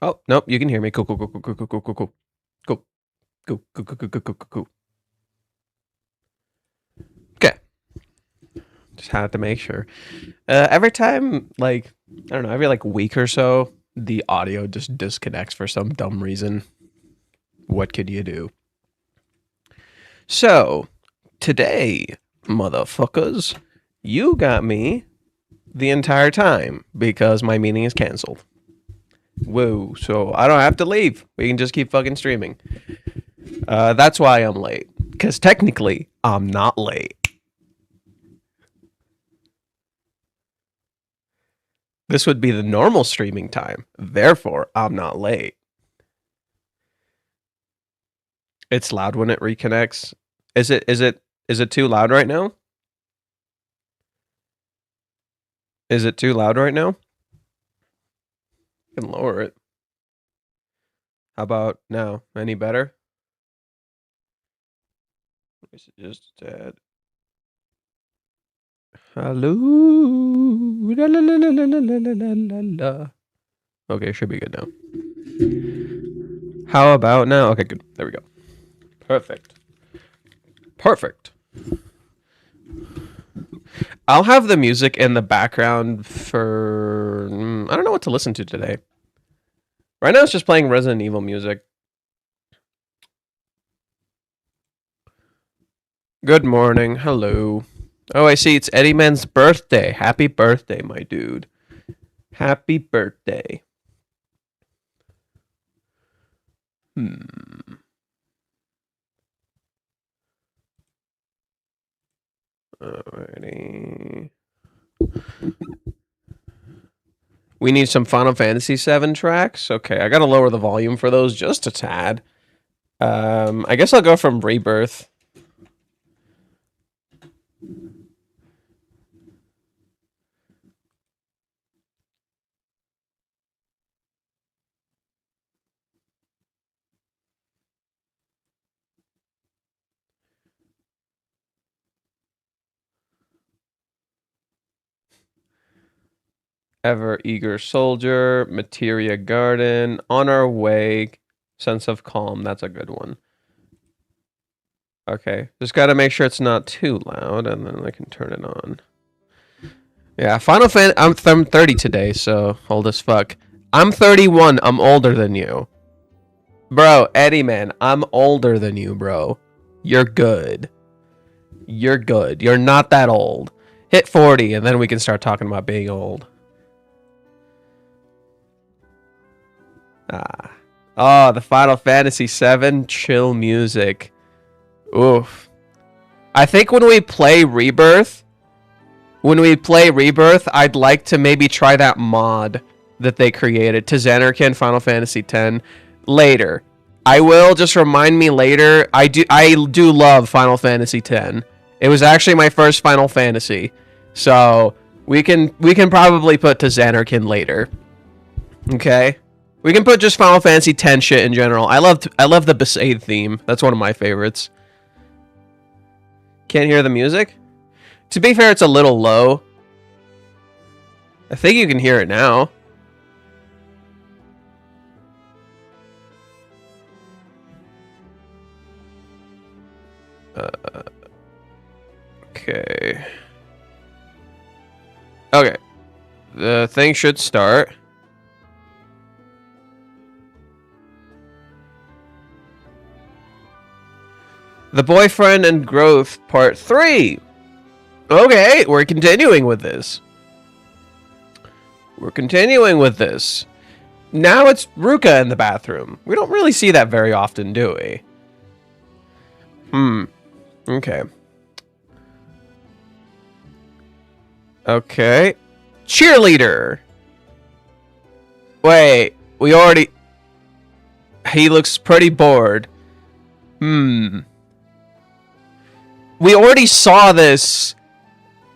Oh, nope, you can hear me. Cool, cool, cool, cool, cool, cool, cool, cool, cool. Cool, cool, cool, cool, cool, cool, cool, cool. Okay. Just had to make sure. Every time, like, I don't know, every like week or so, the audio just disconnects for some dumb reason. What could you do? So, today, motherfuckers, you got me the entire time because my meeting is canceled. Whoa, so I don't have to leave. We can just keep fucking streaming. That's why I'm late. Because technically, I'm not late. This would be the normal streaming time. Therefore, I'm not late. It's loud when it reconnects. Is it too loud right now? Is it too loud right now? I can lower it. How about now? Any better? Is it just dead? Hello. La, la, la, la, la, la, la, la, la. Okay, should be good now. How about now? Okay, good. There we go. Perfect. Perfect. I'll have the music in the background for... I don't know what to listen to today. Right now it's just playing Resident Evil music. Good morning. Hello. Oh, I see. It's Eddie Man's birthday. Happy birthday, my dude. Happy birthday. Alrighty. We need some Final Fantasy VII tracks. Okay, I gotta lower the volume for those just a tad. I guess I'll go from Rebirth. Ever Eager Soldier, Materia Garden, On Our Way, Sense of Calm. That's a good one. Okay, just gotta make sure it's not too loud, and then I can turn it on. Yeah, Final Fan. I'm 30 today, so old as fuck. I'm 31. I'm older than you, bro. Eddie, man, I'm older than you, bro. You're good. You're good. You're not that old. Hit 40, and then we can start talking about being old. Ah. Oh, the Final Fantasy VII chill music. Oof. I think when we play Rebirth, I'd like to maybe try that mod that they created to Xanarkin Final Fantasy X later. I will, just remind me later. I do love Final Fantasy X. It was actually my first Final Fantasy. So we can probably put to Xanarkin later. Okay? We can put just Final Fantasy X shit in general. I love the Besaid theme. That's one of my favorites. Can't hear the music? To be fair, it's a little low. I think you can hear it now. Okay. Okay. The thing should start. The Boyfriend and Growth Part 3. Okay, we're continuing with this. Now it's Ruka in the bathroom. We don't really see that very often, do we? Okay. Okay. Cheerleader. Wait, we already... He looks pretty bored. We already saw this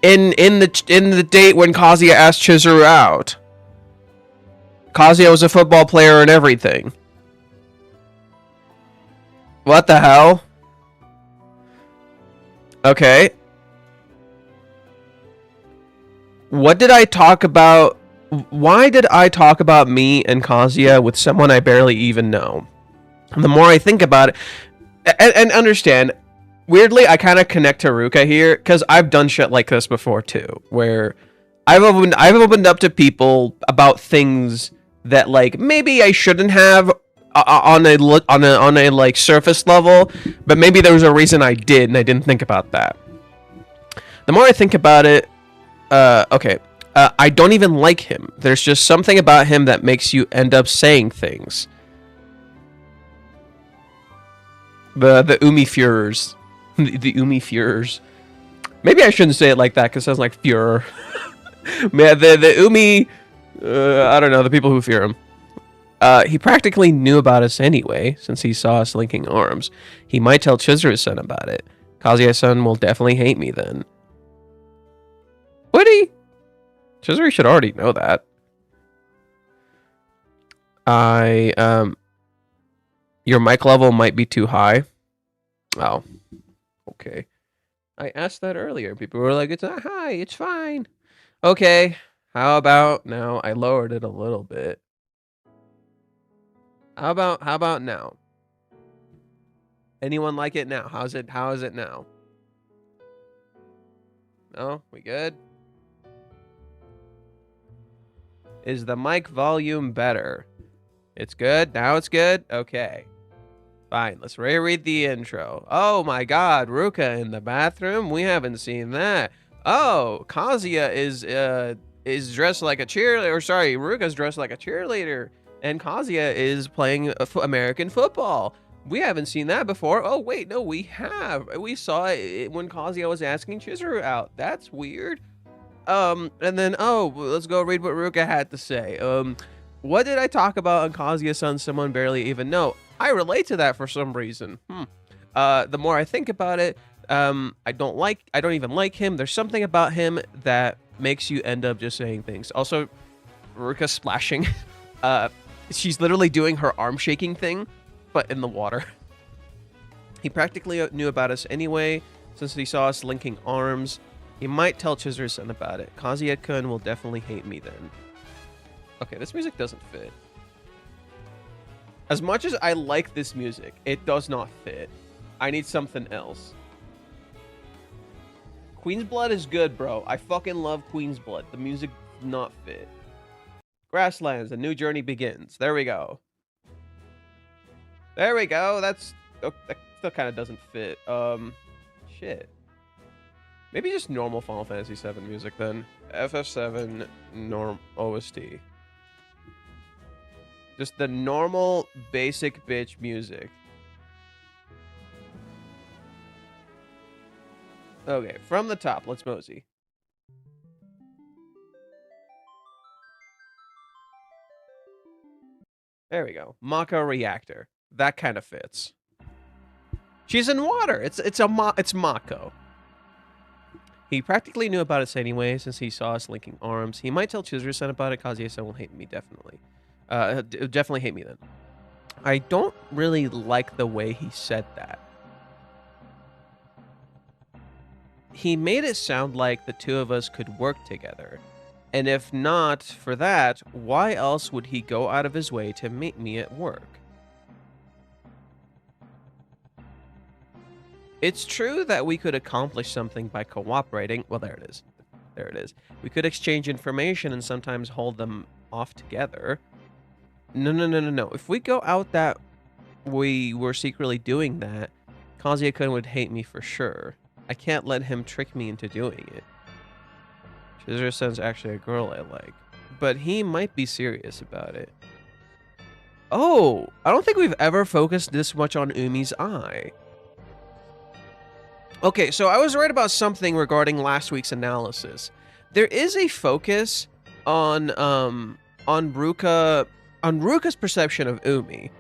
in the date when Kazuya asked Chizuru out. Kazuya was a football player and everything. What the hell? Okay. What did I talk about Why did I talk about me and Kazuya with someone I barely even know? And the more I think about it, and understand, weirdly, I kind of connect to Ruka here because I've done shit like this before too, where I've opened up to people about things that like maybe I shouldn't have on a like surface level, but maybe there was a reason I did and I didn't think about that. The more I think about it, okay. I don't even like him. There's just something about him that makes you end up saying things. The Umi Führers. The Umi Führers. Maybe I shouldn't say it like that because it sounds like Führer. Man, the Umi... I don't know, the people who fear him. He practically knew about us anyway, since he saw us linking arms. He might tell Chizuru-san about it. Kazuya-san will definitely hate me then. Would he? Chizuru should already know that. Your mic level might be too high. Oh, okay. I asked that earlier. People were like, it's not high, it's fine. Okay, how about now? I lowered it a little bit. How about now? Anyone like it now? How is it now? No, we good? Is the mic volume better? It's good? Now it's good? Okay. Fine, let's reread the intro. Oh my god, Ruka in the bathroom? We haven't seen that. Oh, Kazuya is dressed like a cheerleader. Or sorry, Ruka's dressed like a cheerleader. And Kazuya is playing American football. We haven't seen that before. Oh, wait, no, we have. We saw it when Kazuya was asking Chizuru out. That's weird. And then, oh, let's go read what Ruka had to say. What did I talk about on Kazuya-san someone barely even know? I relate to that for some reason. The more I think about it, I don't even like him. There's something about him that makes you end up just saying things. Also, Ruka splashing. She's literally doing her arm shaking thing, but in the water. He practically knew about us anyway, since he saw us linking arms. He might tell Chizuru-san about it. Kazuya-kun will definitely hate me then. Okay, this music doesn't fit. As much as I like this music, it does not fit. I need something else. Queen's Blood is good, bro. I fucking love Queen's Blood. The music does not fit. Grasslands, a new journey begins. There we go. There we go. That's... Oh, that still kind of doesn't fit. Shit. Maybe just normal Final Fantasy VII music then. FF7 norm OST. Just the normal, basic bitch music. Okay, from the top, let's mosey. There we go. Mako reactor. That kind of fits. She's in water. It's Mako. He practically knew about us anyway, since he saw us linking arms. He might tell Chizuru-san about it. Kazuya-san will hate me, definitely. Definitely hate me then. I don't really like the way he said that. He made it sound like the two of us could work together. And if not for that, why else would he go out of his way to meet me at work? It's true that we could accomplish something by cooperating. Well, there it is. There it is. We could exchange information and sometimes hold them off together. No. If we go out that we were secretly doing that, Kazuya-kun would hate me for sure. I can't let him trick me into doing it. Chizuru-san's actually a girl I like. But he might be serious about it. Oh, I don't think we've ever focused this much on Umi's eye. Okay, so I was right about something regarding last week's analysis. There is a focus on Ruka's perception of Umi.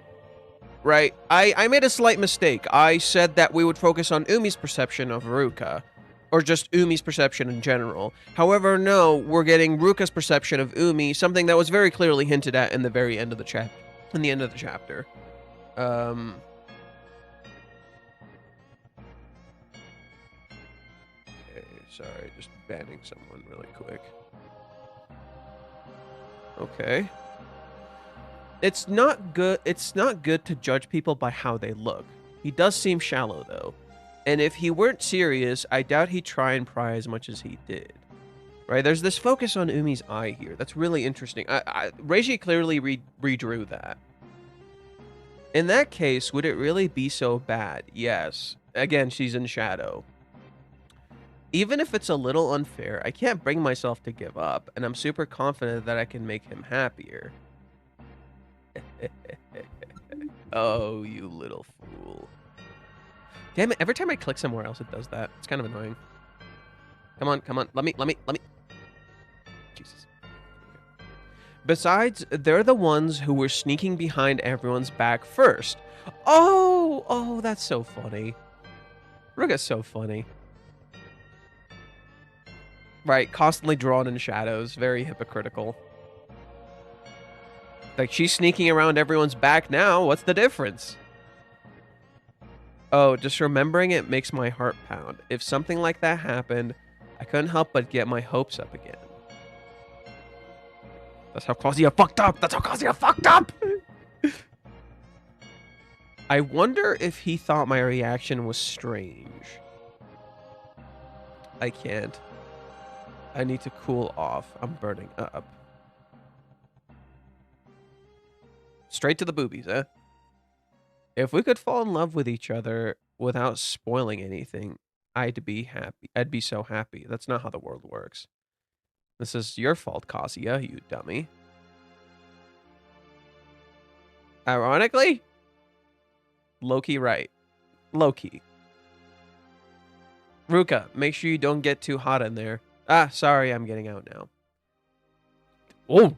Right? I made a slight mistake. I said that we would focus on Umi's perception of Ruka, or just Umi's perception in general. However, no, we're getting Ruka's perception of Umi, something that was very clearly hinted at in the very end of the chapter. In the end of the chapter. Sorry, just banning someone really quick. Okay. It's not good to judge people by how they look. He does seem shallow, though. And if he weren't serious, I doubt he'd try and pry as much as he did. Right? There's this focus on Umi's eye here. That's really interesting. Reiji clearly redrew that. In that case, would it really be so bad? Yes. Again, she's in shadow. Even if it's a little unfair, I can't bring myself to give up, and I'm super confident that I can make him happier. Oh, you little fool. Damn it, every time I click somewhere else, it does that. It's kind of annoying. Come on, come on. Let me. Jesus. Besides, they're the ones who were sneaking behind everyone's back first. Oh, that's so funny. Ruga's so funny. Right, constantly drawn in shadows. Very hypocritical. Like, she's sneaking around everyone's back now. What's the difference? Oh, just remembering it makes my heart pound. If something like that happened, I couldn't help but get my hopes up again. That's how Kazuya fucked up! That's how Kazuya fucked up! I wonder if he thought my reaction was strange. I can't. I need to cool off. I'm burning up. Straight to the boobies, eh? If we could fall in love with each other without spoiling anything, I'd be happy. I'd be so happy. That's not how the world works. This is your fault, Kazuya, you dummy. Ironically, low-key right. Low-key. Ruka, make sure you don't get too hot in there. Ah, sorry, I'm getting out now. Oh.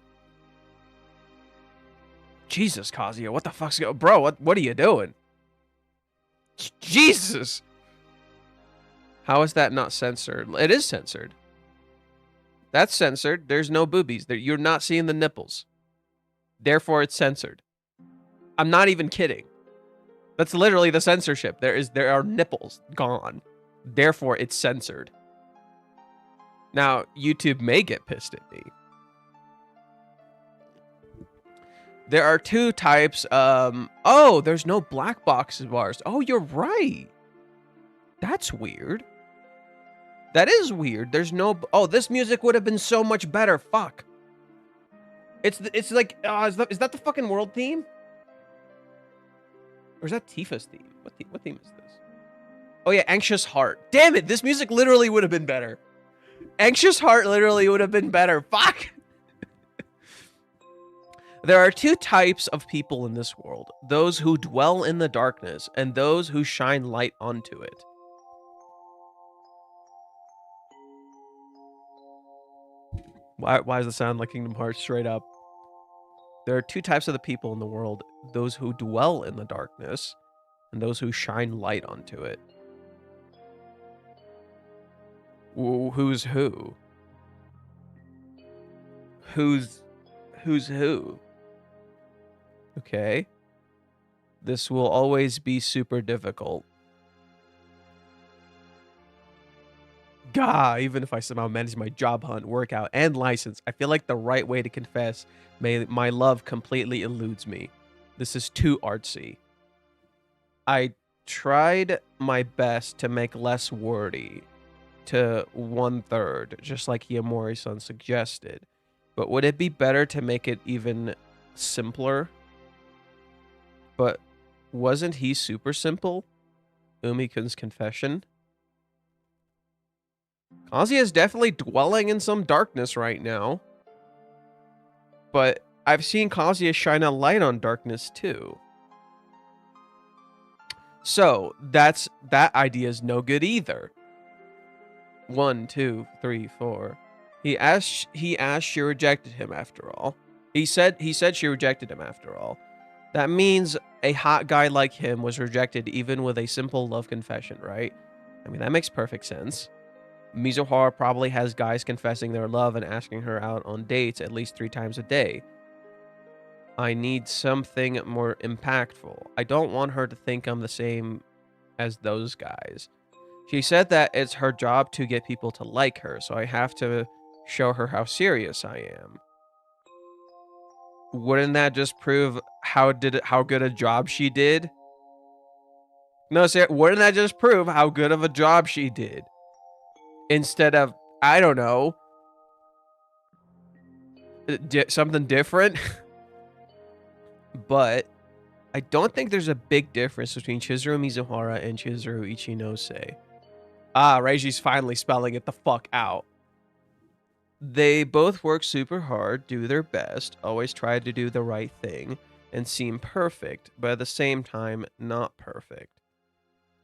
Jesus, Kazuya, what the fuck's going on? Bro, what are you doing? Jesus! How is that not censored? It is censored. That's censored. There's no boobies. You're not seeing the nipples. Therefore, it's censored. I'm not even kidding. That's literally the censorship. There are nipples gone. Therefore, it's censored. Now, YouTube may get pissed at me. There are two types. Oh, there's no black box bars. Oh, you're right. That's weird. That is weird. There's no. Oh, this music would have been so much better. Fuck. It's like. Is that the fucking world theme? Or is that Tifa's theme? What theme is this? Oh yeah, Anxious Heart. Damn it! This music literally would have been better. Anxious Heart literally would have been better. Fuck. There are two types of people in this world. Those who dwell in the darkness and those who shine light onto it. Why does it sound like Kingdom Hearts straight up? There are two types of the people in the world. Those who dwell in the darkness and those who shine light onto it. Who's who? Who's who? Okay. This will always be super difficult. Gah, even if I somehow manage my job hunt, workout, and license, I feel like the right way to confess my love completely eludes me. This is too artsy. I tried my best to make less wordy to 1/3, just like Hiyamori-san suggested. But would it be better to make it even simpler? But wasn't he super simple? Umi-kun's confession? Kazuya is definitely dwelling in some darkness right now. But I've seen Kazuya shine a light on darkness too. So, that idea is no good either. 1, 2, 3, 4. He asked she rejected him after all. He said she rejected him after all. That means a hot guy like him was rejected even with a simple love confession, right? I mean, that makes perfect sense. Mizuhara probably has guys confessing their love and asking her out on dates at least 3 times a day. I need something more impactful. I don't want her to think I'm the same as those guys. She said that it's her job to get people to like her, so I have to show her how serious I am. Wouldn't that just prove how good a job she did? No, sir, wouldn't that just prove how good of a job she did? Instead of, I don't know, something different. But I don't think there's a big difference between Chizuru Mizuhara and Chizuru Ichinose. Ah, Reiji's finally spelling it the fuck out. They both work super hard, do their best, always try to do the right thing, and seem perfect, but at the same time, not perfect.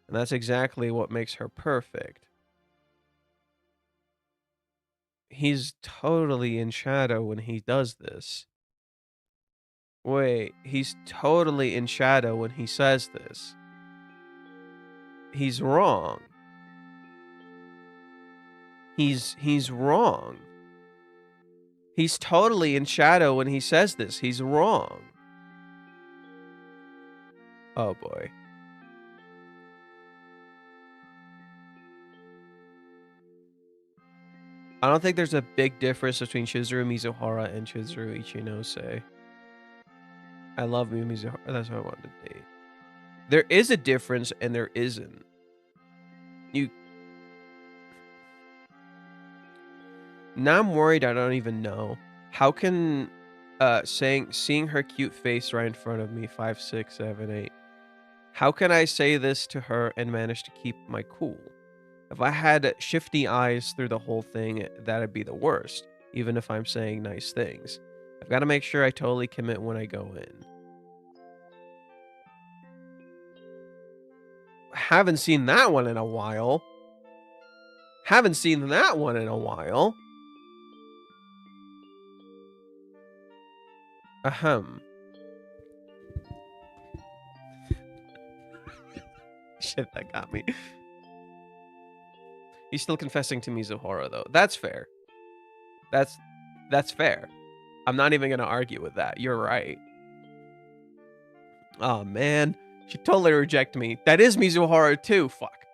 And that's exactly what makes her perfect. He's totally in shadow when he does this. Wait, he's totally in shadow when he says this. He's wrong. He's wrong. He's totally in shadow when he says this. He's wrong. Oh boy. I don't think there's a big difference between Chizuru Mizuhara and Chizuru Ichinose. I love Mizuhara. That's what I wanted to date. There is a difference and there isn't. Now I'm worried I don't even know. How can seeing her cute face right in front of me, 5, 6, 7, 8. How can I say this to her and manage to keep my cool? If I had shifty eyes through the whole thing, that'd be the worst, even if I'm saying nice things. I've got to make sure I totally commit when I go in. Haven't seen that one in a while. Haven't seen that one in a while. Ahem. Shit, that got me. He's still confessing to Mizuhara, though. That's fair. That's fair. I'm not even gonna argue with that. You're right. Oh, man. She totally rejected me. That is Mizuhara, too. Fuck.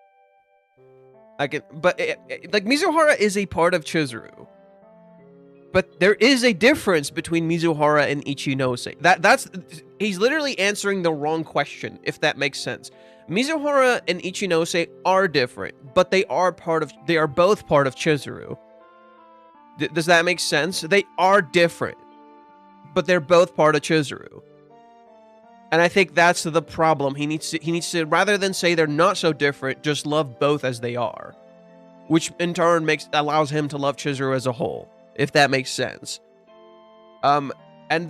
But, like, Mizuhara is a part of Chizuru. But there is a difference between Mizuhara and Ichinose. He's literally answering the wrong question, if that makes sense. Mizuhara and Ichinose are different, but they are both part of Chizuru. Does that make sense? They are different, but they're both part of Chizuru. And I think that's the problem. He needs to rather than say they're not so different, just love both as they are, which in turn allows him to love Chizuru as a whole, if that makes sense. And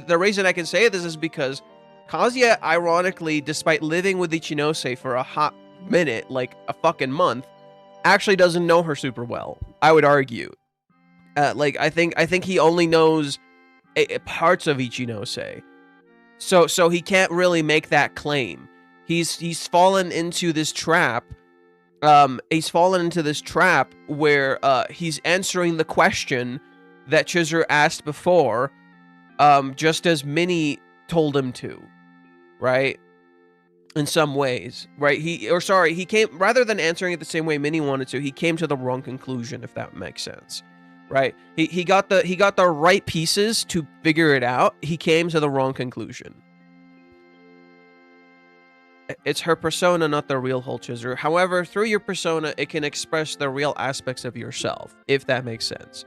the reason I can say this is because Kazuya, ironically, despite living with Ichinose for a hot minute, like a fucking month, actually doesn't know her super well, I would argue. I think he only knows parts of Ichinose. So he can't really make that claim. He's fallen into this trap. He's fallen into this trap where he's answering the question that Chizuru asked before, just as Minnie told him to, right? In some ways, right? He came, rather than answering it the same way Minnie wanted to, he came to the wrong conclusion, if that makes sense, right? He got the right pieces to figure it out. He came to the wrong conclusion. It's her persona, not the real whole Chizuru. However, through your persona, it can express the real aspects of yourself, if that makes sense.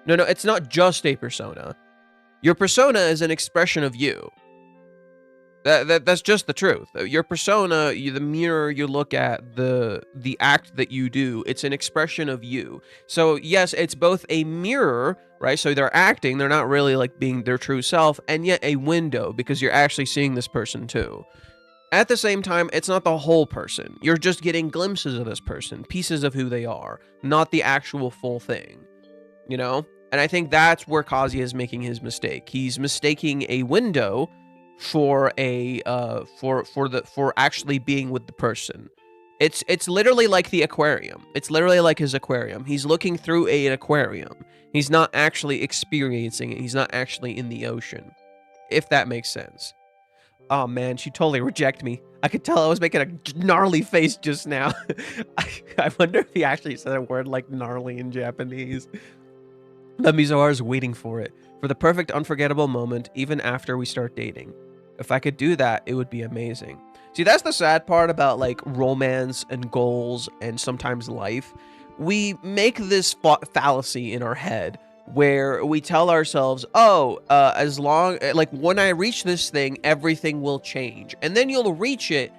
No, it's not just a persona. Your persona is an expression of you. That's just the truth. Your persona, the mirror you look at, the act that you do, it's an expression of you. So yes, it's both a mirror, right? So they're acting, they're not really like being their true self, and yet a window, because you're actually seeing this person too. At the same time, it's not the whole person. You're just getting glimpses of this person, pieces of who they are, not the actual full thing, you know? And I think that's where Kazuya is making his mistake. He's mistaking a window for actually being with the person. It's literally like the aquarium. It's literally like his aquarium. He's looking through an aquarium. He's not actually experiencing it. He's not actually in the ocean, if that makes sense. Oh man, she totally rejected me. I could tell I was making a gnarly face just now. I wonder if he actually said a word like gnarly in Japanese. The Mizuhara's waiting for it. For the perfect unforgettable moment, even after we start dating. If I could do that, it would be amazing. See, that's the sad part about like romance and goals and sometimes life. We make this fallacy in our head where we tell ourselves, oh, as long, like when I reach this thing, everything will change. And then you'll reach it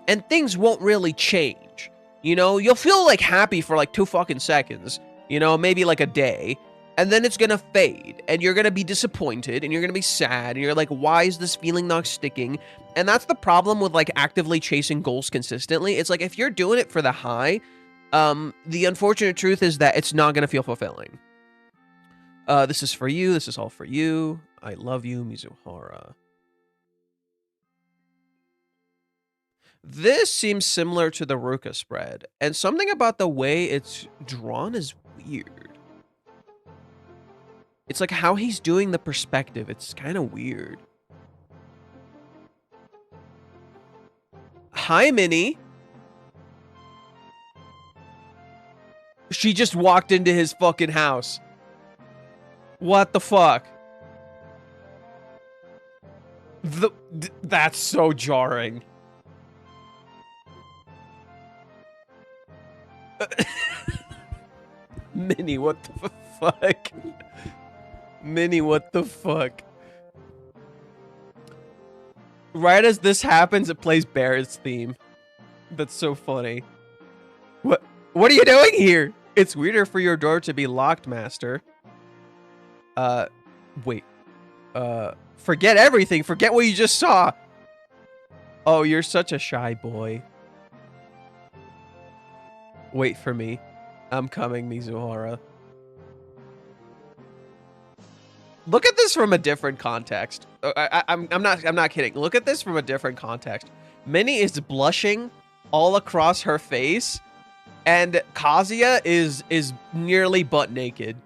and things won't really change. You know, you'll feel like happy for like 2 fucking seconds, you know, maybe like a day. And then it's gonna fade, and you're gonna be disappointed, and you're gonna be sad, and you're like, why is this feeling not sticking? And that's the problem with like actively chasing goals consistently. It's like if you're doing it for the high, the unfortunate truth is that it's not gonna feel fulfilling. This is for you. This is all for you. I love you, Mizuhara. This seems similar to the Ruka spread, and something about the way it's drawn is weird. It's like how he's doing the perspective. It's kind of weird. Hi, Minnie. She just walked into his fucking house. What the fuck? That's so jarring. Minnie, what the fuck? Minnie, what the fuck? Right as this happens, it plays Byrd's theme. That's so funny. What are you doing here? It's weirder for your door to be locked, master. Wait. Forget everything. Forget what you just saw. Oh, you're such a shy boy. Wait for me. I'm coming, Mizuhara. Look at this from a different context. I'm not kidding. Look at this from a different context. Minnie is blushing all across her face, and Kazuya is nearly butt naked.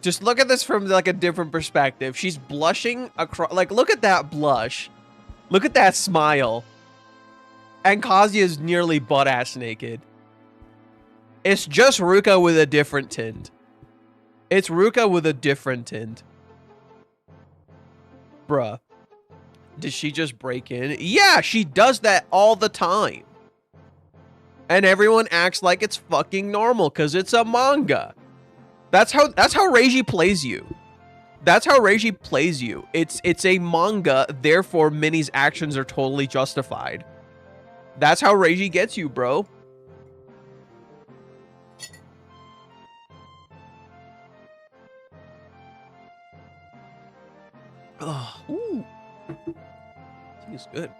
Just look at this from like a different perspective. She's blushing across. Like, look at that blush. Look at that smile. And Kazuya is nearly butt ass naked. It's just Ruka with a different tint. It's Ruka with a different tint. Bruh. Did she just break in? Yeah, she does that all the time. And everyone acts like it's fucking normal because it's a manga. That's how Reiji plays you. That's how Reiji plays you. It's a manga, therefore Minnie's actions are totally justified. That's how Reiji gets you, bro. Oh, ooh. Seems good.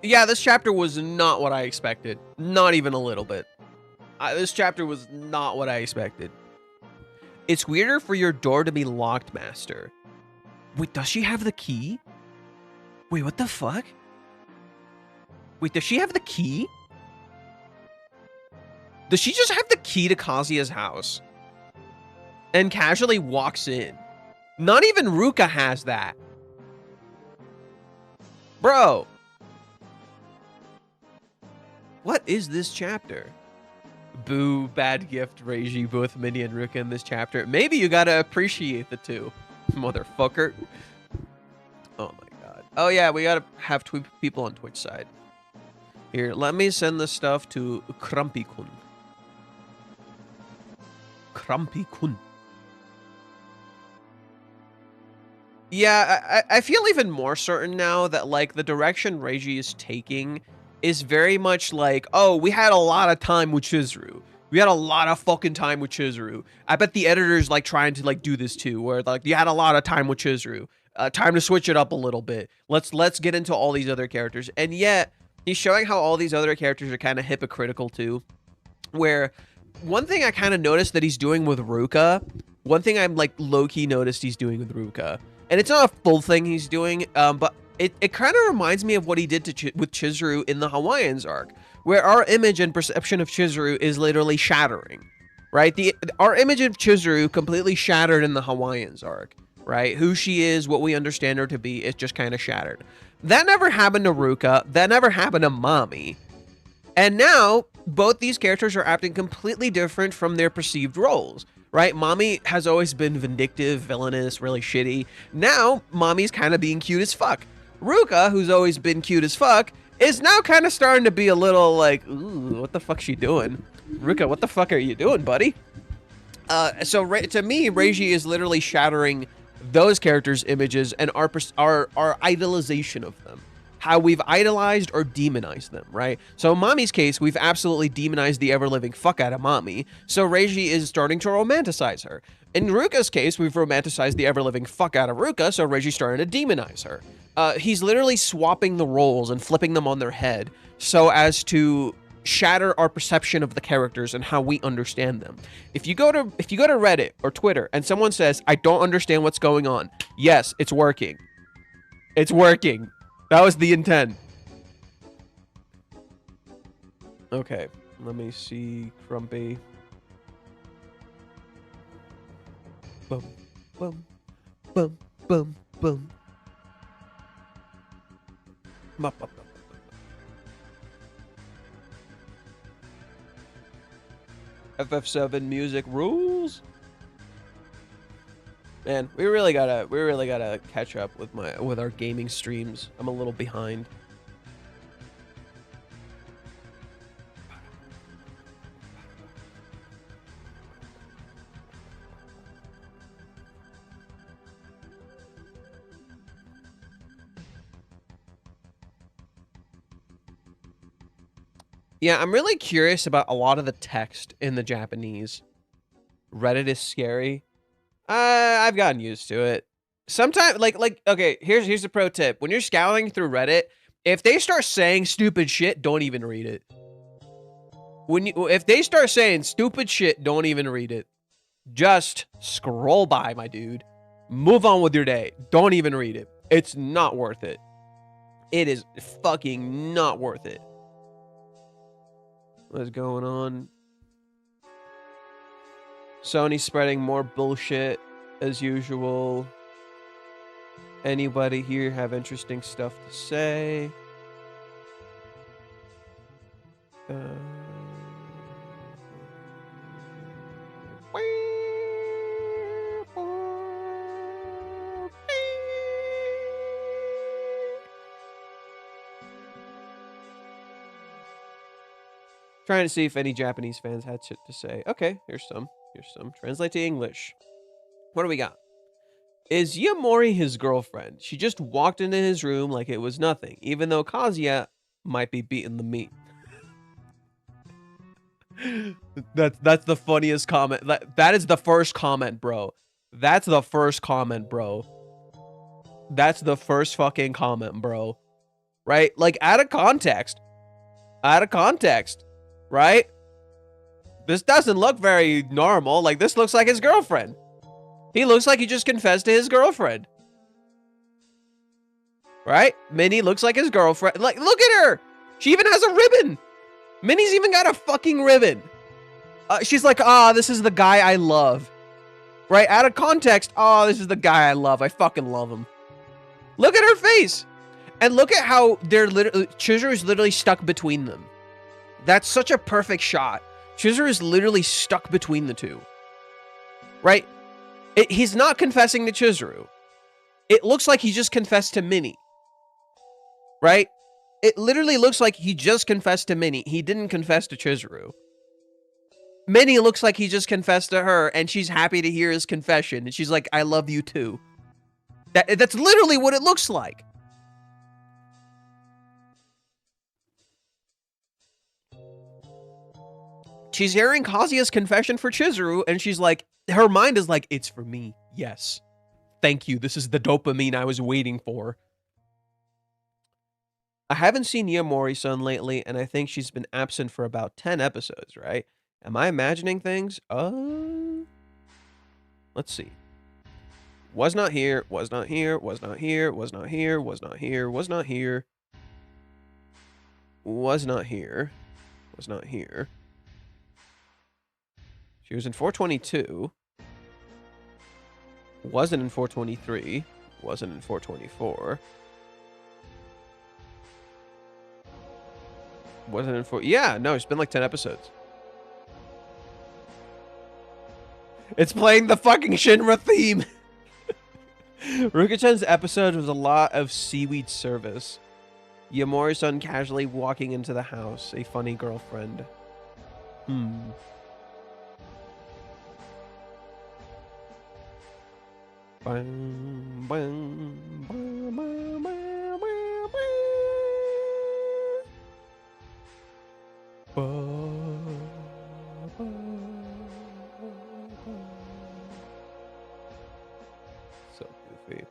Yeah, this chapter was not what I expected. Not even a little bit. This chapter was not what I expected. It's weirder for your door to be locked, master. Wait, does she have the key? Wait, what the fuck? Wait, does she have the key? Does she just have the key to Kazuya's house? And casually walks in. Not even Ruka has that. Bro. What is this chapter? Boo, bad gift, Reiji, both Minnie and Ruka in this chapter. Maybe you gotta appreciate the two. Motherfucker. Oh my god. Oh yeah, we gotta have people on Twitch side. Here, let me send this stuff to Crumpy-kun. Crumpy-kun. Yeah, I feel even more certain now that, like, the direction Reiji is taking is very much like, oh, we had a lot of time with Chizuru. We had a lot of fucking time with Chizuru. I bet the editor's, like, trying to, like, do this, too, where, like, you had a lot of time with Chizuru. Time to switch it up a little bit. Let's get into all these other characters. And yet, he's showing how all these other characters are kind of hypocritical, too. Where, one thing I kind of noticed that he's doing with Ruka, one thing I'm, like, low-key noticed he's doing with Ruka, and it's not a full thing he's doing, but it kind of reminds me of what he did with Chizuru in the Hawaiians arc, where our image and perception of Chizuru is literally shattering, right? Our image of Chizuru completely shattered in the Hawaiians arc, right? Who she is, what we understand her to be, it's just kind of shattered. That never happened to Ruka. That never happened to Mami. And now, both these characters are acting completely different from their perceived roles. right? Mommy has always been vindictive, villainous, really shitty. Now, Mommy's kind of being cute as fuck. Ruka, who's always been cute as fuck, is now kind of starting to be a little like, ooh, what the fuck's she doing? Ruka, what the fuck are you doing, buddy? So to me, Reiji is literally shattering those characters' images and our idolization of them. How we've idolized or demonized them, right? So in Mommy's case, we've absolutely demonized the ever-living fuck out of Mommy, so Reiji is starting to romanticize her. In Ruka's case, we've romanticized the ever-living fuck out of Ruka, so Reiji's starting to demonize her. He's literally swapping the roles and flipping them on their head so as to shatter our perception of the characters and how we understand them. If you go to Reddit or Twitter and someone says, I don't understand what's going on, yes, it's working. It's working. That was the intent. Okay, let me see Crumpy. Boom, boom, boom, boom, boom. FF7 music rules. Man, we really gotta catch up with our gaming streams. I'm a little behind. Yeah, I'm really curious about a lot of the text in the Japanese. Reddit is scary. I've gotten used to it. Sometimes, okay, here's a pro tip. When you're scouting through Reddit, if they start saying stupid shit, don't even read it. If they start saying stupid shit, don't even read it. Just scroll by, my dude. Move on with your day. Don't even read it. It's not worth it. It is fucking not worth it. What's going on? Sony spreading more bullshit as usual. Anybody here have interesting stuff to say? Trying to see if any Japanese fans had shit to say. Okay, here's some. Translate to English. What do we got? Is Yamori his girlfriend? She just walked into his room like it was nothing, even though Kazuya might be beating the meat. That's the funniest comment. That is the first comment, bro. That's the first comment, bro. That's the first fucking comment, bro. Right? Like, out of context. Right? This doesn't look very normal. Like, this looks like his girlfriend. He looks like he just confessed to his girlfriend. Right? Minnie looks like his girlfriend. Like, look at her! She even has a ribbon! Minnie's even got a fucking ribbon. She's like, this is the guy I love. Right? Out of context, this is the guy I love. I fucking love him. Look at her face! And look at how they're literally... Chizuru is literally stuck between them. That's such a perfect shot. Chizuru is literally stuck between the two. Right? He's not confessing to Chizuru. It looks like he just confessed to Minnie. Right? It literally looks like he just confessed to Minnie. He didn't confess to Chizuru. Minnie looks like he just confessed to her, and she's happy to hear his confession. And she's like, I love you too. That's literally what it looks like. She's hearing Kazuya's confession for Chizuru, and she's like, her mind is like, it's for me. Yes. Thank you. This is the dopamine I was waiting for. I haven't seen Yamori-san lately, and I think she's been absent for about 10 episodes, right? Am I imagining things? Let's see. Was not here, was not here, was not here, was not here, was not here, was not here. Was not here. Was not here. She was in 422. Wasn't in 423. Wasn't in 424. Wasn't in 4... Yeah, no, it's been like 10 episodes. It's playing the fucking Shinra theme. Ruka-chan's episode was a lot of seaweed service. Yamori-san casually walking into the house. A funny girlfriend. Bang, bang, bang, bang, bang, so goofy.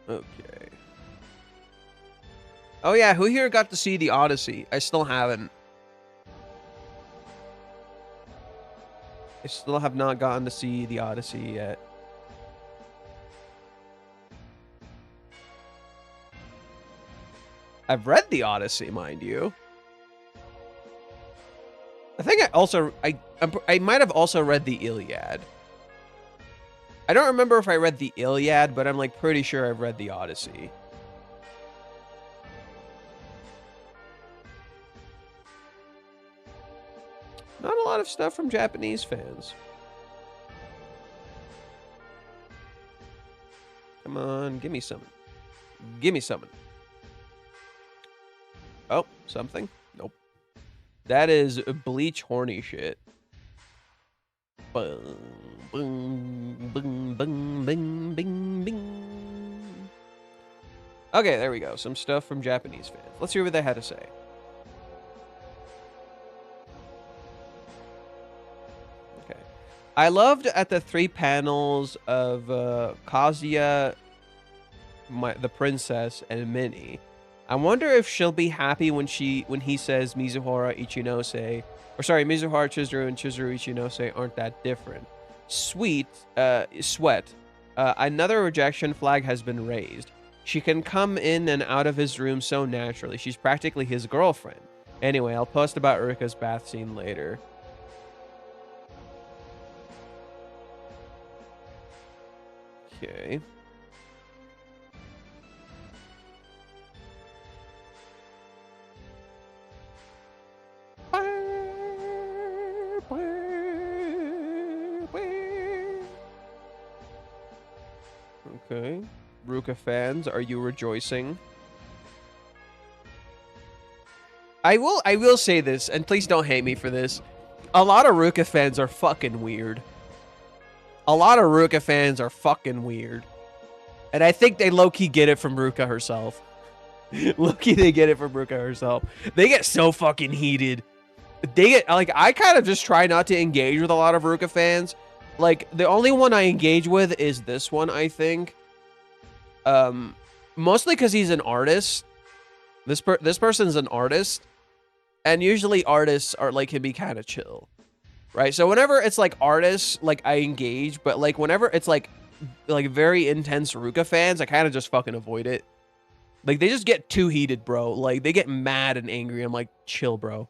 Okay. Oh yeah, who here got to see the Odyssey? I still haven't. I still have not gotten to see the Odyssey yet. I've read the Odyssey, mind you. I think I might have also read the Iliad. I don't remember if I read the Iliad, but I'm like pretty sure I've read the Odyssey. Not a lot of stuff from Japanese fans. Come on, give me some. Give me something. Oh, something? Nope. That is Bleach horny shit. Boom, boom, boom, boom, bing, bing, bing. Okay, there we go. Some stuff from Japanese fans. Let's hear what they had to say. Okay. I loved at the 3 panels of Kazuya, the princess, and Minnie. I wonder if she'll be happy when he says Mizuhara Ichinose, or sorry, Mizuhara Chizuru and Chizuru Ichinose aren't that different. Sweat. Another rejection flag has been raised. She can come in and out of his room so naturally. She's practically his girlfriend. Anyway, I'll post about Urika's bath scene later. Okay. Okay. Ruka fans, are you rejoicing? I will say this, and please don't hate me for this. A lot of Ruka fans are fucking weird. A lot of Ruka fans are fucking weird. And I think they low-key get it from Ruka herself. Low-key they get it from Ruka herself. They get so fucking heated. They get, like, I kind of just try not to engage with a lot of Ruka fans. Like, the only one I engage with is this one, I think. Mostly because he's an artist. This person's an artist. And usually artists are, like, can be kind of chill. Right? So whenever it's, like, artists, like, I engage. But, like, whenever it's, like very intense Ruka fans, I kind of just fucking avoid it. Like, they just get too heated, bro. Like, they get mad and angry. I'm like, chill, bro.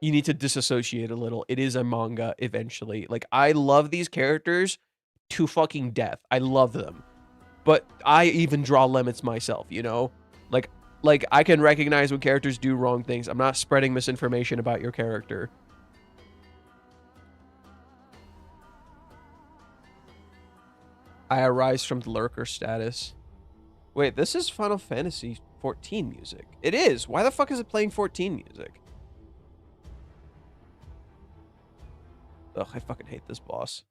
You need to disassociate a little. It is a manga eventually. Like, I love these characters to fucking death. I love them. But I even draw limits myself, you know? Like I can recognize when characters do wrong things. I'm not spreading misinformation about your character. I arise from the lurker status. Wait, this is Final Fantasy 14 music. It is. Why the fuck is it playing 14 music? Ugh, I fucking hate this boss.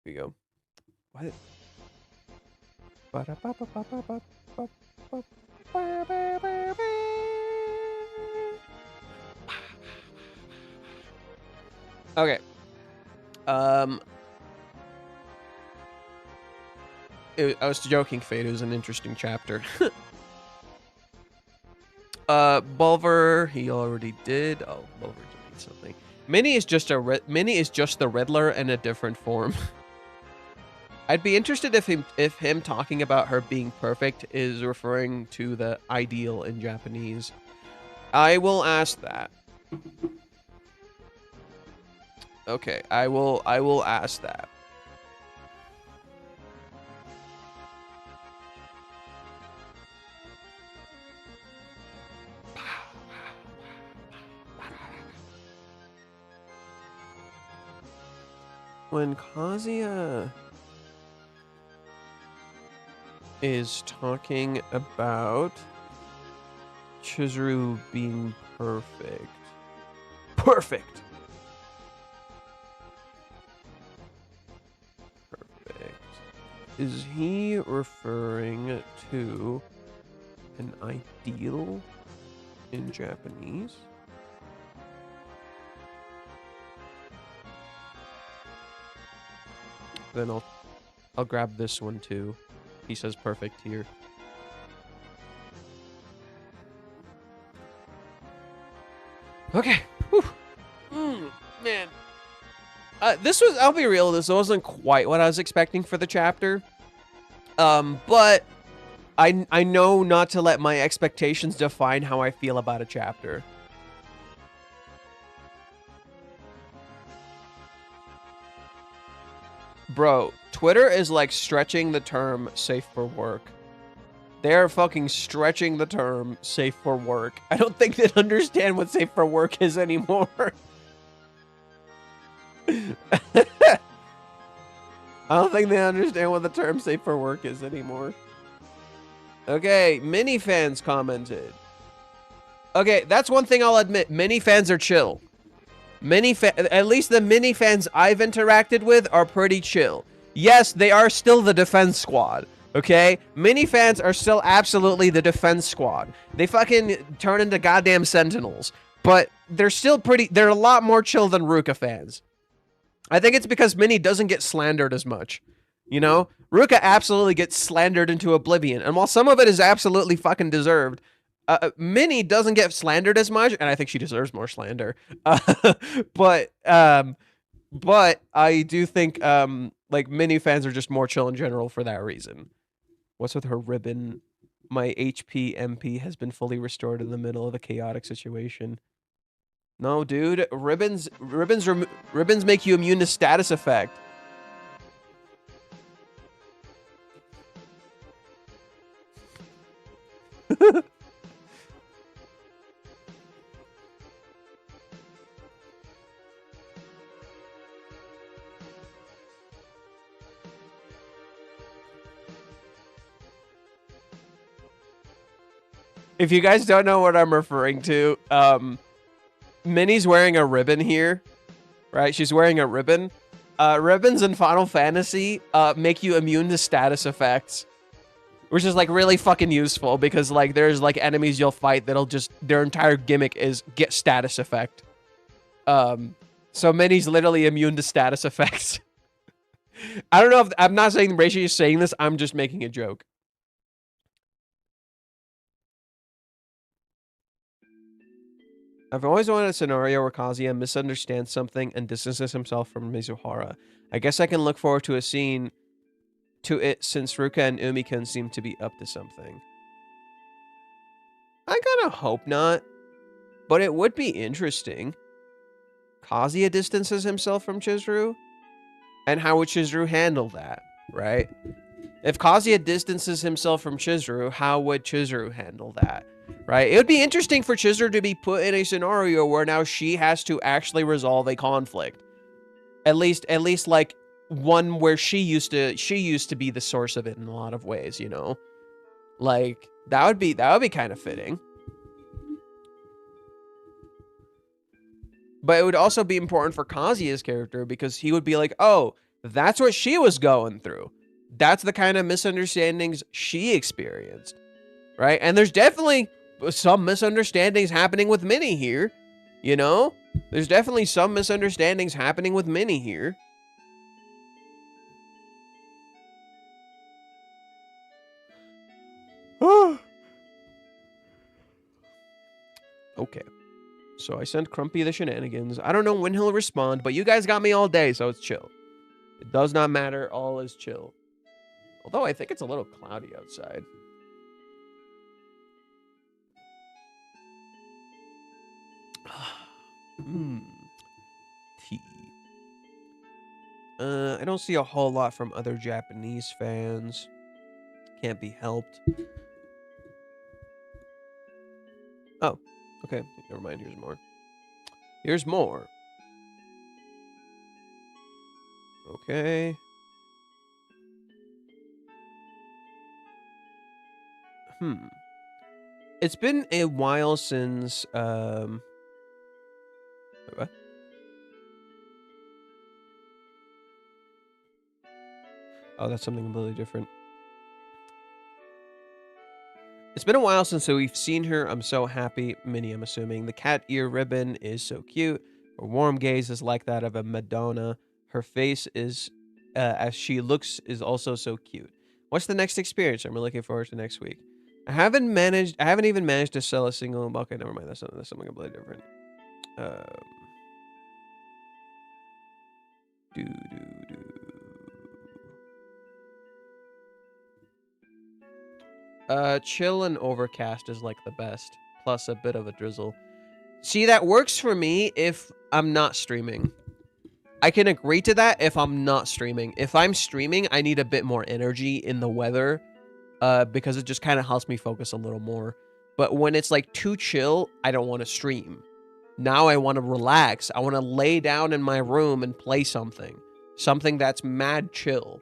Here we go. What? Okay. I was joking, Fate. It was an interesting chapter. Bulver, he already did. Oh, Bulver did something. Minnie is just the Riddler in a different form. I'd be interested if him talking about her being perfect is referring to the ideal in Japanese. I will ask that. Okay, I will ask that. when Kazuya is talking about Chizuru being perfect. Perfect. Is he referring to an ideal in Japanese? Then I'll grab this one too. He says perfect here. Okay. Man. This was, I'll be real, this wasn't quite what I was expecting for the chapter. But I know not to let my expectations define how I feel about a chapter. Bro, Twitter is like stretching the term safe for work. They're fucking stretching the term safe for work. I don't think they understand what safe for work is anymore. I don't think they understand what the term safe for work is anymore. Okay, mini fans commented. Okay, that's one thing I'll admit. Mini fans are chill. At least the mini fans I've interacted with are pretty chill. Yes, they are still the defense squad. Okay? Mini fans are still absolutely the defense squad. They fucking turn into goddamn sentinels. But they're still they're a lot more chill than Ruka fans. I think it's because Mini doesn't get slandered as much. You know? Ruka absolutely gets slandered into oblivion. And while some of it is absolutely fucking deserved, Minnie doesn't get slandered as much, and I think she deserves more slander. But I do think like Minnie fans are just more chill in general for that reason. What's with her ribbon? My HP MP has been fully restored in the middle of a chaotic situation. No, dude, ribbons make you immune to status effect. If you guys don't know what I'm referring to, Minnie's wearing a ribbon here, right? She's wearing a ribbon. Ribbons in Final Fantasy make you immune to status effects, which is like really fucking useful because like there's like enemies you'll fight that'll just, their entire gimmick is get status effect. So Minnie's literally immune to status effects. I don't know if, I'm not saying Reishi is saying this, I'm just making a joke. I've always wanted a scenario where Kazuya misunderstands something and distances himself from Mizuhara. I guess I can look forward to a scene to it since Ruka and Umi-kun seem to be up to something. I kind of hope not, but it would be interesting. Kazuya distances himself from Chizuru, and how would Chizuru handle that, right? If Kazuya distances himself from Chizuru, how would Chizuru handle that? Right? It would be interesting for Chizuru to be put in a scenario where now she has to actually resolve a conflict. At least like one where she used to be the source of it in a lot of ways, you know? Like that would be kind of fitting. But it would also be important for Kazuya's character because he would be like, "Oh, that's what she was going through. That's the kind of misunderstandings she experienced." Right? And there's definitely some misunderstandings happening with Minnie here. You know? There's definitely some misunderstandings happening with Minnie here. Okay. So I sent Crumpy the shenanigans. I don't know when he'll respond, but you guys got me all day, so it's chill. It does not matter. All is chill. Although I think it's a little cloudy outside. Tea. I don't see a whole lot from other Japanese fans. Can't be helped. Oh, okay. Never mind. Here's more. Here's more. Okay. It's been a while since what? Oh, that's something completely different. It's been a while since we've seen her. I'm so happy. Minnie, I'm assuming. The cat ear ribbon is so cute. Her warm gaze is like that of a Madonna. Her face is, as she looks, is also so cute. What's the next experience? I'm really looking forward to next week. I haven't even managed to sell a single. Okay, never mind. That's something completely different. Do do do. Chill and overcast is like the best, plus a bit of a drizzle. See, that works for me if I'm not streaming. I can agree to that if I'm not streaming. If I'm streaming, I need a bit more energy in the weather, because it just kind of helps me focus a little more. But when it's like too chill, I don't want to stream. Now I want to relax. I want to lay down in my room and play something. Something that's mad chill,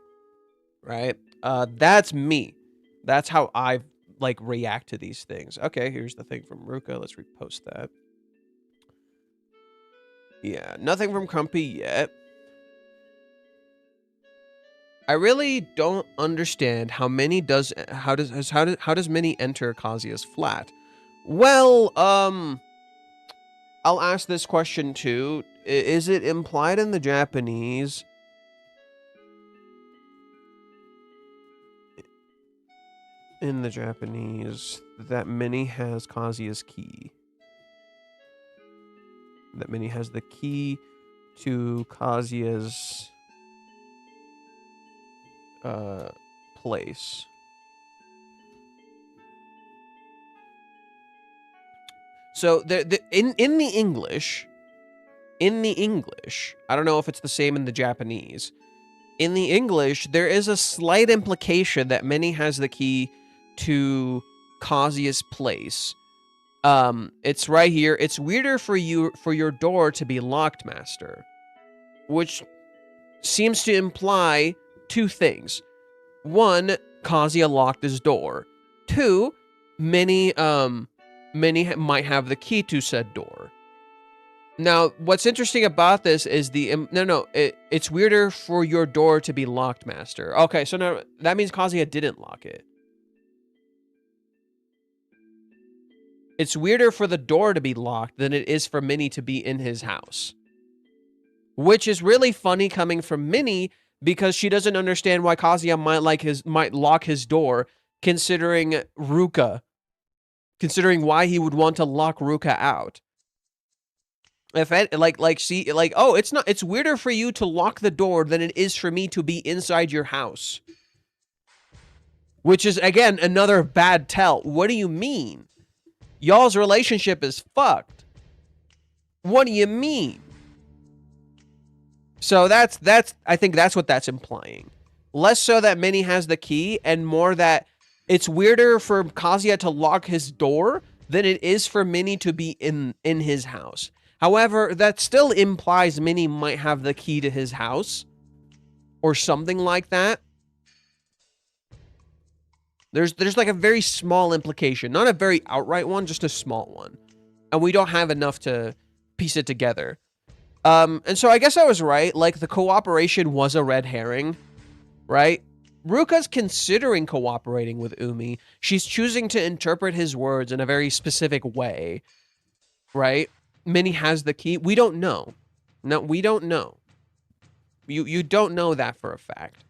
right? That's me. That's how I like react to these things. Okay, here's the thing from Ruka. Let's repost that. Yeah, nothing from Crumpy yet. I really don't understand how Minnie does how does Minnie enter Kazuya's flat? Well, I'll ask this question too. Is it implied in the Japanese? In the Japanese, that Minnie has Kazuya's key. That Minnie has the key to Kazuya's place. So in the English, I don't know if it's the same in the Japanese. In the English, there is a slight implication that Minnie has the key to Kazuya's place. It's right here. It's weirder for your door to be locked, Master, which seems to imply two things. One, Kazuya locked his door. Two, Minnie might have the key to said door. Now, what's interesting about this is it's weirder for your door to be locked, Master. Okay, so now that means Kazuya didn't lock it. It's weirder for the door to be locked than it is for Minnie to be in his house. Which is really funny coming from Minnie because she doesn't understand why Kazuya might lock his door, considering Ruka. Considering why he would want to lock Ruka out. It's weirder for you to lock the door than it is for me to be inside your house. Which is, again, another bad tell. What do you mean? Y'all's relationship is fucked. What do you mean? So I think that's what that's implying. Less so that Minnie has the key, and more that it's weirder for Kazuya to lock his door than it is for Minnie to be in his house. However, that still implies Minnie might have the key to his house. Or something like that. There's like a very small implication. Not a very outright one, just a small one. And we don't have enough to piece it together. And so I guess I was right. Like, the cooperation was a red herring. Right? Ruka's considering cooperating with Umi. She's choosing to interpret his words in a very specific way. Right? Minnie has the key. We don't know. No, we don't know. You don't know that for a fact.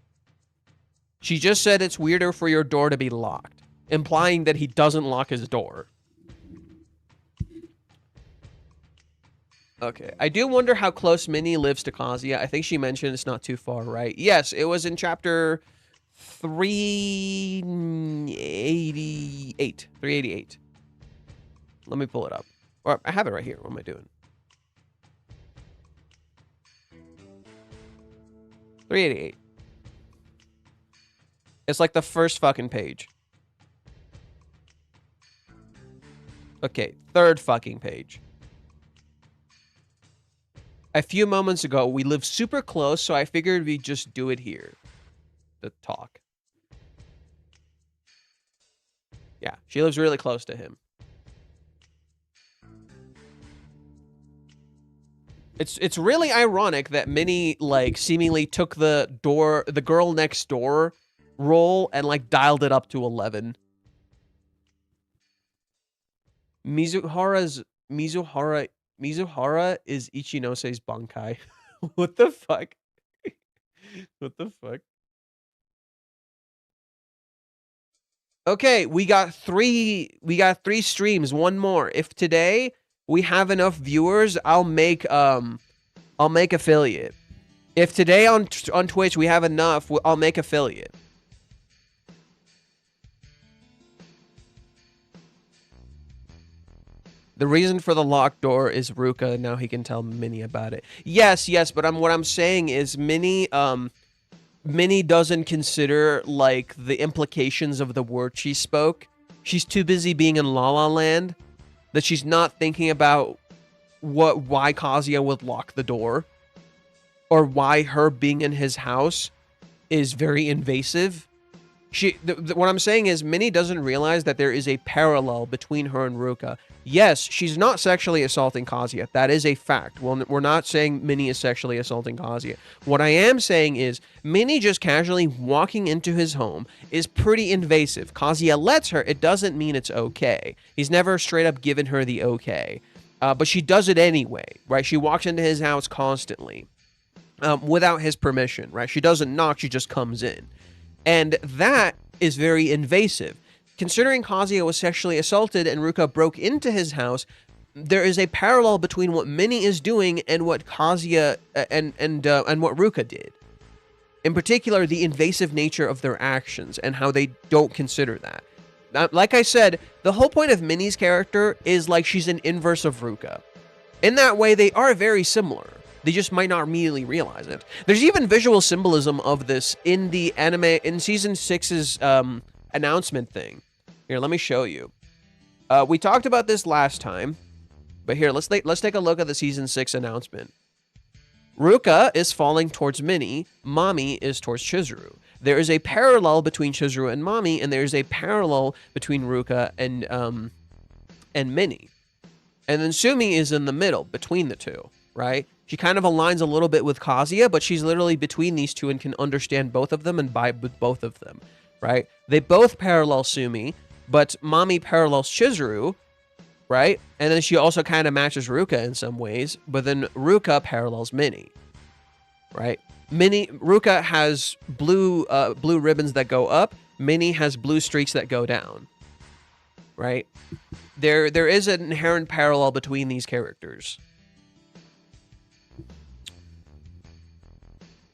She just said it's weirder for your door to be locked, implying that he doesn't lock his door. Okay, I do wonder how close Minnie lives to Kazuya. I think she mentioned it's not too far, right? Yes, it was in chapter 388. 388. Let me pull it up. Or I have it right here. What am I doing? 388. It's like the first fucking page. Okay, third fucking page. A few moments ago, we lived super close, so I figured we'd just do it here. The talk. Yeah, she lives really close to him. It's really ironic that Minnie, like, seemingly took the girl next door role and, like, dialed it up to 11. Mizuhara is Ichinose Bankai. What the fuck? What the fuck? Okay, we got three streams, one more. If today we have enough viewers, I'll make affiliate. If today on Twitch we have enough, I'll make affiliate. The reason for the locked door is Ruka. Now he can tell Minnie about it. Yes, but what I'm saying is Minnie doesn't consider, like, the implications of the word she spoke. She's too busy being in La La Land that she's not thinking about why Kazuya would lock the door, or why her being in his house is very invasive. What I'm saying is Minnie doesn't realize that there is a parallel between her and Ruka. Yes, she's not sexually assaulting Kazuya. That is a fact. Well, we're not saying Minnie is sexually assaulting Kazuya. What I am saying is Minnie just casually walking into his home is pretty invasive. Kazuya lets her. It doesn't mean it's okay. He's never straight up given her the okay. But she does it anyway, right? She walks into his house constantly without his permission, right? She doesn't knock. She just comes in. And that is very invasive. Considering Kazuya was sexually assaulted and Ruka broke into his house, there is a parallel between what Minnie is doing and what Kazuya and what Ruka did. In particular, the invasive nature of their actions and how they don't consider that. Now, like I said, the whole point of Minnie's character is like she's an inverse of Ruka. In that way, they are very similar. They just might not immediately realize it. There's even visual symbolism of this in the anime, in Season 6's announcement thing. Here, let me show you. We talked about this last time, but here, let's take a look at the Season 6 announcement. Ruka is falling towards Minnie, Mami is towards Chizuru. There is a parallel between Chizuru and Mami, and there is a parallel between Ruka and Minnie. And then Sumi is in the middle, between the two, right? She kind of aligns a little bit with Kazuya, but she's literally between these two and can understand both of them and vibe with both of them, right? They both parallel Sumi, but Mami parallels Chizuru, right? And then she also kind of matches Ruka in some ways, but then Ruka parallels Minnie, right? Ruka has blue ribbons that go up. Minnie has blue streaks that go down, right? There is an inherent parallel between these characters.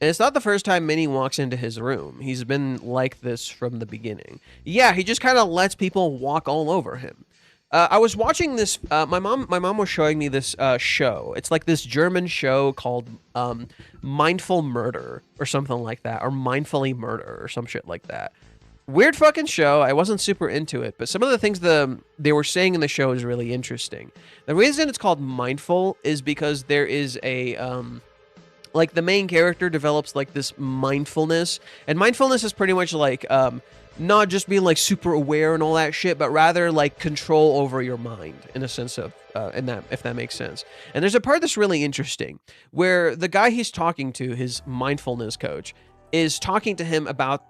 And it's not the first time Minnie walks into his room. He's been like this from the beginning. Yeah, he just kind of lets people walk all over him. I was watching this. My mom was showing me this show. It's like this German show called Mindful Murder or something like that, or Mindfully Murder or some shit like that. Weird fucking show. I wasn't super into it, but some of the things they were saying in the show is really interesting. The reason it's called Mindful is because there is a like the main character develops like this mindfulness, and mindfulness is pretty much like not just being like super aware and all that shit, but rather like control over your mind in a sense of in that, if that makes sense. And there's a part that's really interesting where the guy he's talking to, his mindfulness coach, is talking to him about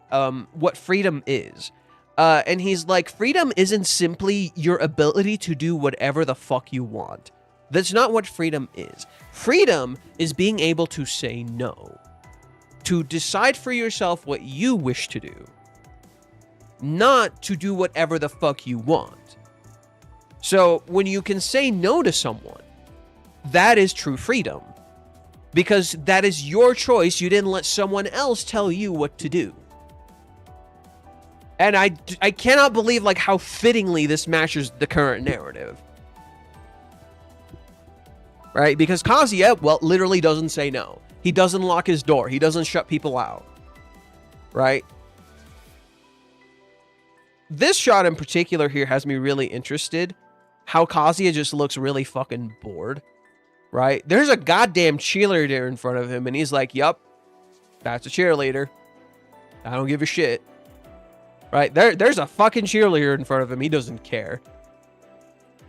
what freedom is. And he's like, freedom isn't simply your ability to do whatever the fuck you want. That's not what freedom is. Freedom is being able to say no. To decide for yourself what you wish to do. Not to do whatever the fuck you want. So when you can say no to someone, that is true freedom. Because that is your choice. You didn't let someone else tell you what to do. And I cannot believe like how fittingly this matches the current narrative. Right? Because Kazuya, well, literally doesn't say no. He doesn't lock his door. He doesn't shut people out. Right? This shot in particular here has me really interested. How Kazuya just looks really fucking bored. right? There's a goddamn cheerleader in front of him, and he's like, yup, that's a cheerleader. I don't give a shit. Right? There's a fucking cheerleader in front of him. He doesn't care.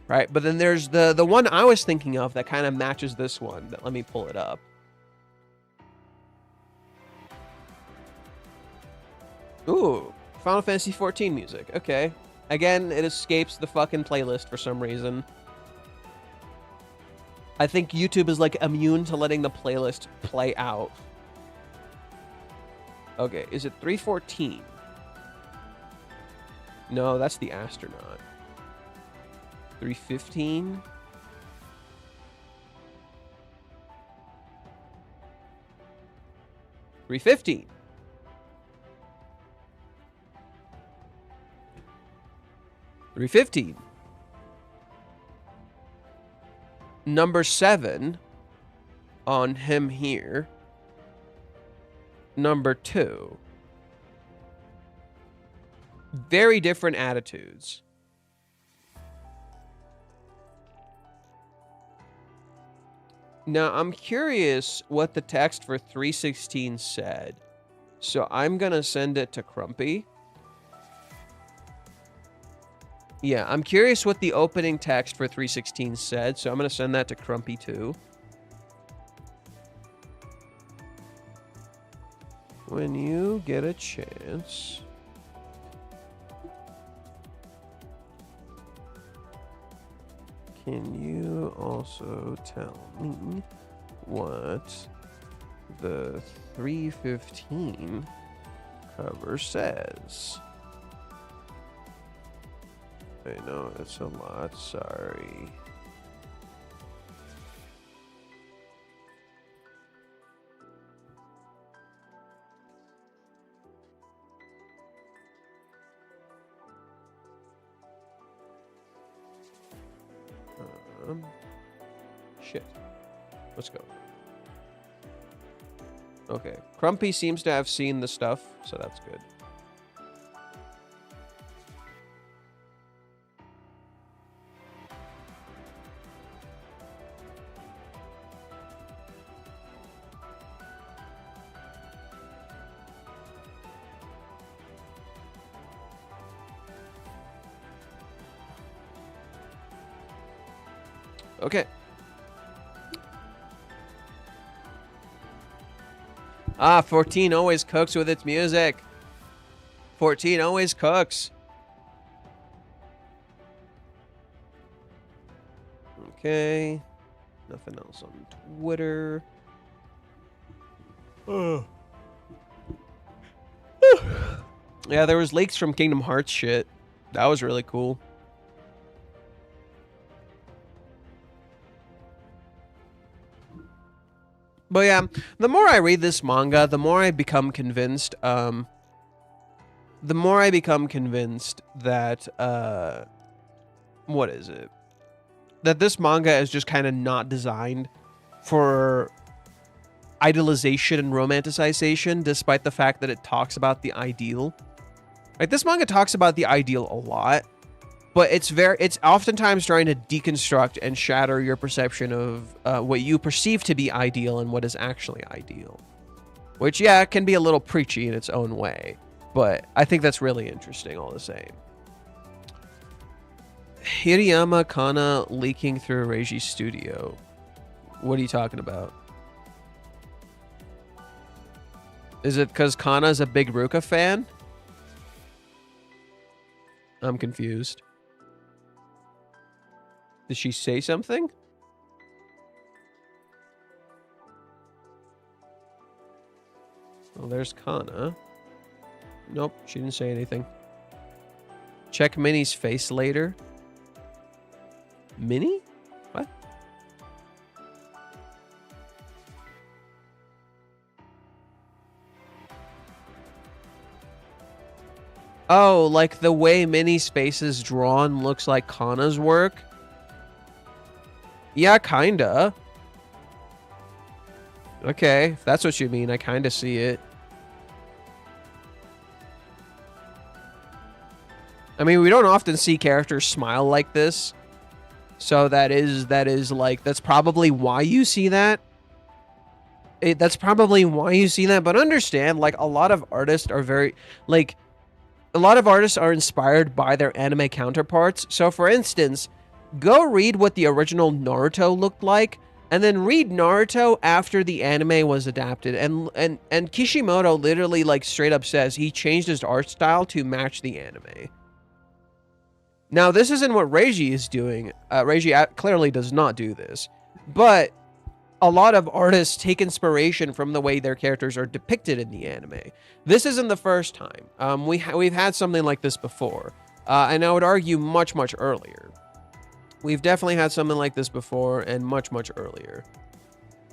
Right? But then there's the one I was thinking of that kind of matches this one. Let me pull it up. Ooh, Final Fantasy XIV music. Okay. Again, it escapes the fucking playlist for some reason. I think YouTube is like immune to letting the playlist play out. Okay, is it 314? No, that's the astronaut. 315? $3.15. $3.15. Number 7 on him here. Number 2. Very different attitudes. Now, I'm curious what the text for 316 said. So I'm going to send it to Crumpy. Yeah, I'm curious what the opening text for 316 said. So I'm going to send that to Crumpy too. When you get a chance... Can you also tell me what the 315 cover says? I know it's a lot, sorry. Shit. Let's go. Okay. Crumpy seems to have seen the stuff, so that's good. Okay. Ah, 14 always cooks with its music. 14 always cooks. Okay. Nothing else on Twitter. Yeah, there was leaks from Kingdom Hearts shit. That was really cool. But yeah, the more I read this manga, the more I become convinced, that, what is it? That this manga is just kind of not designed for idealization and romanticization, despite the fact that it talks about the ideal. Like, this manga talks about the ideal a lot, but it's oftentimes trying to deconstruct and shatter your perception of what you perceive to be ideal and what is actually ideal. Which, yeah, can be a little preachy in its own way, but I think that's really interesting all the same. Hirayama Kana leaking through Reiji's studio. What are you talking about? Is it because Kana's a big Ruka fan? I'm confused. Did she say something? Well, there's Kana. Nope, she didn't say anything. Check Minnie's face later. Minnie? What? Oh, like the way Minnie's face is drawn looks like Kana's work? Yeah, kinda. Okay, if that's what you mean, I kinda see it. I mean, we don't often see characters smile like this, So that is like, that's probably why you see that. That's probably why you see that. But understand, like, a lot of artists are very, like, a lot of artists are inspired by their anime counterparts. So for instance, go read what the original Naruto looked like, and then read Naruto after the anime was adapted. And Kishimoto literally, like, straight up says he changed his art style to match the anime. Now, this isn't what Reiji is doing. Reiji clearly does not do this. But a lot of artists take inspiration from the way their characters are depicted in the anime. This isn't the first time. We've had something like this before. And I would argue much, much earlier. We've definitely had something like this before and much, much earlier.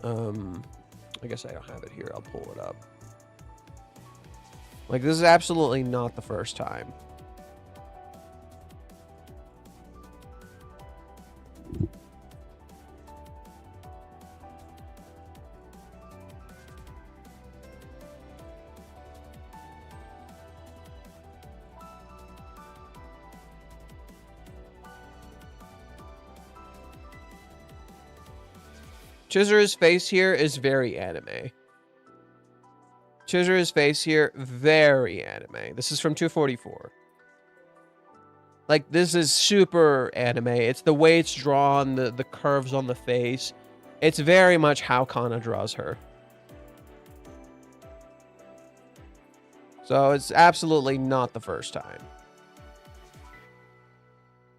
I guess I don't have it here. I'll pull it up. Like, this is absolutely not the first time. Chizuru's face here is very anime. Chizuru's face here, very anime. This is from 244. Like, this is super anime. It's the way it's drawn, the curves on the face. It's very much how Kana draws her. So it's absolutely not the first time.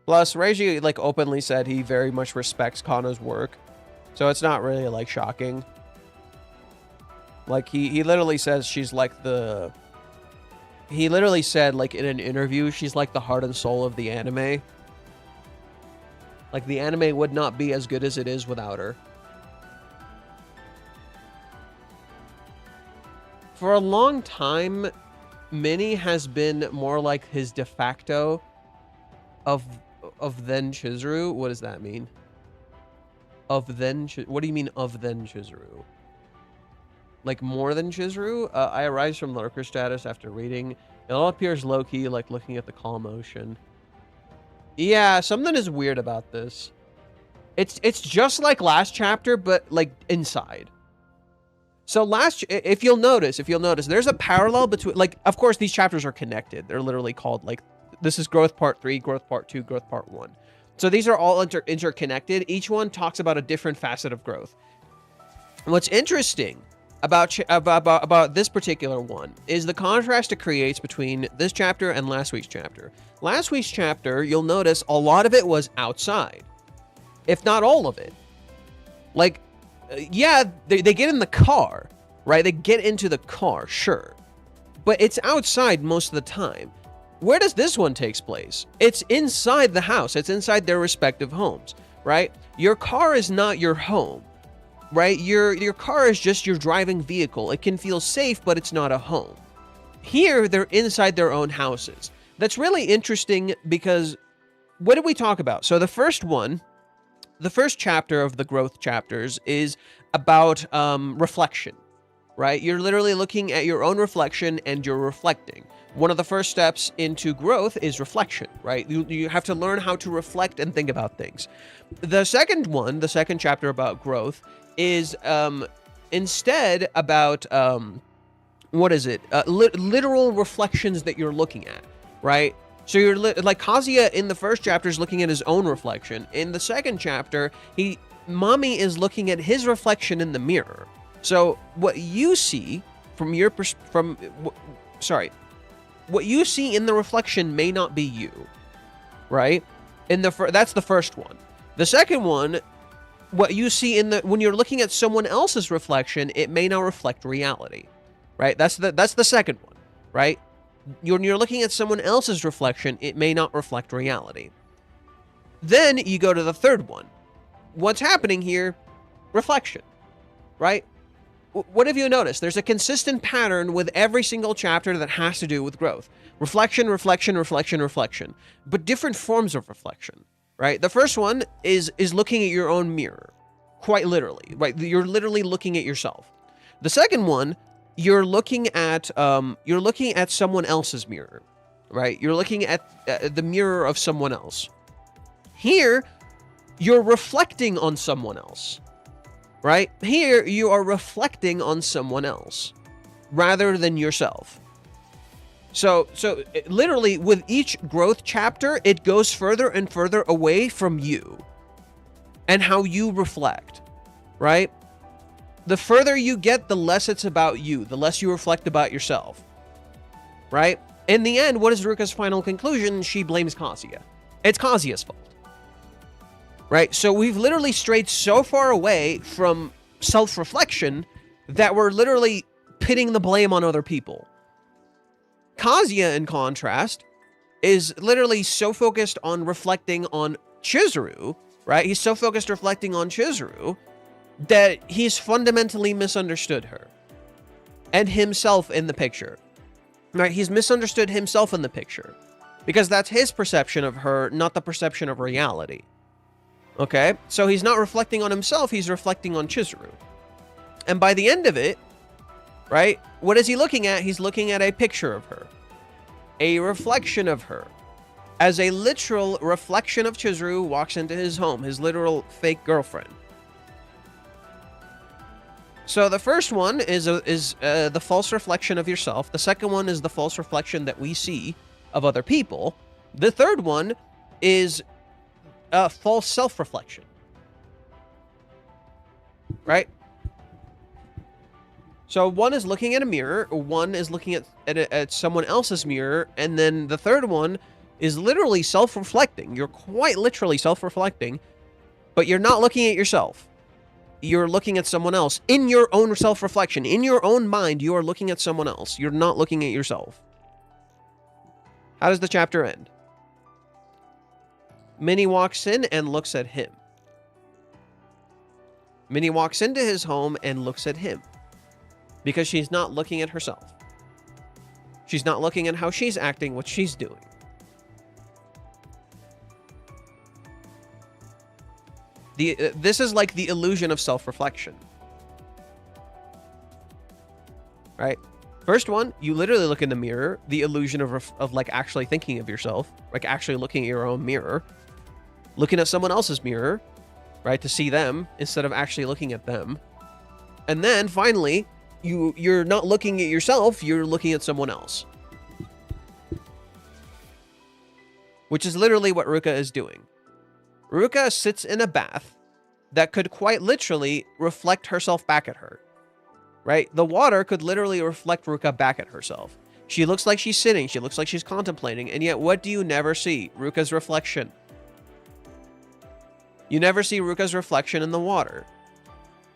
Plus, Reiji, like, openly said he very much respects Kana's work. So it's not really, like, shocking. Like, he literally says she's like the... He literally said, like, in an interview, she's like the heart and soul of the anime. Like, the anime would not be as good as it is without her. For a long time, Minnie has been more like his de facto of then Chizuru. What does that mean? What do you mean of then Chizuru? Like, more than Chizuru? I arise from lurker status after reading. It all appears low-key, like looking at the calm ocean. Yeah, something is weird about this. It's just like last chapter, but like inside. So if you'll notice, there's a parallel between, like, of course these chapters are connected. They're literally called, like, this is growth part 3, growth part 2, growth part 1. So these are all interconnected. Each one talks about a different facet of growth. And what's interesting about this particular one is the contrast it creates between this chapter and last week's chapter. Last week's chapter, you'll notice a lot of it was outside, if not all of it. Like, yeah, they get in the car, right? They get into the car, sure. But it's outside most of the time. Where does this one take place? It's inside the house. It's inside their respective homes, right? Your car is not your home, right? Your car is just your driving vehicle. It can feel safe, but it's not a home. Here, they're inside their own houses. That's really interesting because what did we talk about? So the first chapter of the growth chapters is about reflection, right? You're literally looking at your own reflection and you're reflecting. One of the first steps into growth is reflection, right? You have to learn how to reflect and think about things. The second chapter about growth is instead about, literal reflections that you're looking at, right? So you're like Kazuya in the first chapter is looking at his own reflection. In the second chapter, Mami is looking at his reflection in the mirror. So what you see from your what you see in the reflection may not be you, right? That's the first one. The second one, what you see when you're looking at someone else's reflection, it may not reflect reality, right? That's the second one, right? When you're looking at someone else's reflection, it may not reflect reality. Then you go to the third one. What's happening here? Reflection, right? What have you noticed? There's a consistent pattern with every single chapter that has to do with growth. Reflection, reflection, reflection, reflection. But different forms of reflection, right? The first one is looking at your own mirror, quite literally, right? You're literally looking at yourself. The second one, you're looking at someone else's mirror, right? You're looking at the mirror of someone else. Here, you're reflecting on someone else, right? Here, you are reflecting on someone else rather than yourself. So literally, with each growth chapter, it goes further and further away from you and how you reflect, right? The further you get, the less it's about you, the less you reflect about yourself, right? In the end, what is Ruka's final conclusion? She blames Kazuya. It's Kazuya's fault. Right? So we've literally strayed so far away from self-reflection that we're literally pitting the blame on other people. Kazuya, in contrast, is literally so focused on reflecting on Chizuru, right? He's so focused reflecting on Chizuru that he's fundamentally misunderstood her and himself in the picture. Right? He's misunderstood himself in the picture because that's his perception of her, not the perception of reality. Okay? So he's not reflecting on himself, he's reflecting on Chizuru. And by the end of it, right? What is he looking at? He's looking at a picture of her. A reflection of her. As a literal reflection of Chizuru walks into his home, his literal fake girlfriend. So the first one is the false reflection of yourself. The second one is the false reflection that we see of other people. The third one is a false self-reflection. Right? So one is looking at a mirror, one is looking at someone else's mirror, and then the third one is literally self-reflecting. You're quite literally self-reflecting, but you're not looking at yourself. You're looking at someone else. In your own self-reflection, in your own mind, you are looking at someone else. You're not looking at yourself. How does the chapter end? Minnie walks in and looks at him. Minnie walks into his home and looks at him. Because she's not looking at herself. She's not looking at how she's acting, what she's doing. This is like the illusion of self-reflection. Right? First one, you literally look in the mirror, the illusion of like actually thinking of yourself, like actually looking at your own mirror, looking at someone else's mirror, right, to see them instead of actually looking at them. And then finally, you're not looking at yourself, you're looking at someone else. Which is literally what Ruka is doing. Ruka sits in a bath that could quite literally reflect herself back at her. Right? The water could literally reflect Ruka back at herself. She looks like she's sitting, she looks like she's contemplating, and yet what do you never see? Ruka's reflection. You never see Ruka's reflection in the water.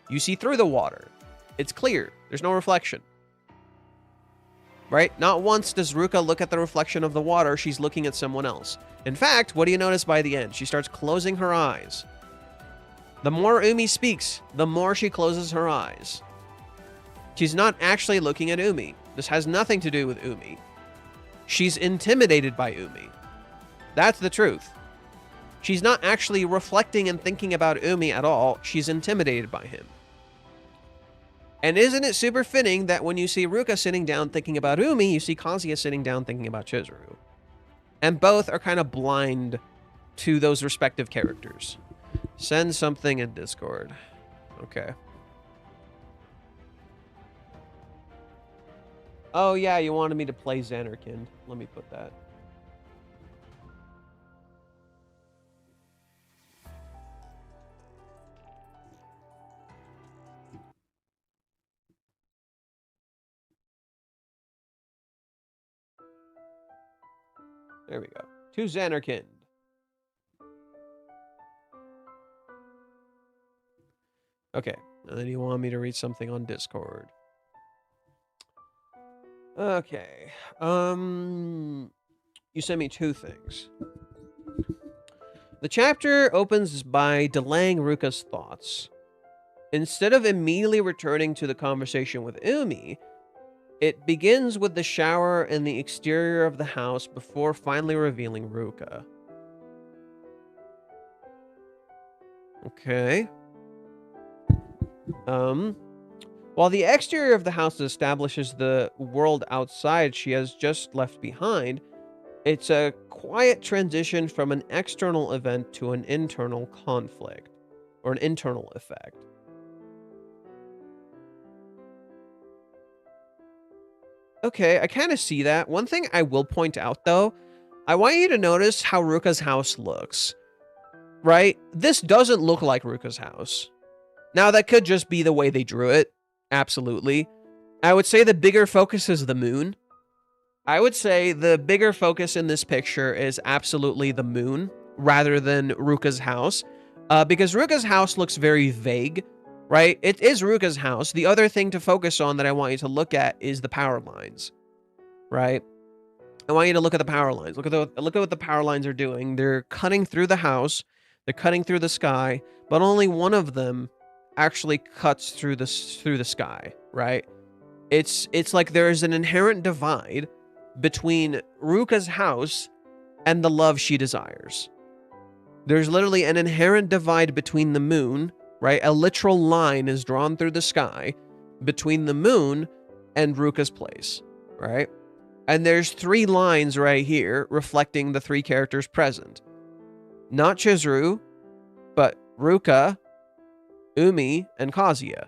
You see through the water. It's clear. There's no reflection. Right? Not once does Ruka look at the reflection of the water. She's looking at someone else. In fact, what do you notice by the end? She starts closing her eyes. The more Umi speaks, the more she closes her eyes. She's not actually looking at Umi. This has nothing to do with Umi. She's intimidated by Umi. That's the truth. She's not actually reflecting and thinking about Umi at all. She's intimidated by him. And isn't it super fitting that when you see Ruka sitting down thinking about Umi, you see Kazuya sitting down thinking about Chizuru? And both are kind of blind to those respective characters. Send something in Discord. Okay. Oh yeah, you wanted me to play Xanarkand. Let me put that. There we go. To Xanarkand. Okay. And then you want me to read something on Discord. Okay. You sent me two things. The chapter opens by delaying Ruka's thoughts. Instead of immediately returning to the conversation with Umi, it begins with the shower and the exterior of the house before finally revealing Ruka. Okay. While the exterior of the house establishes the world outside she has just left behind, It's a quiet transition from an external event to an internal conflict, or an internal effect. Okay, I kind of see that. One thing I will point out, though, I want you to notice how Ruka's house looks, right? This doesn't look like Ruka's house. Now, that could just be the way they drew it. Absolutely. I would say the bigger focus is the moon. I would say the bigger focus in this picture is absolutely the moon rather than Ruka's house, because Ruka's house looks very vague, right? It is Ruka's house. The other thing to focus on that I want you to look at is the power lines, right? I want you to look at the power lines. Look at what the power lines are doing. They're cutting through the house. They're cutting through the sky, but only one of them actually cuts through the sky, right? It's like there is an inherent divide between Ruka's house and the love she desires. There's literally an inherent divide between the moon, right? A literal line is drawn through the sky between the moon and Ruka's place, right? And there's 3 lines right here reflecting the 3 characters present. Not Chizuru, but Ruka, Umi, and Kazuya.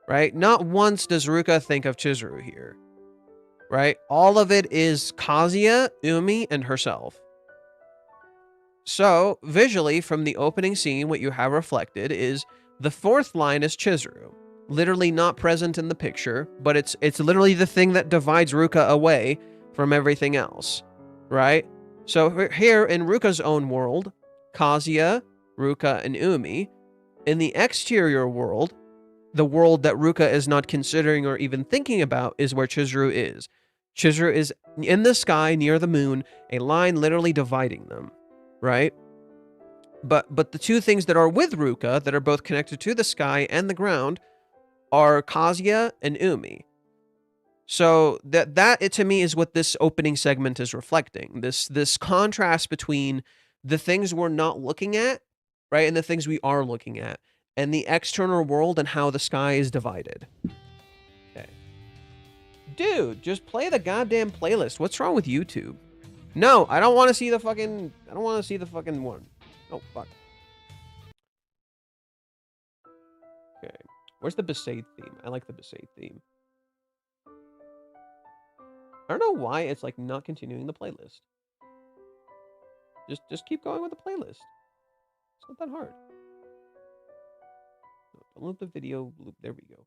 Right? Not once does Ruka think of Chizuru here. Right? All of it is Kazuya, Umi, and herself. So, visually, from the opening scene, what you have reflected is the 4th line is Chizuru. Literally not present in the picture, but it's literally the thing that divides Ruka away from everything else. Right? So, here in Ruka's own world, Kazuya, Ruka, and Umi. In the exterior world, the world that Ruka is not considering or even thinking about is where Chizuru is. Chizuru is in the sky near the moon, a line literally dividing them, right? But the 2 things that are with Ruka, that are both connected to the sky and the ground, are Kazuya and Umi. So that to me is what this opening segment is reflecting. This contrast between the things we're not looking at, right, and the things we are looking at, and the external world and how the sky is divided. Okay. Dude, just play the goddamn playlist. What's wrong with YouTube? No, I don't want to see the fucking... I don't want to see the fucking one. Oh, fuck. Okay. Where's the Besaid theme? I like the Besaid theme. I don't know why it's, like, not continuing the playlist. Just keep going with the playlist. It's not that hard. Don't let the video loop. There we go.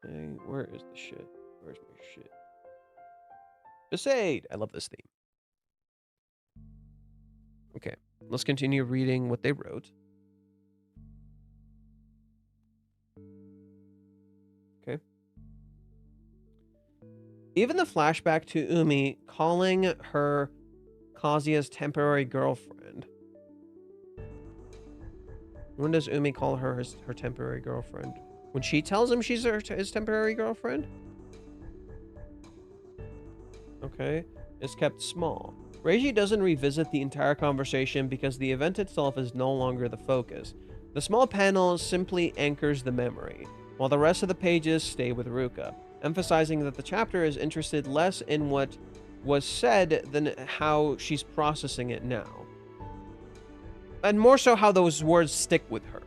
Okay, where is the shit? Where's my shit? Besaid! I love this theme. Okay, let's continue reading what they wrote. Okay. Even the flashback to Umi calling her Kazuya's temporary girlfriend. When does Umi call her her temporary girlfriend? When she tells him she's his temporary girlfriend? Okay. It's kept small. Reiji doesn't revisit the entire conversation because the event itself is no longer the focus. The small panel simply anchors the memory, while the rest of the pages stay with Ruka, emphasizing that the chapter is interested less in what was said than how she's processing it now. And more so how those words stick with her.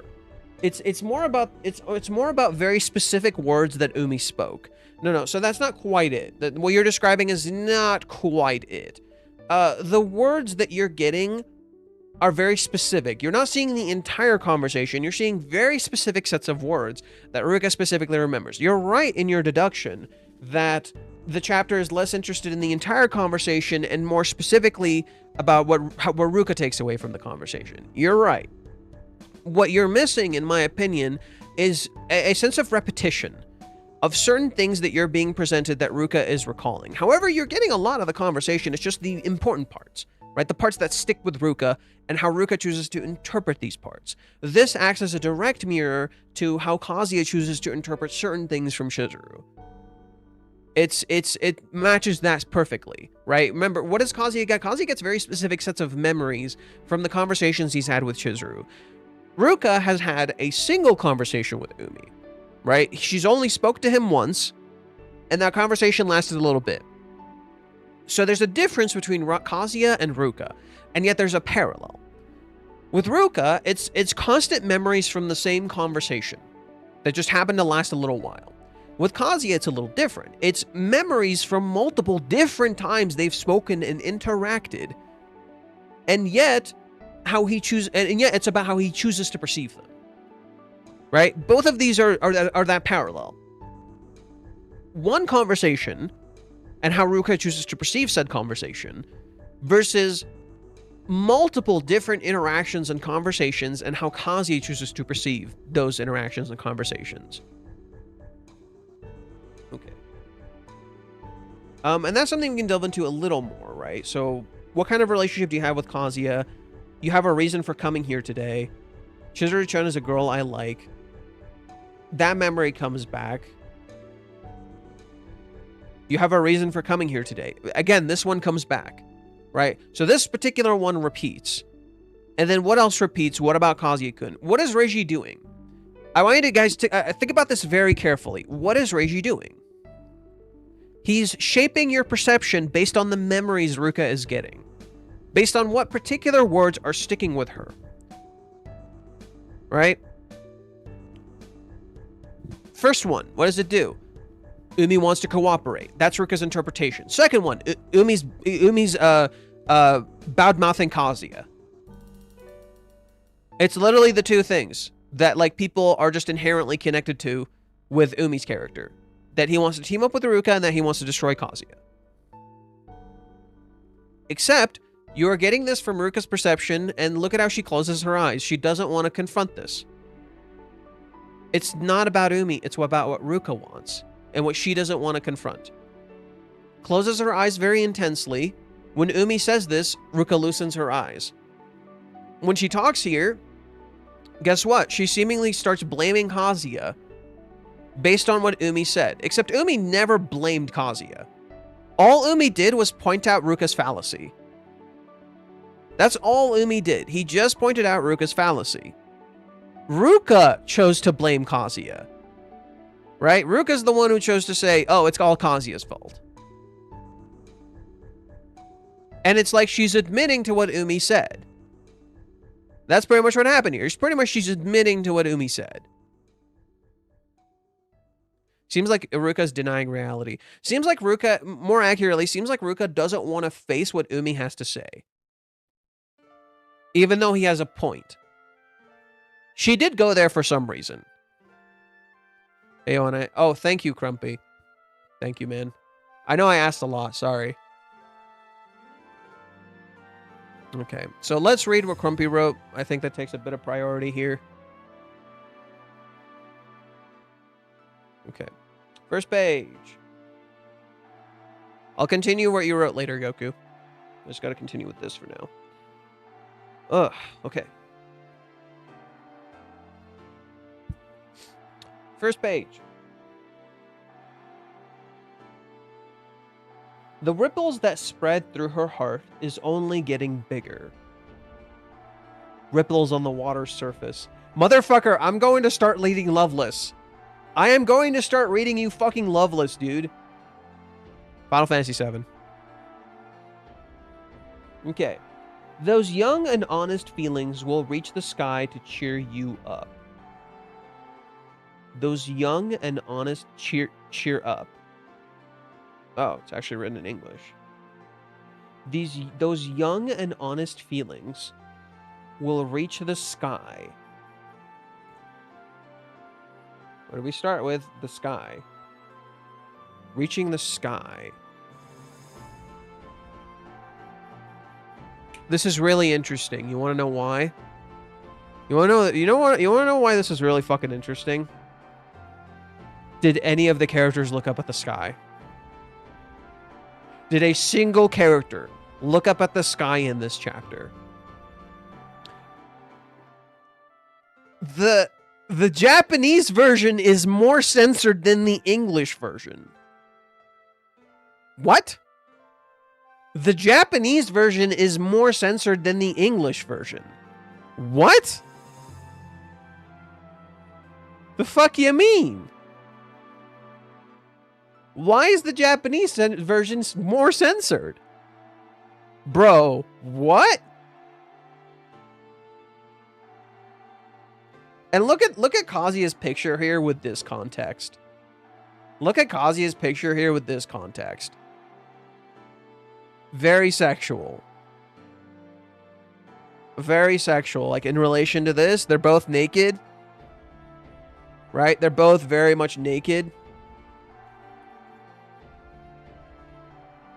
It's more about very specific words that Umi spoke. No, so that's not quite it. What you're describing is not quite it. The words that you're getting are very specific. You're not seeing the entire conversation. You're seeing very specific sets of words that Ruka specifically remembers. You're right in your deduction that the chapter is less interested in the entire conversation and more specifically about what Ruka takes away from the conversation. You're right. What you're missing, in my opinion, is a sense of repetition of certain things that you're being presented that Ruka is recalling. However, you're getting a lot of the conversation. It's just the important parts, right? The parts that stick with Ruka and how Ruka chooses to interpret these parts. This acts as a direct mirror to how Kazuya chooses to interpret certain things from Chizuru. It matches that perfectly, right? Remember, what does Kazuya get? Kazuya gets very specific sets of memories from the conversations he's had with Chizuru. Ruka has had a single conversation with Umi, right? She's only spoke to him once, And that conversation lasted a little bit. So there's a difference between Kazuya and Ruka, and yet there's a parallel. With Ruka, it's constant memories from the same conversation that just happened to last a little while. With Kazuya, it's a little different. It's memories from multiple different times they've spoken and interacted, and yet it's about how he chooses to perceive them. Right? Both of these are that parallel. One conversation and how Ruka chooses to perceive said conversation versus multiple different interactions and conversations and how Kazuya chooses to perceive those interactions and conversations. Okay. And that's something we can delve into a little more, right? So, what kind of relationship do you have with Kazuya? You have a reason for coming here today. Chizuru-chan is a girl I like. That memory comes back. You have a reason for coming here today. Again, this one comes back, right? So this particular one repeats. And then what else repeats? What about Kazuya-kun? What is Reiji doing? I want you guys to think about this very carefully. What is Reiji doing? He's shaping your perception based on the memories Ruka is getting. Based on what particular words are sticking with her. Right? First one, what does it do? Umi wants to cooperate. That's Ruka's interpretation. Second one, Umi's bad-mouthing Kazuya. It's literally the two things that like people are just inherently connected to with Umi's character. That he wants to team up with Ruka and that he wants to destroy Kazuya. Except, you are getting this from Ruka's perception, and look at how she closes her eyes. She doesn't want to confront this. It's not about Umi, it's about what Ruka wants, and what she doesn't want to confront. Closes her eyes very intensely. When Umi says this, Ruka loosens her eyes. When she talks here, guess what? She seemingly starts blaming Kazuya based on what Umi said. Except Umi never blamed Kazuya. All Umi did was point out Ruka's fallacy. That's all Umi did. He just pointed out Ruka's fallacy. Ruka chose to blame Kazuya. Right? Ruka's the one who chose to say, oh, it's all Kazuya's fault. And it's like she's admitting to what Umi said. That's pretty much what happened here. It's pretty much she's admitting to what Umi said. Seems like Ruka's denying reality. Seems like Ruka, more accurately, seems like Ruka doesn't want to face what Umi has to say. Even though he has a point. She did go there for some reason. Hey, oh, thank you, Crumpy. Thank you, man. I know I asked a lot, sorry. Okay, so let's read what Crumpy wrote. I think that takes a bit of priority here. Okay. First page. I'll continue what you wrote later, Goku. I just gotta continue with this for now. Ugh, okay. First page. The ripples that spread through her heart is only getting bigger. Ripples on the water's surface. Motherfucker, I'm going to start reading Loveless. I am going to start reading you fucking Loveless, dude. Final Fantasy VII. Okay. Those young and honest feelings will reach the sky to cheer you up. Those young and honest cheer up. Oh, it's actually written in English. Those young and honest feelings will reach the sky. What do we start with? The sky. Reaching the sky. This is really interesting. You want to know why? You want to know why this is really fucking interesting? Did any of the characters look up at the sky? Did a single character look up at the sky in this chapter? The Japanese version is more censored than the English version. What? The Japanese version is more censored than the English version. What? The fuck you mean? Why is the Japanese version more censored? Bro, what? And look at Kazuya's picture here with this context. Look at Kazuya's picture here with this context. Very sexual. Very sexual. Like, in relation to this, they're both naked. Right? They're both very much naked.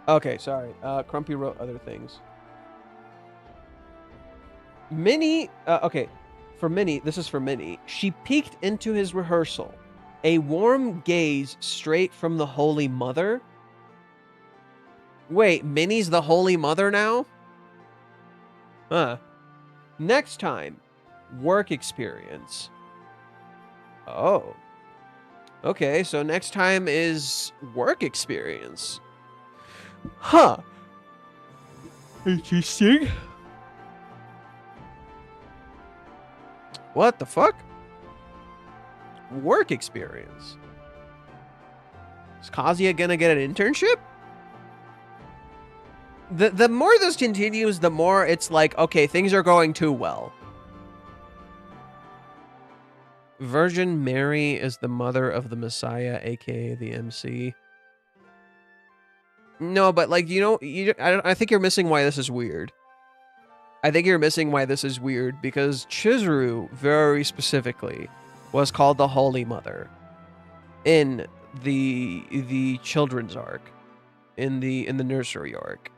Okay, sorry. Crumpy wrote other things. Minnie, okay. For Minnie, this is for Minnie. She peeked into his rehearsal. A warm gaze straight from the Holy Mother. Wait, Minnie's the Holy Mother now? Huh. Next time, work experience. Oh. Okay, so next time is work experience. Huh. Interesting. What the fuck? Work experience. Is Kazuya gonna get an internship? The more this continues, the more it's like, okay, things are going too well. Virgin Mary is the mother of the Messiah, aka the MC. No, but like, I think you're missing why this is weird. I think you're missing why this is weird because Chizuru very specifically was called the Holy Mother in the children's arc, in the nursery arc.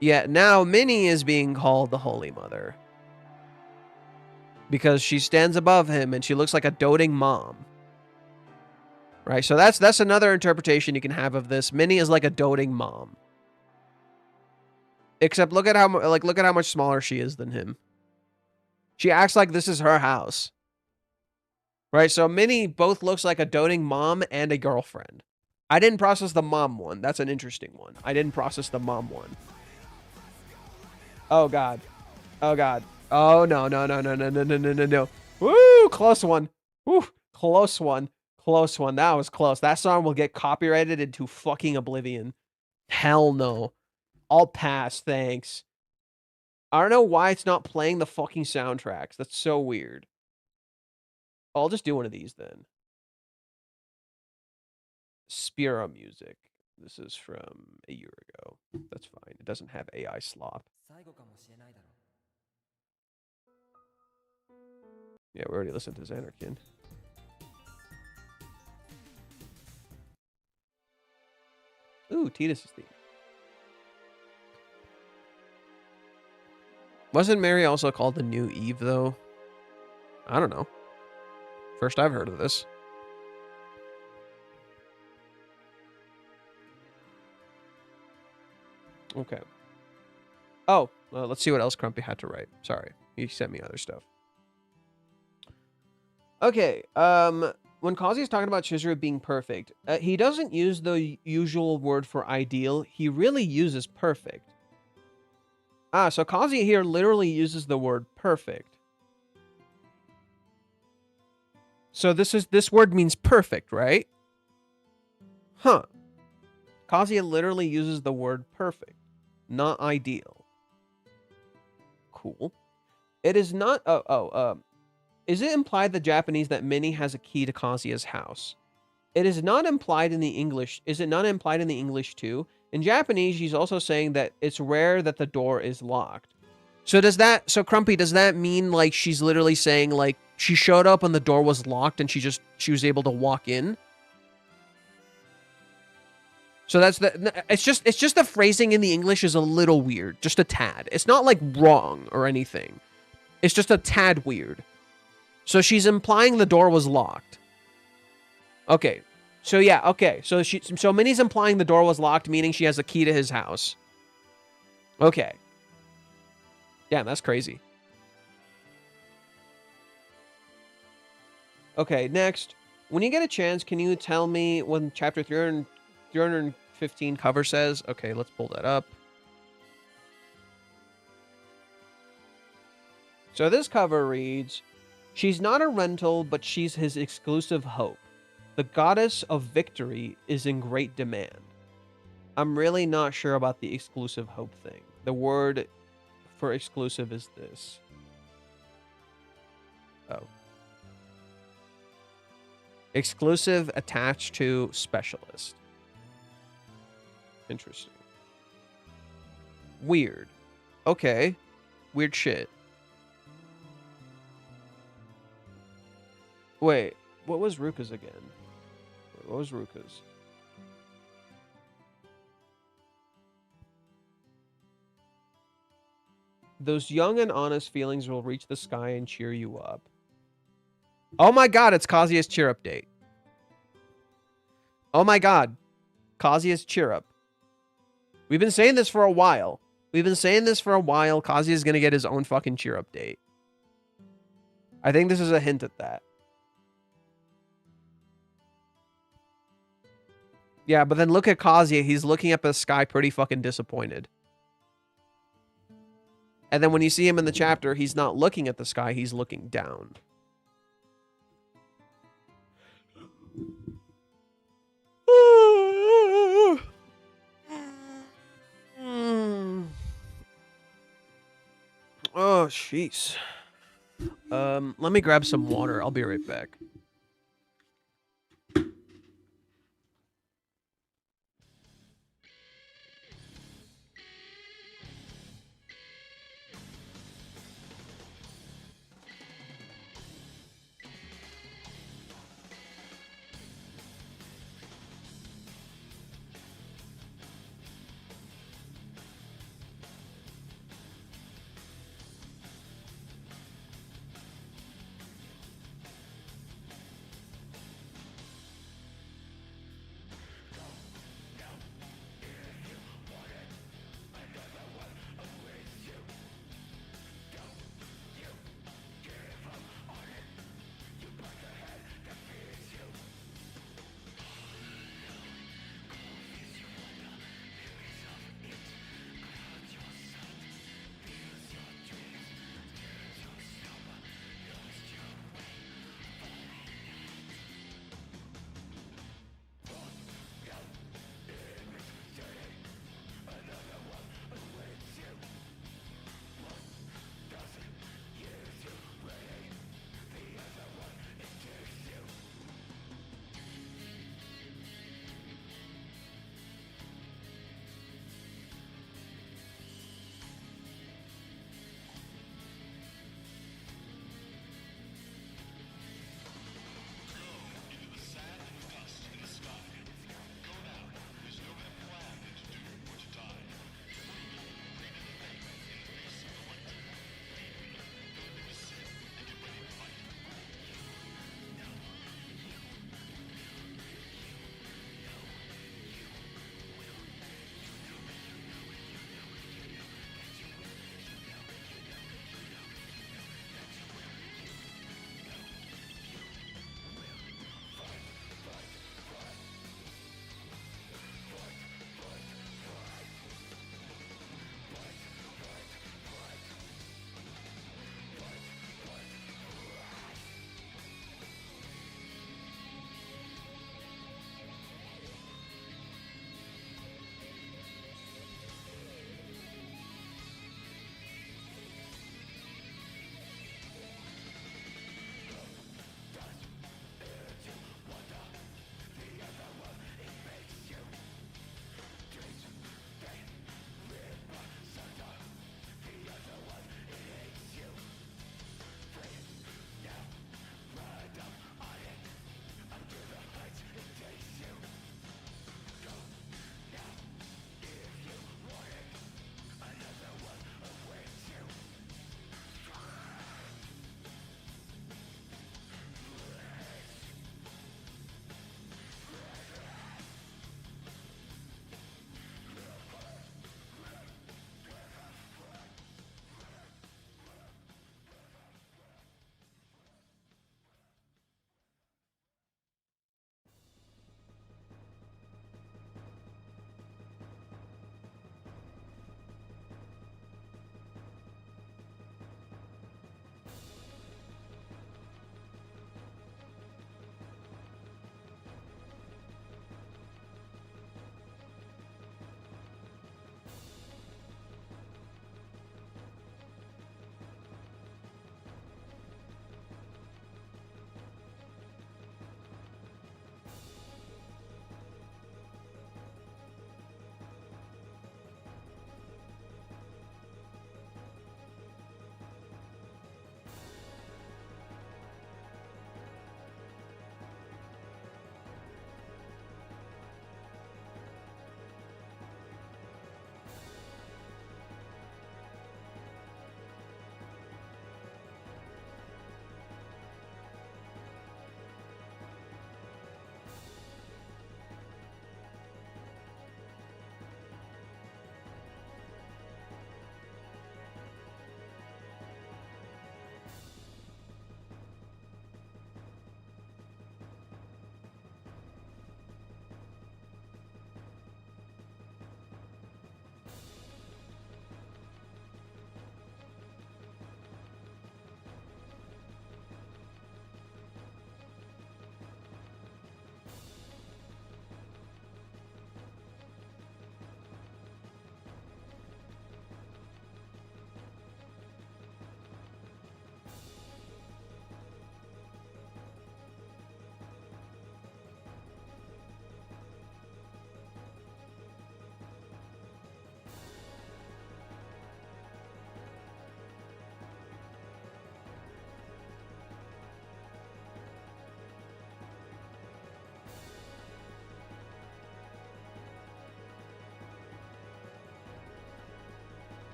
Yet now Minnie is being called the Holy Mother because she stands above him and she looks like a doting mom. Right? So that's another interpretation you can have of this. Minnie is like a doting mom. Except look at how much smaller she is than him. She acts like this is her house. Right? So Minnie both looks like a doting mom and a girlfriend. I didn't process the mom one. That's an interesting one. I didn't process the mom one. Oh god. Oh god. Oh no. Woo! Close one. Woo! Close one. Close one. That was close. That song will get copyrighted into fucking oblivion. Hell no. I'll pass, thanks. I don't know why it's not playing the fucking soundtracks. That's so weird. I'll just do one of these then. Spira music. This is from a year ago. That's fine. It doesn't have AI slop. Yeah, we already listened to Xanarkin. Ooh, Titus' theme. Wasn't Mary also called the New Eve, though? I don't know. First I've heard of this. Okay. Oh, let's see what else Crumpy had to write. Sorry, he sent me other stuff. Okay, when Kazuya's talking about Chizuru being perfect, he doesn't use the usual word for ideal. He really uses perfect. Ah, so Kazuya here literally uses the word perfect. So this word means perfect, right? Huh. Kazuya literally uses the word perfect, not ideal. Cool. It is not... is it implied the Japanese that Minnie has a key to Kazuya's house? It is not implied in the English. Is it not implied in the English too? In Japanese, she's also saying that it's rare that the door is locked. So so Crumpy, does that mean like she's literally saying like she showed up and the door was locked and she was able to walk in? So it's just the phrasing in the English is a little weird, just a tad. It's not like wrong or anything. It's just a tad weird. So she's implying the door was locked. Okay. So yeah, okay. So Minnie's implying the door was locked, meaning she has a key to his house. Okay. Damn, that's crazy. Okay, next. When you get a chance, can you tell me when chapter 315 cover says? Okay, let's pull that up. So this cover reads, "She's not a rental, but she's his exclusive hope. The goddess of victory is in great demand. I'm really not sure about the exclusive hope thing. The word for exclusive is this. Oh. Exclusive attached to specialist. Interesting. Weird. Okay. Weird shit. Wait, what was Ruka's again? What was Ruka's? Those young and honest feelings will reach the sky and cheer you up. Oh my god, it's Kazuya's cheer up date. Oh my god. Kazuya's cheer up. We've been saying this for a while. Kazuya's gonna get his own fucking cheer up date. I think this is a hint at that. Yeah, but then look at Kazuya. He's looking up at the sky pretty fucking disappointed. And then when you see him in the chapter, he's not looking at the sky. He's looking down. Oh, jeez. Let me grab some water. I'll be right back.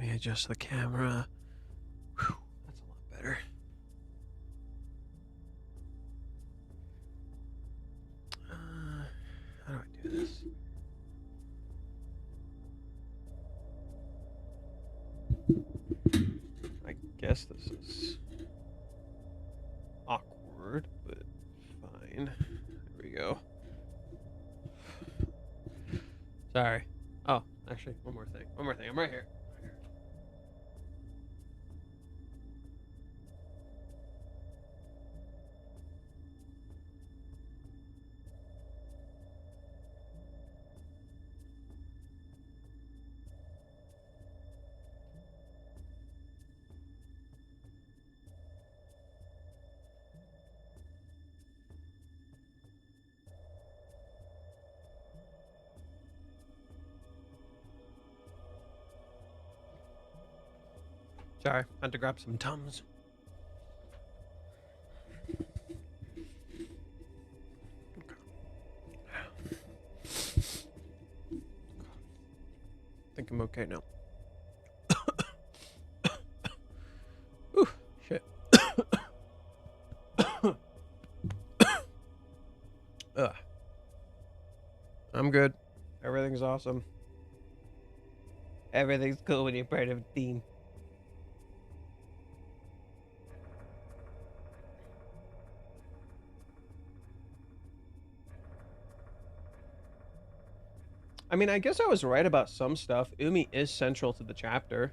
Let me adjust the camera. Whew, that's a lot better. How do I do this? I guess this is awkward, but fine. There we go. Sorry. Oh, actually, one more thing. I'm right here. Sorry, I had to grab some Tums. I think I'm okay now. Ooh, shit. I'm good. Everything's awesome. Everything's cool when you're part of a team. I mean, I guess I was right about some stuff. Umi is central to the chapter.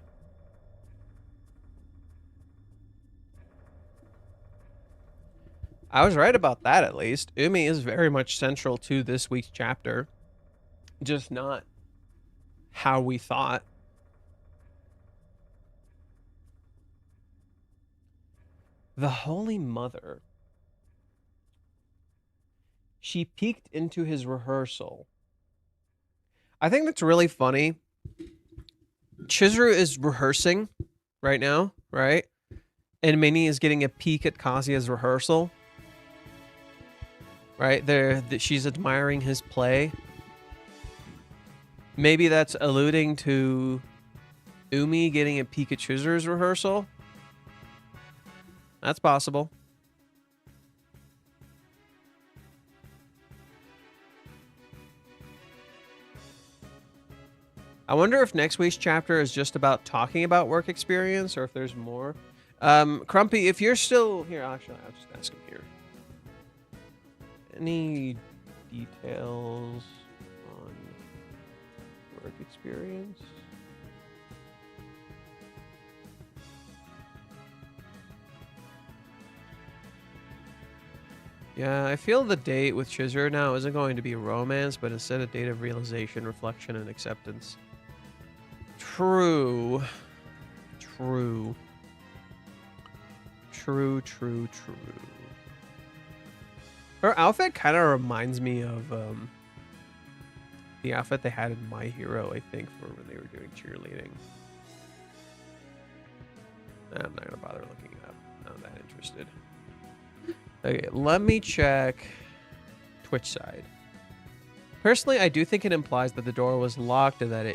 I was right about that, at least. Umi is very much central to this week's chapter. Just not how we thought. The Holy Mother. She peeked into his rehearsal. I think that's really funny. Chizuru is rehearsing right now, right? And Minnie is getting a peek at Kazuya's rehearsal. Right? She's admiring his play. Maybe that's alluding to Umi getting a peek at Chizuru's rehearsal. That's possible. I wonder if next week's chapter is just about talking about work experience or if there's more. Crumpy, if you're still here, actually, I'll just ask him here. Any details on work experience? Yeah, I feel the date with Chizuru now isn't going to be romance, but instead a date of realization, reflection, and acceptance. True. True. True, true, true. Her outfit kind of reminds me of the outfit they had in My Hero, I think, for when they were doing cheerleading. I'm not gonna bother looking it up. I'm not that interested. Okay, let me check Twitch side. Personally, I do think it implies that the door was locked and that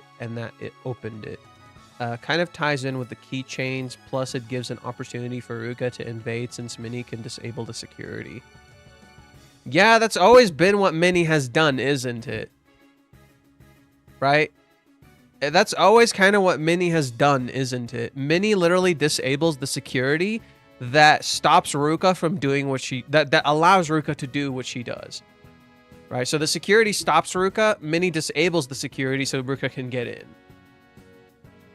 it opened it. Kind of ties in with the keychains, plus it gives an opportunity for Ruka to invade since Minnie can disable the security. Yeah, that's always been what Minnie has done, isn't it? Right? That's always kind of what Minnie has done, isn't it? Minnie literally disables the security that stops Ruka from doing what she... That allows Ruka to do what she does. Right? So the security stops Ruka, Minnie disables the security so Ruka can get in.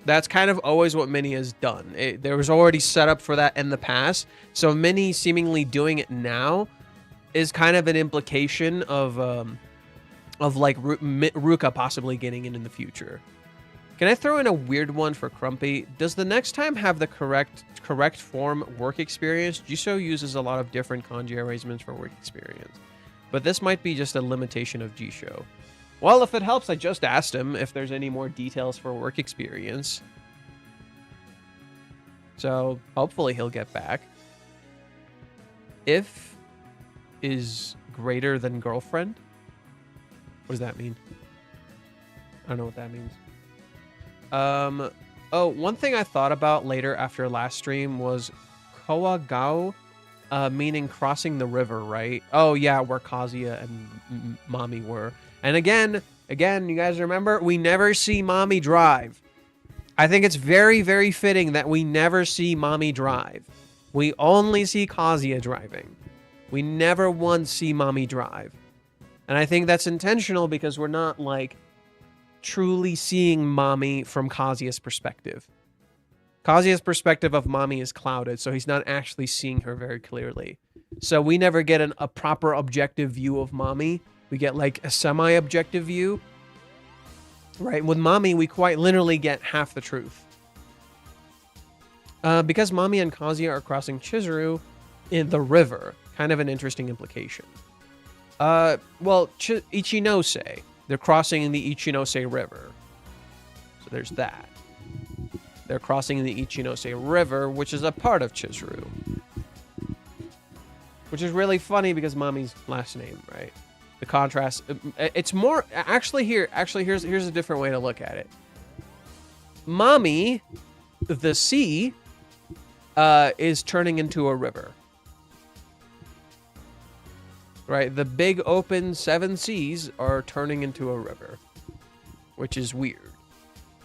That's kind of always what Minnie has done. There was already set up for that in the past. So Minnie seemingly doing it now is kind of an implication of like Ruka possibly getting in the future. Can I throw in a weird one for Crumpy? Does the next time have the correct form work experience? Jisoo uses a lot of different kanji arrangements for work experience, but this might be just a limitation of Jisoo. Well, if it helps, I just asked him if there's any more details for work experience. So hopefully he'll get back. If is greater than girlfriend. What does that mean? I don't know what that means. Oh, one thing I thought about later after last stream was Kawagao, meaning crossing the river, right? Oh yeah, where Kazuya and Mommy were. And again, you guys remember, we never see Mommy drive. I think it's very, very fitting that we never see Mommy drive. We only see Kazuya driving. We never once see Mommy drive. And I think that's intentional because we're not, like, truly seeing Mommy from Kazuya's perspective. Kazuya's perspective of Mommy is clouded, so he's not actually seeing her very clearly. So we never get a proper objective view of Mommy. We get, like, a semi-objective view. Right? With Mommy, we quite literally get half the truth. Because Mommy and Kazuya are crossing Chizuru in the river. Kind of an interesting implication. Well, Ichinose. They're crossing the Ichinose River. So there's that. They're crossing the Ichinose River, which is a part of Chizuru. Which is really funny because Mommy's last name, right? The contrast. It's more... Actually, here's a different way to look at it. Mommy, the sea, is turning into a river. Right? The big open 7 seas are turning into a river. Which is weird.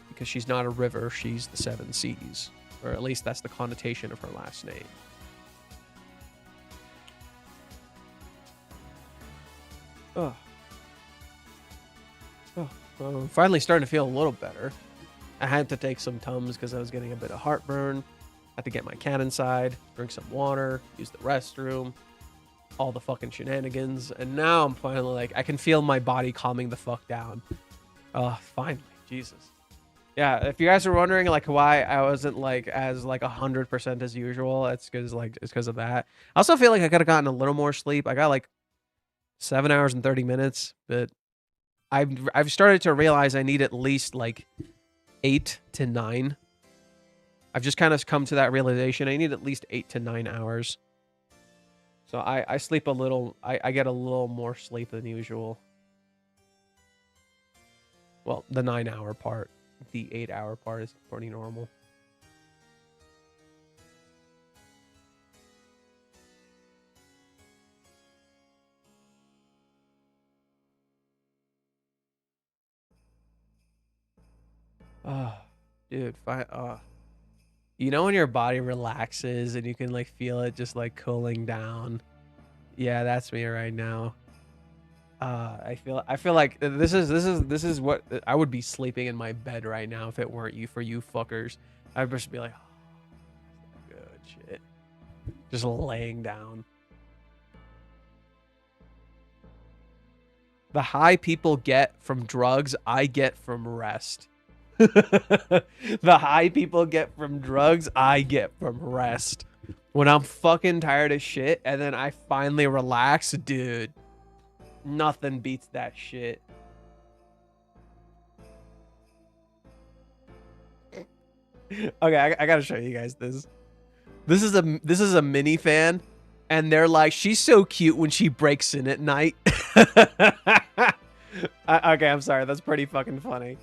Because she's not a river, she's the 7 seas. Or at least that's the connotation of her last name. Oh. Oh. Well, I'm finally starting to feel a little better. I had to take some Tums because I was getting a bit of heartburn. Had to get my cat inside, drink some water, use the restroom. All the fucking shenanigans. And now I'm finally like, I can feel my body calming the fuck down. Oh, finally. Jesus. Yeah, if you guys are wondering like why I wasn't like as like 100% as usual, it's because of that. I also feel like I could have gotten a little more sleep. I got like 7 hours and 30 minutes, but I've started to realize I need at least like 8 to 9. I've just kind of come to that realization. I need at least 8 to 9 hours. So I sleep a little, I get a little more sleep than usual. Well, the 9-hour part. The 8-hour part is pretty normal. Oh, dude, you know when your body relaxes and you can like feel it just like cooling down? Yeah, that's me right now. I feel like this is what I would be sleeping in my bed right now if it weren't you for you fuckers. I'd just be like, oh, good shit. Just laying down. The high people get from drugs, I get from rest. The high people get from drugs, I get from rest. When I'm fucking tired of shit and then I finally relax, dude. Nothing beats that shit. Okay, I gotta show you guys this. This is a mini fan, and they're like, she's so cute when she breaks in at night. Okay, I'm sorry. That's pretty fucking funny.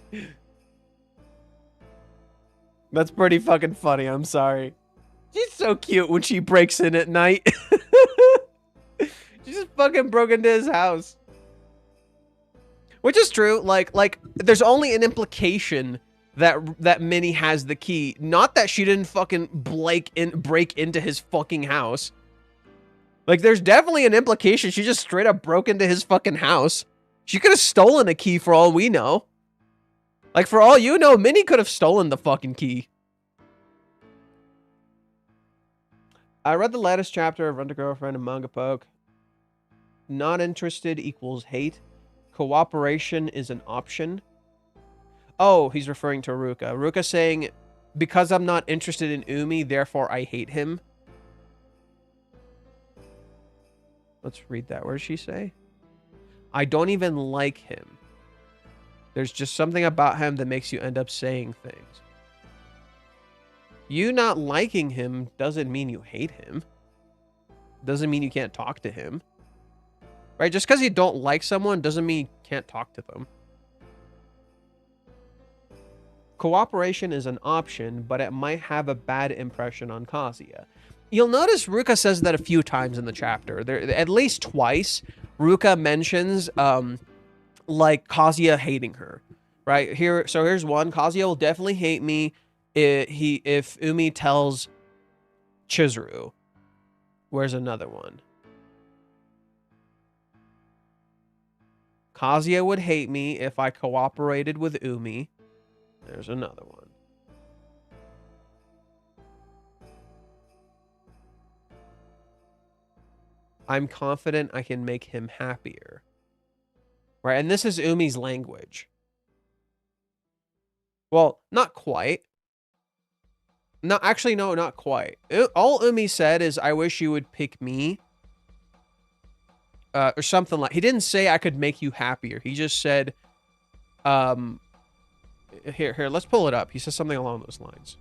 That's pretty fucking funny. I'm sorry. She's so cute when she breaks in at night. She just fucking broke into his house. Which is true. Like there's only an implication that Minnie has the key. Not that she didn't fucking break into his fucking house. Like, there's definitely an implication she just straight up broke into his fucking house. She could have stolen a key for all we know. Like, for all you know, Minnie could have stolen the fucking key. I read the latest chapter of Rent a Girlfriend and Manga Poke. Not interested equals hate. Cooperation is an option. Oh, he's referring to Ruka. Ruka saying, because I'm not interested in Umi, therefore I hate him. Let's read that. What does she say? I don't even like him. There's just something about him that makes you end up saying things. You not liking him doesn't mean you hate him. Doesn't mean you can't talk to him. Right? Just because you don't like someone doesn't mean you can't talk to them. Cooperation is an option, but it might have a bad impression on Kazuya. You'll notice Ruka says that a few times in the chapter. There, at least twice, Ruka mentions like Kazuya hating her. Right here, so here's one. Kazuya will definitely hate me if Umi tells Chizuru. Where's another one? Kazuya would hate me if I cooperated with Umi. There's another one. I'm confident I can make him happier. Right, and this is Umi's language. Well, not quite. No, actually, no, not quite. All Umi said is, I wish you would pick me. Or something like... He didn't say I could make you happier. He just said... Here, let's pull it up. He says something along those lines.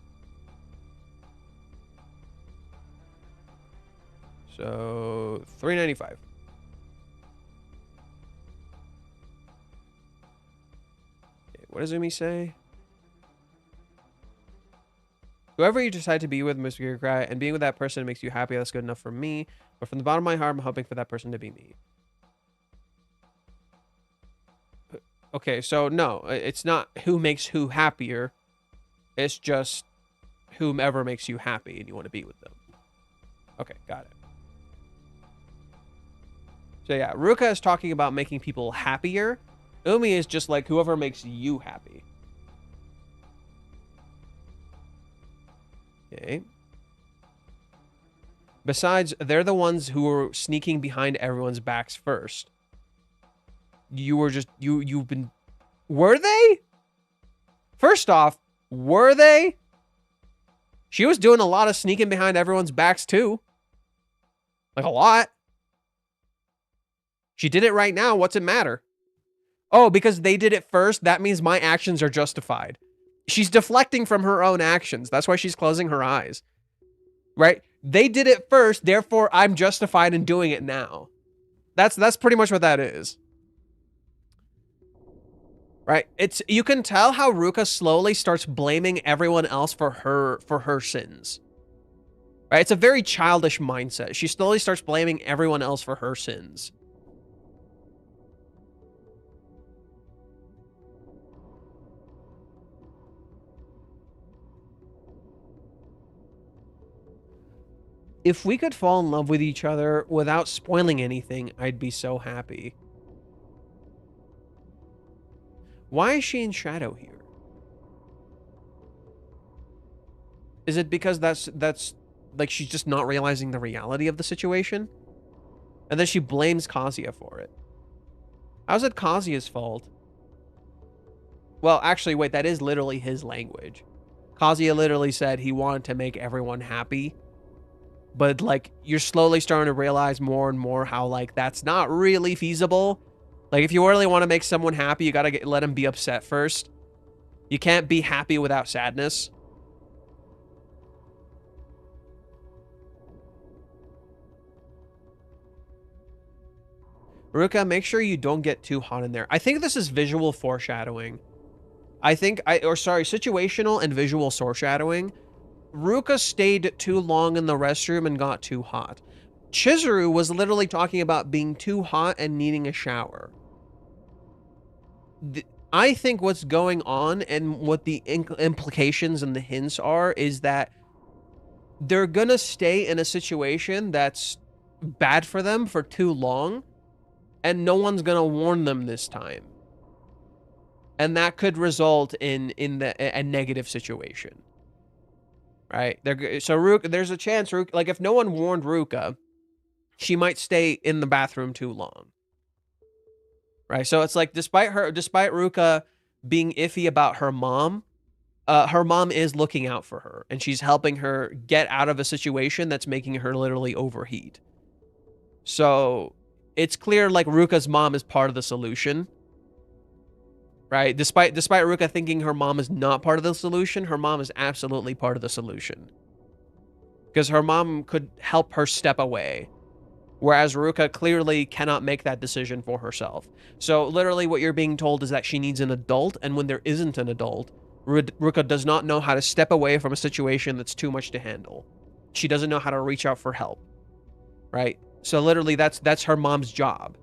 So, 395. Okay, what does Umi say? Whoever you decide to be with, Mr. Bureaucrat, and being with that person makes you happy, that's good enough for me. But from the bottom of my heart, I'm hoping for that person to be me. Okay, so no, it's not who makes who happier. It's just whomever makes you happy and you want to be with them. Okay, got it. So yeah, Ruka is talking about making people happier. Umi is just like whoever makes you happy. Okay. Besides, they're the ones who were sneaking behind everyone's backs first. You were just... You've been... Were they? First off, were they? She was doing a lot of sneaking behind everyone's backs too. Like a lot. She did it right now. What's it matter? Oh, because they did it first, that means my actions are justified. She's deflecting from her own actions. That's why she's closing her eyes. Right? They did it first, therefore I'm justified in doing it now. That's pretty much what that is. Right? You can tell how Ruka slowly starts blaming everyone else for her sins. Right? It's a very childish mindset. She slowly starts blaming everyone else for her sins. If we could fall in love with each other without spoiling anything, I'd be so happy. Why is she in shadow here? Is it because that's like she's just not realizing the reality of the situation? And then she blames Kazuya for it. How's it Kazuya's fault? Well, actually, wait, that is literally his language. Kazuya literally said he wanted to make everyone happy. But, like, you're slowly starting to realize more and more how, like, that's not really feasible. Like, if you really want to make someone happy, you gotta let them be upset first. You can't be happy without sadness. Ruka, make sure you don't get too hot in there. I think this is visual foreshadowing. Situational and visual foreshadowing. Ruka stayed too long in the restroom and got too hot. Chizuru was literally talking about being too hot and needing a shower. I think what's going on and what the implications and the hints are is that they're gonna stay in a situation that's bad for them for too long, and no one's gonna warn them this time. And that could result in a negative situation. Right? So Ruka, there's a chance, like if no one warned Ruka, she might stay in the bathroom too long. Right? So it's like, despite Ruka being iffy about her mom is looking out for her, and she's helping her get out of a situation that's making her literally overheat. So it's clear, like, Ruka's mom is part of the solution. Right? Despite Ruka thinking her mom is not part of the solution, her mom is absolutely part of the solution. Because her mom could help her step away. Whereas Ruka clearly cannot make that decision for herself. So literally what you're being told is that she needs an adult, and when there isn't an adult, Ruka does not know how to step away from a situation that's too much to handle. She doesn't know how to reach out for help, right? So literally that's her mom's job,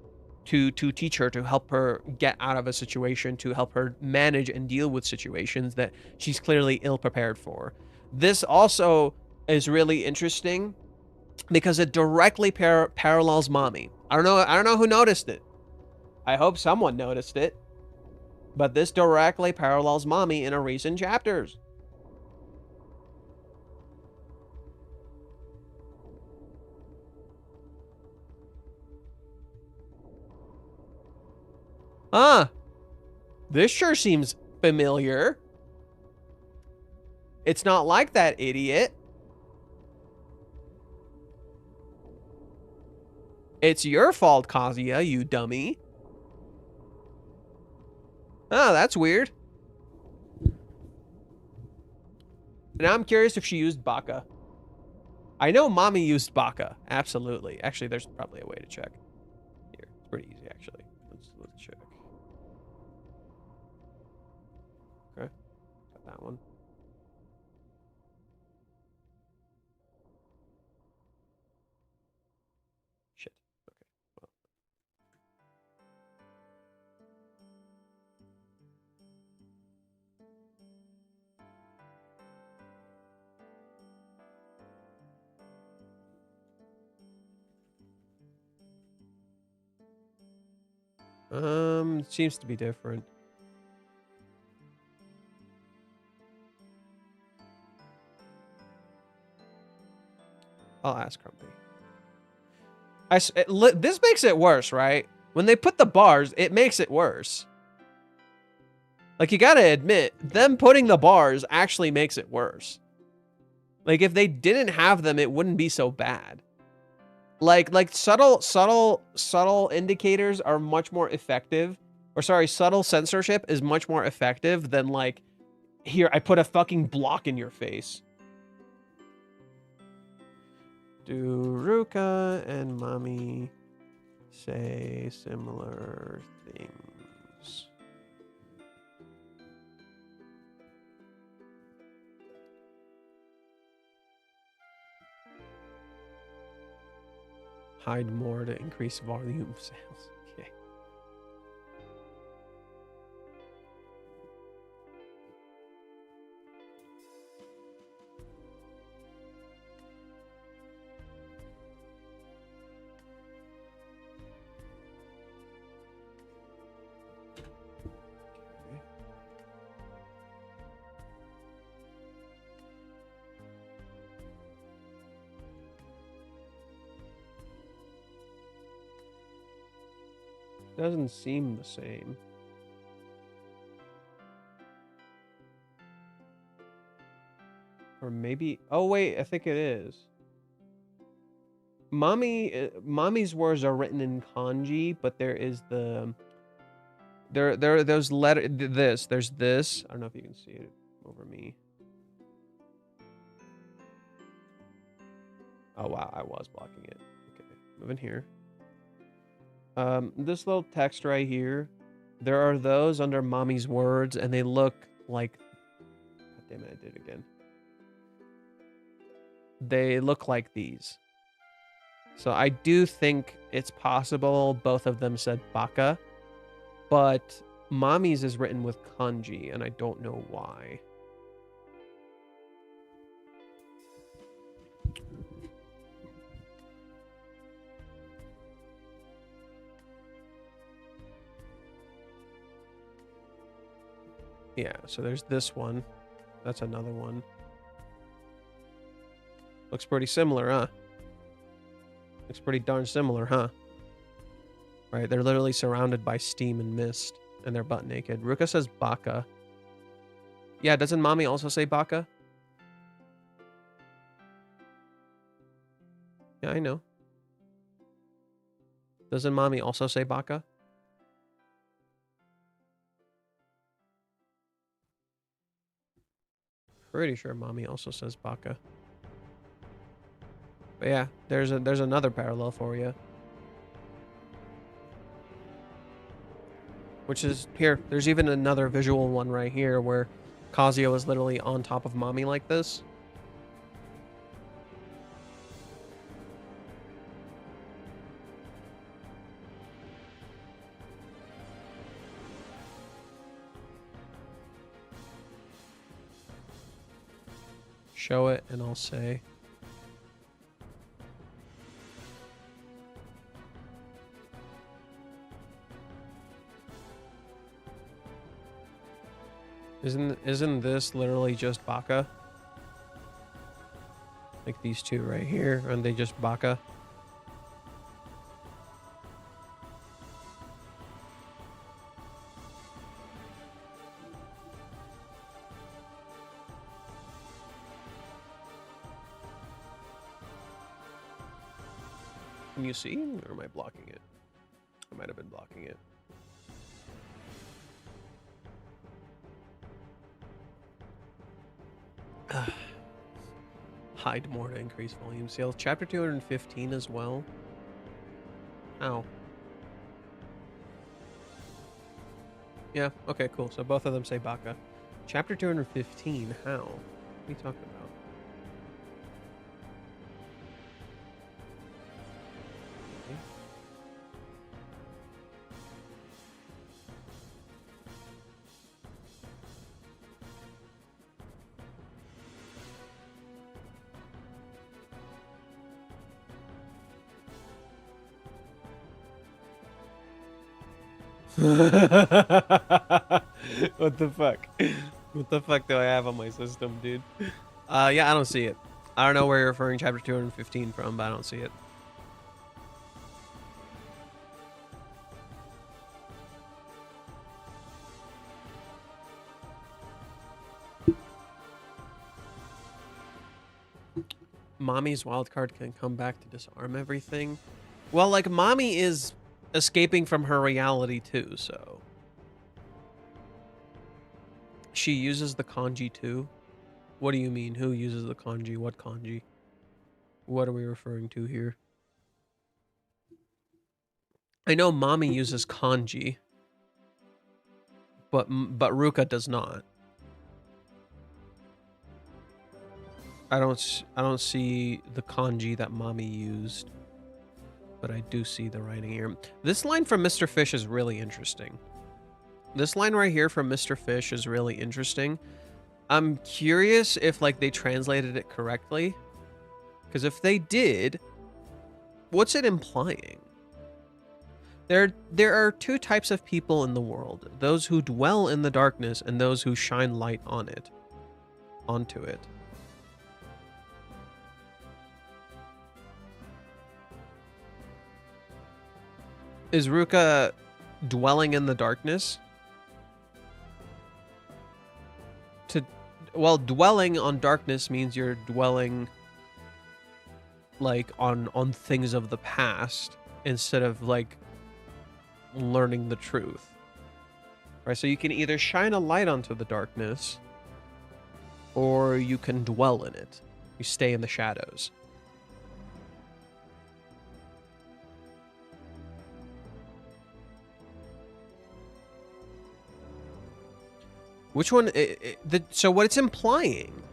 to teach her, to help her get out of a situation, to help her manage and deal with situations that she's clearly ill prepared for. This also is really interesting because it directly parallels Mommy. I don't know who noticed it. I hope someone noticed it. But this directly parallels Mommy in a recent chapters. Huh. This sure seems familiar. It's not like that, idiot. It's your fault, Kazuya, you dummy. Oh, that's weird. Now I'm curious if she used Baka. I know Mommy used Baka. Absolutely. Actually, there's probably a way to check. Here, it's pretty easy, actually. Let's check. Okay, got that one. Shit. Okay, well. It seems to be different. I'll ask Crumpy. This makes it worse, right? When they put the bars, it makes it worse. Like, you gotta admit, them putting the bars actually makes it worse. Like, if they didn't have them, it wouldn't be so bad. Like subtle indicators are much more effective. Or sorry, subtle censorship is much more effective than like, here, I put a fucking block in your face. Do Ruka and Mommy say similar things? Hide more to increase volume sales. Okay. Doesn't seem the same. Or maybe, oh wait, I think it is. Mommy's words are written in kanji, but there is the those letter there's this. I don't know if you can see it over me. Oh wow, I was blocking it. Okay, moving here. This little text right here, there are those under Mommy's words, and they look like, god damn it, I did it again. They look like these. So I do think it's possible both of them said baka, but Mommy's is written with kanji, and I don't know why. Yeah, so there's this one. That's another one. Looks pretty similar, huh? Looks pretty darn similar, huh? Right, they're literally surrounded by steam and mist, and they're butt naked. Ruka says baka. Yeah, doesn't Mommy also say baka? Yeah, I know. Doesn't Mommy also say baka? Pretty sure Mommy also says baka. But yeah, there's another parallel for you. Which is here. There's even another visual one right here where Kazuya was literally on top of mommy like this. Show it and I'll say. Isn't this literally just Baka? Like these two right here, aren't they just Baka? Can you see, or am I blocking it? I might have been blocking it. Hide more to increase volume sales. Chapter 215 as well. Ow. Yeah, okay, cool. So both of them say Baka. Chapter 215, how? What are you talking about? What the fuck? What the fuck do I have on my system, dude? Yeah, I don't see it. I don't know where you're referring chapter 215 from, but I don't see it. Mommy's wildcard can come back to disarm everything. Well, like, mommy is escaping from her reality too, so she uses the kanji too. What do you mean? Who uses the kanji? What kanji? What are we referring to here? I know mommy uses kanji, but Ruka does not. I don't see the kanji that mommy used, but I do see the writing here. This line from Mr. Fish is really interesting. This line right here from Mr. Fish is really interesting. I'm curious if like they translated it correctly, because if they did, what's it implying? There are two types of people in the world: those who dwell in the darkness and those who shine light on it, onto it. Is Ruka dwelling in the darkness? Well, dwelling on darkness means you're dwelling like on things of the past instead of like learning the truth. Right? So you can either shine a light onto the darkness or you can dwell in it. You stay in the shadows. Which one? So what it's implying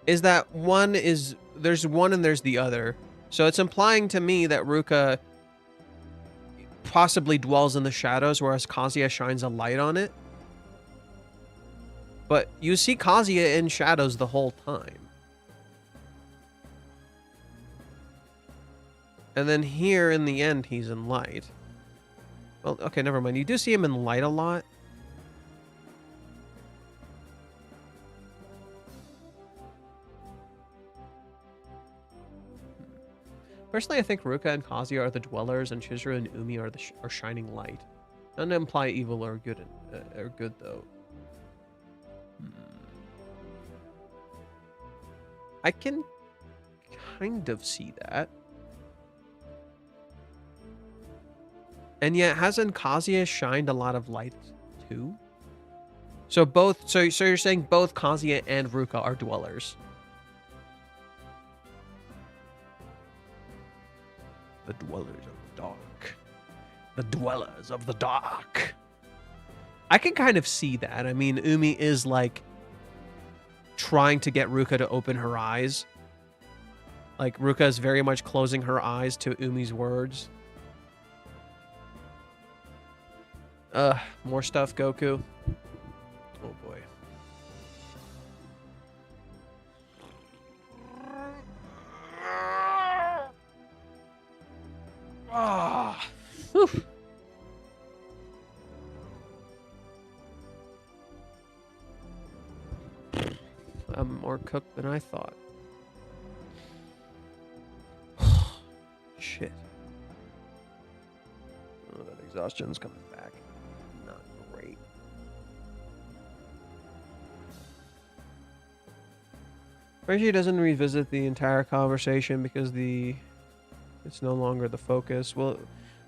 is that there's one and there's the other. So it's implying to me that Ruka possibly dwells in the shadows, whereas Kazuya shines a light on it. But you see Kazuya in shadows the whole time. And then here in the end, he's in light. Well, okay, never mind. You do see him in light a lot. Personally, I think Ruka and Kazuya are the dwellers, and Chizuru and Umi are shining light. Doesn't imply evil or good, though. I can kind of see that. And yet, hasn't Kazuya shined a lot of light too? So you're saying both Kazuya and Ruka are dwellers. The dwellers of the dark. The dwellers of the dark. I can kind of see that. I mean, Umi is like trying to get Ruka to open her eyes. Like, Ruka is very much closing her eyes to Umi's words. More stuff, Goku. Oh, boy. Ah. Whew. I'm more cooked than I thought. Shit. Oh, that exhaustion's coming back. Not great. Reggie doesn't revisit the entire conversation because it's no longer the focus. Well,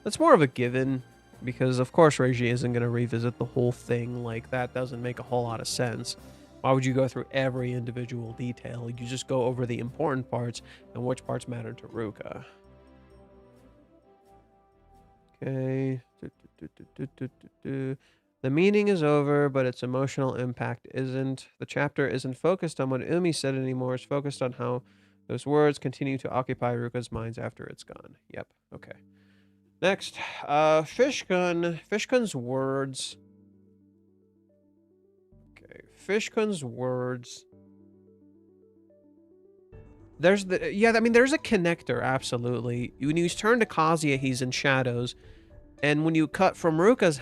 that's more of a given because, of course, Reggie isn't going to revisit the whole thing. Like, that doesn't make a whole lot of sense. Why would you go through every individual detail? You just go over the important parts and which parts matter to Ruka. Okay. The meaning is over, but its emotional impact isn't. The chapter isn't focused on what Umi said anymore. It's focused on how those words continue to occupy Ruka's minds after it's gone. Yep. Okay. Next. Fishgun. Fishgun's words. Okay. Fishgun's words. There's there's a connector, absolutely. When you turn to Kazuya, he's in shadows. And when you cut from Ruka's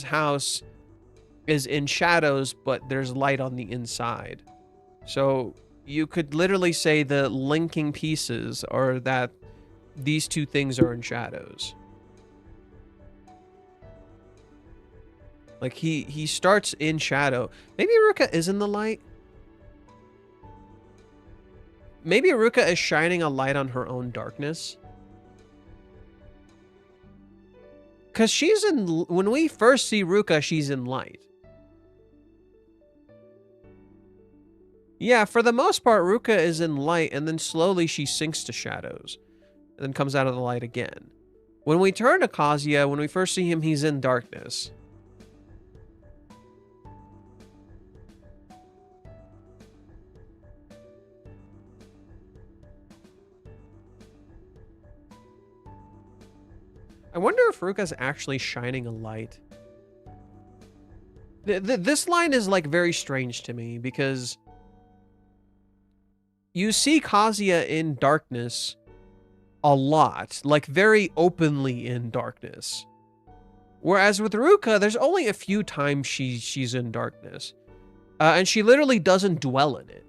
house is in shadows, but there's light on the inside. So you could literally say the linking pieces are that these two things are in shadows. Like he starts in shadow. Maybe Ruka is in the light. Maybe Ruka is shining a light on her own darkness. Because when we first see Ruka, she's in light. Yeah, for the most part, Ruka is in light, and then slowly she sinks to shadows. And then comes out of the light again. When we turn to Kazuya, when we first see him, he's in darkness. I wonder if Ruka's actually shining a light. This line is, like, very strange to me, because you see Kazuya in darkness a lot, like, very openly in darkness. Whereas with Ruka, there's only a few times she's in darkness. And she literally doesn't dwell in it.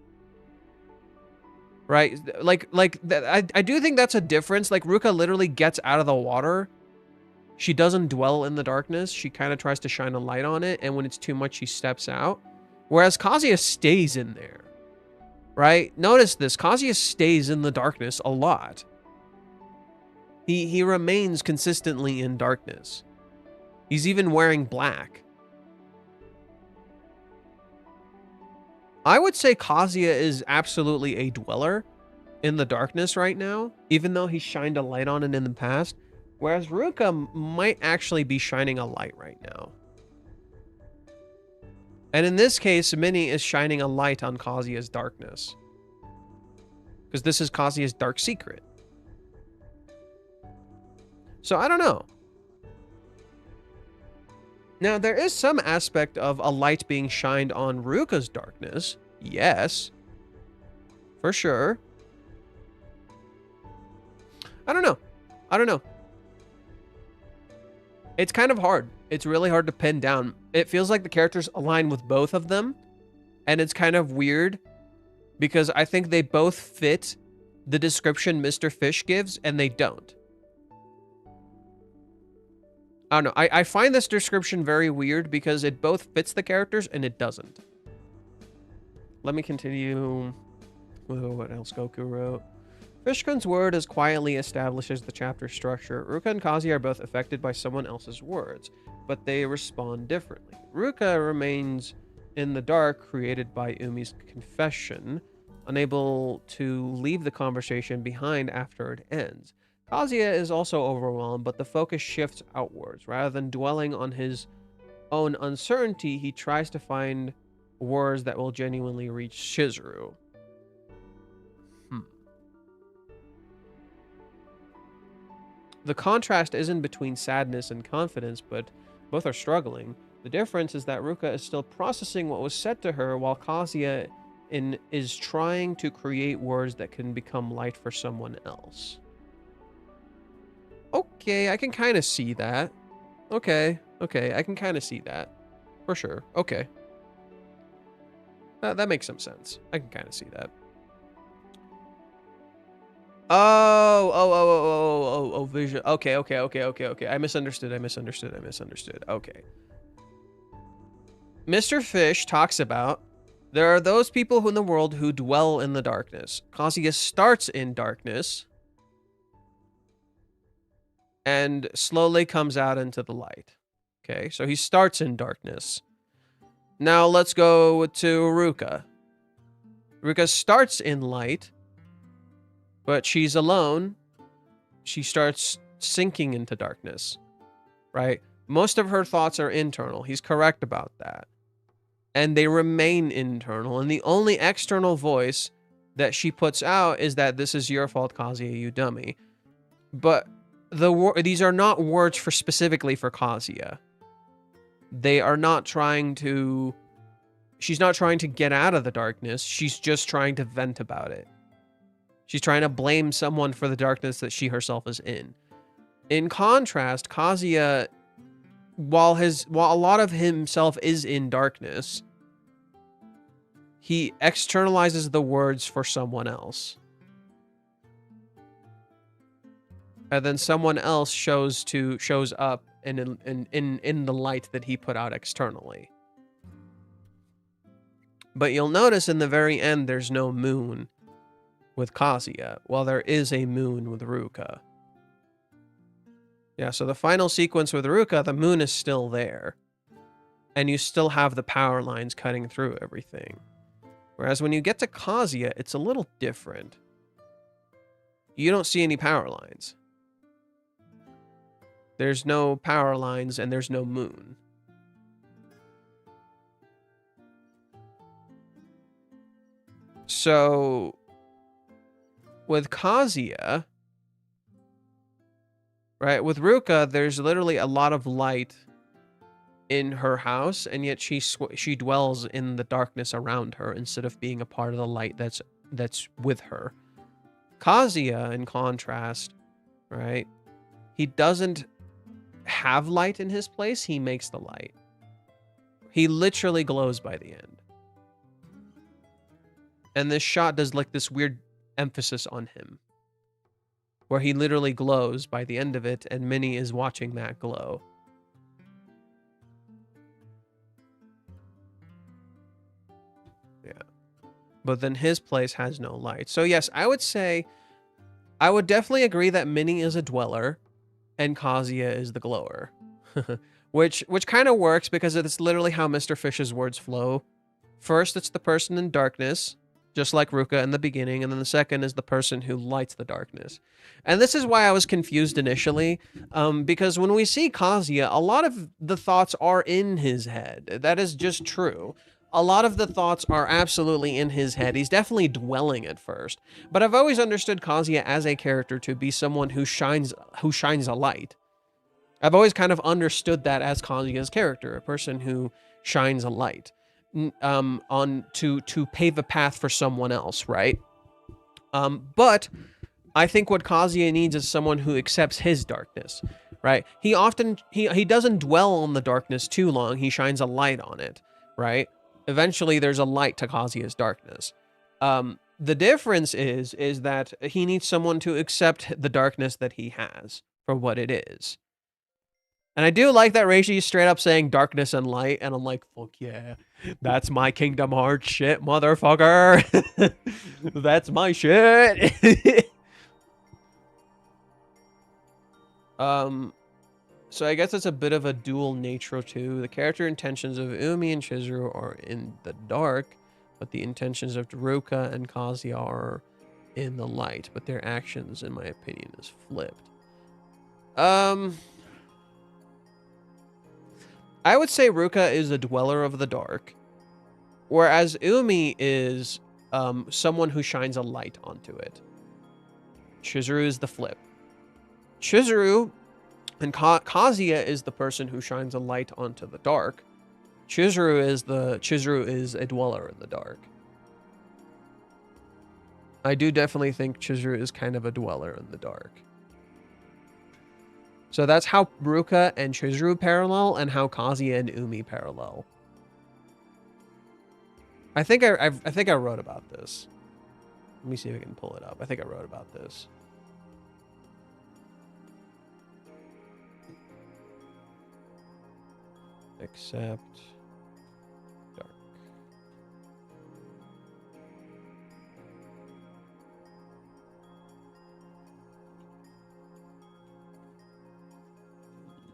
Right? I do think that's a difference. Like, Ruka literally gets out of the water. She doesn't dwell in the darkness. She kind of tries to shine a light on it, and when it's too much, she steps out. Whereas Kazuya stays in there, right? Notice this. Kazuya stays in the darkness a lot. He remains consistently in darkness. He's even wearing black. I would say Kazuya is absolutely a dweller in the darkness right now, even though he shined a light on it in the past. Whereas Ruka might actually be shining a light right now. And in this case, Minnie is shining a light on Kazuya's darkness. Because this is Kazuya's dark secret. So I don't know. Now, there is some aspect of a light being shined on Ruka's darkness. Yes. For sure. I don't know. It's kind of hard. It's really hard to pin down. It feels like the characters align with both of them. And it's kind of weird because I think they both fit the description Mr. Fish gives and they don't. I don't know. I find this description very weird because it both fits the characters and it doesn't. Let me continue. What else Goku wrote? Fishkun's word as quietly establishes the chapter structure. Ruka and Kazuya are both affected by someone else's words, but they respond differently. Ruka remains in the dark created by Umi's confession, unable to leave the conversation behind after it ends. Kazuya is also overwhelmed, but the focus shifts outwards. Rather than dwelling on his own uncertainty, he tries to find words that will genuinely reach Chizuru. The contrast isn't between sadness and confidence, but both are struggling. The difference is that Ruka is still processing what was said to her, while Kazuya is trying to create words that can become light for someone else. Okay, I can kind of see that. Okay, I can kind of see that. For sure. Okay. That makes some sense. I can kind of see that. Oh, vision. Okay. I misunderstood. Okay. Mr. Fish talks about there are those people in the world who dwell in the darkness. Kazuya starts in darkness and slowly comes out into the light. Okay, so he starts in darkness. Now let's go to Ruka. Ruka starts in light, but she's alone. She starts sinking into darkness, right? Most of her thoughts are internal. He's correct about that. And they remain internal. And the only external voice that she puts out is that this is your fault, Kazuya, you dummy. But these are not words specifically for Kazuya. They are not trying to... She's not trying to get out of the darkness. She's just trying to vent about it. She's trying to blame someone for the darkness that she herself is in. In contrast, Kazuya, while a lot of himself is in darkness, he externalizes the words for someone else. And then someone else shows up in the light that he put out externally. But you'll notice in the very end there's no moon with Kazuya, while there is a moon with Ruka. Yeah, so the final sequence with Ruka, the moon is still there. And you still have the power lines cutting through everything. Whereas when you get to Kazuya, it's a little different. You don't see any power lines. There's no power lines and there's no moon. So, with Kazuya, right, with Ruka, there's literally a lot of light in her house, and yet she dwells in the darkness around her instead of being a part of the light that's with her. Kazuya, in contrast, right, he doesn't have light in his place, he makes the light. He literally glows by the end. And this shot does like this weird emphasis on him, where he literally glows by the end of it, and Minnie is watching that glow. Yeah. But then his place has no light. So yes, I would definitely agree that Minnie is a dweller and Kazuya is the glower. which kind of works because it's literally how Mr. Fish's words flow. First, it's the person in darkness, just like Ruka in the beginning, and then the second is the person who lights the darkness. And this is why I was confused initially, because when we see Kazuya, a lot of the thoughts are in his head. That is just true. A lot of the thoughts are absolutely in his head. He's definitely dwelling at first. But I've always understood Kazuya as a character to be someone who shines a light. I've always kind of understood that as Kazuya's character, a person who shines a light. To pave a path for someone else, right? But I think what Kazuya needs is someone who accepts his darkness, right? He doesn't dwell on the darkness too long. He shines a light on it, right? Eventually, there's a light to Kazuya's darkness. The difference is that he needs someone to accept the darkness that he has for what it is. And I do like that Reishi is straight up saying darkness and light, and I'm like, fuck yeah. That's my Kingdom Hearts shit, motherfucker. That's my shit. So I guess it's a bit of a dual nature too. The character intentions of Umi and Chizuru are in the dark, but the intentions of Ruka and Kazuya are in the light. But their actions, in my opinion, is flipped. I would say Ruka is a dweller of the dark, Whereas Umi is someone who shines a light onto it. Chizuru is the flip. Chizuru and Kazuya is the person who shines a light onto the dark. Chizuru is a dweller in the dark. I do definitely think Chizuru is kind of a dweller in the dark. So that's how Ruka and Chizuru parallel, and how Kazuya and Umi parallel. I think I wrote about this. Let me see if I can pull it up. I think I wrote about this. Except dark.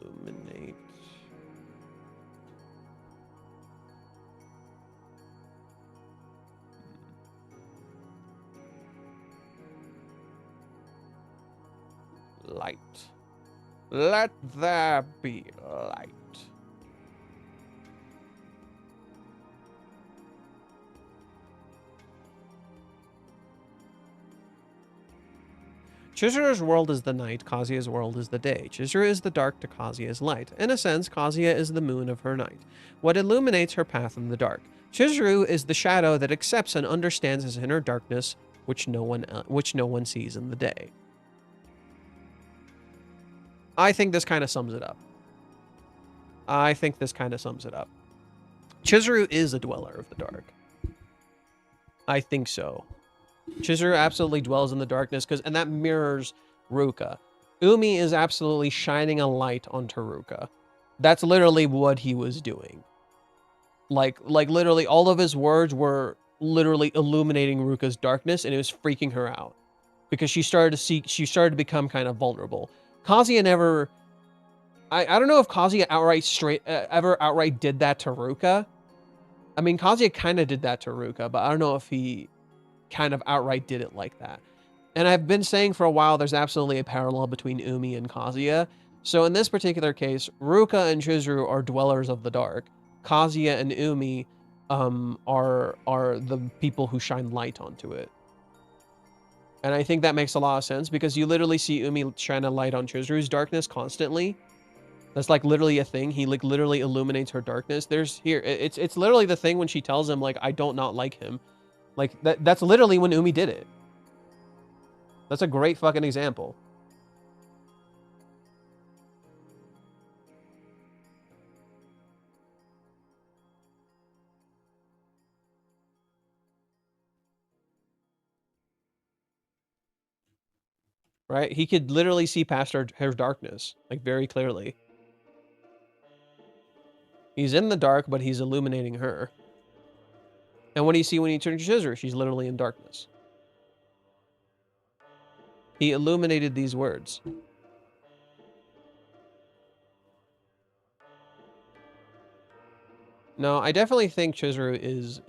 Illuminate. Light. Let there be light. Chizuru's world is the night, Kazuya's world is the day. Chizuru is the dark to Kazuya's light. In a sense, Kazuya is the moon of her night, what illuminates her path in the dark. Chizuru is the shadow that accepts and understands his inner darkness, which no one sees in the day. I think this kind of sums it up. Chizuru is a dweller of the dark. I think so. Chizuru absolutely dwells in the darkness, and that mirrors Ruka. Umi is absolutely shining a light onto Ruka. That's literally what he was doing. Like literally all of his words were literally illuminating Ruka's darkness, and it was freaking her out. Because she started to become kind of vulnerable. Kazuya never... I don't know if Kazuya ever outright did that to Ruka. I mean, Kazuya kind of did that to Ruka, but I don't know if he kind of outright did it like that. And I've been saying for a while there's absolutely a parallel between Umi and Kazuya. So in this particular case, Ruka and Chizuru are dwellers of the dark. Kazuya and Umi are the people who shine light onto it. And I think that makes a lot of sense, because you literally see Umi shine a light on Chizuru's darkness constantly. That's like literally a thing. He like literally illuminates her darkness. It's literally the thing when she tells him like, I don't not like him. Like that's literally when Umi did it. That's a great fucking example. Right? He could literally see past her darkness, like very clearly. He's in the dark, but he's illuminating her. And what do you see when he turns to Chizuru? She's literally in darkness. He illuminated these words. No, I definitely think Chizuru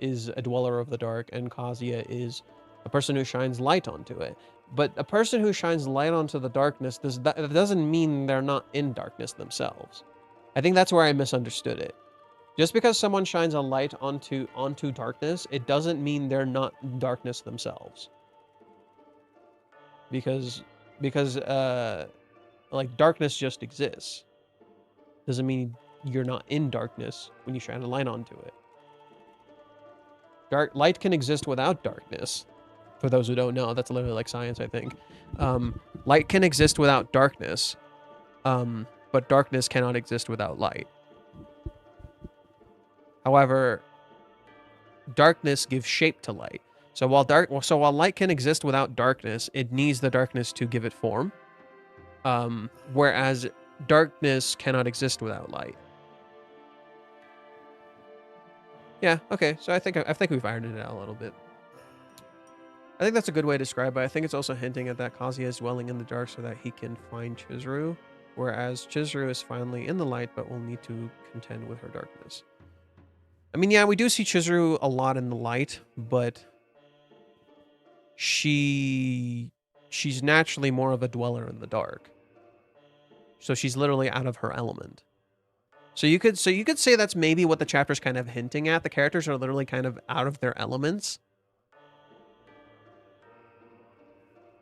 is a dweller of the dark, and Kazuya is a person who shines light onto it. But a person who shines light onto the darkness, that doesn't mean they're not in darkness themselves. I think that's where I misunderstood it. Just because someone shines a light onto darkness, it doesn't mean they're not darkness themselves. Because like darkness just exists. Doesn't mean you're not in darkness when you shine a light onto it. Light can exist without darkness. For those who don't know, that's literally like science, I think. Light can exist without darkness, but darkness cannot exist without light. However, darkness gives shape to light. So while light can exist without darkness, it needs the darkness to give it form. Whereas darkness cannot exist without light. Yeah, okay. So I think we've ironed it out a little bit. I think that's a good way to describe it. I think it's also hinting at that Kazuya is dwelling in the dark so that he can find Chizuru, whereas Chizuru is finally in the light but will need to contend with her darkness. I mean, yeah, we do see Chizuru a lot in the light, but she's naturally more of a dweller in the dark. So she's literally out of her element. So you could say that's maybe what the chapter's kind of hinting at. The characters are literally kind of out of their elements.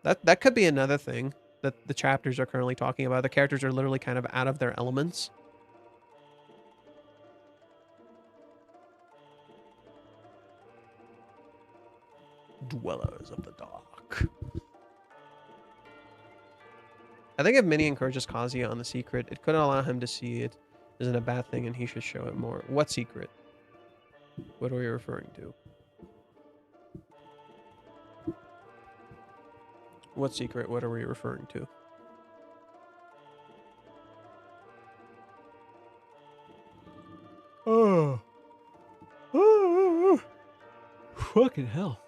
That could be another thing that the chapters are currently talking about. The characters are literally kind of out of their elements. Dwellers of the Dark. I think if Minnie encourages Kazuya on the secret, it could allow him to see it isn't a bad thing and he should show it more. What secret? What are we referring to? What secret? What are we referring to? Oh. Fucking hell.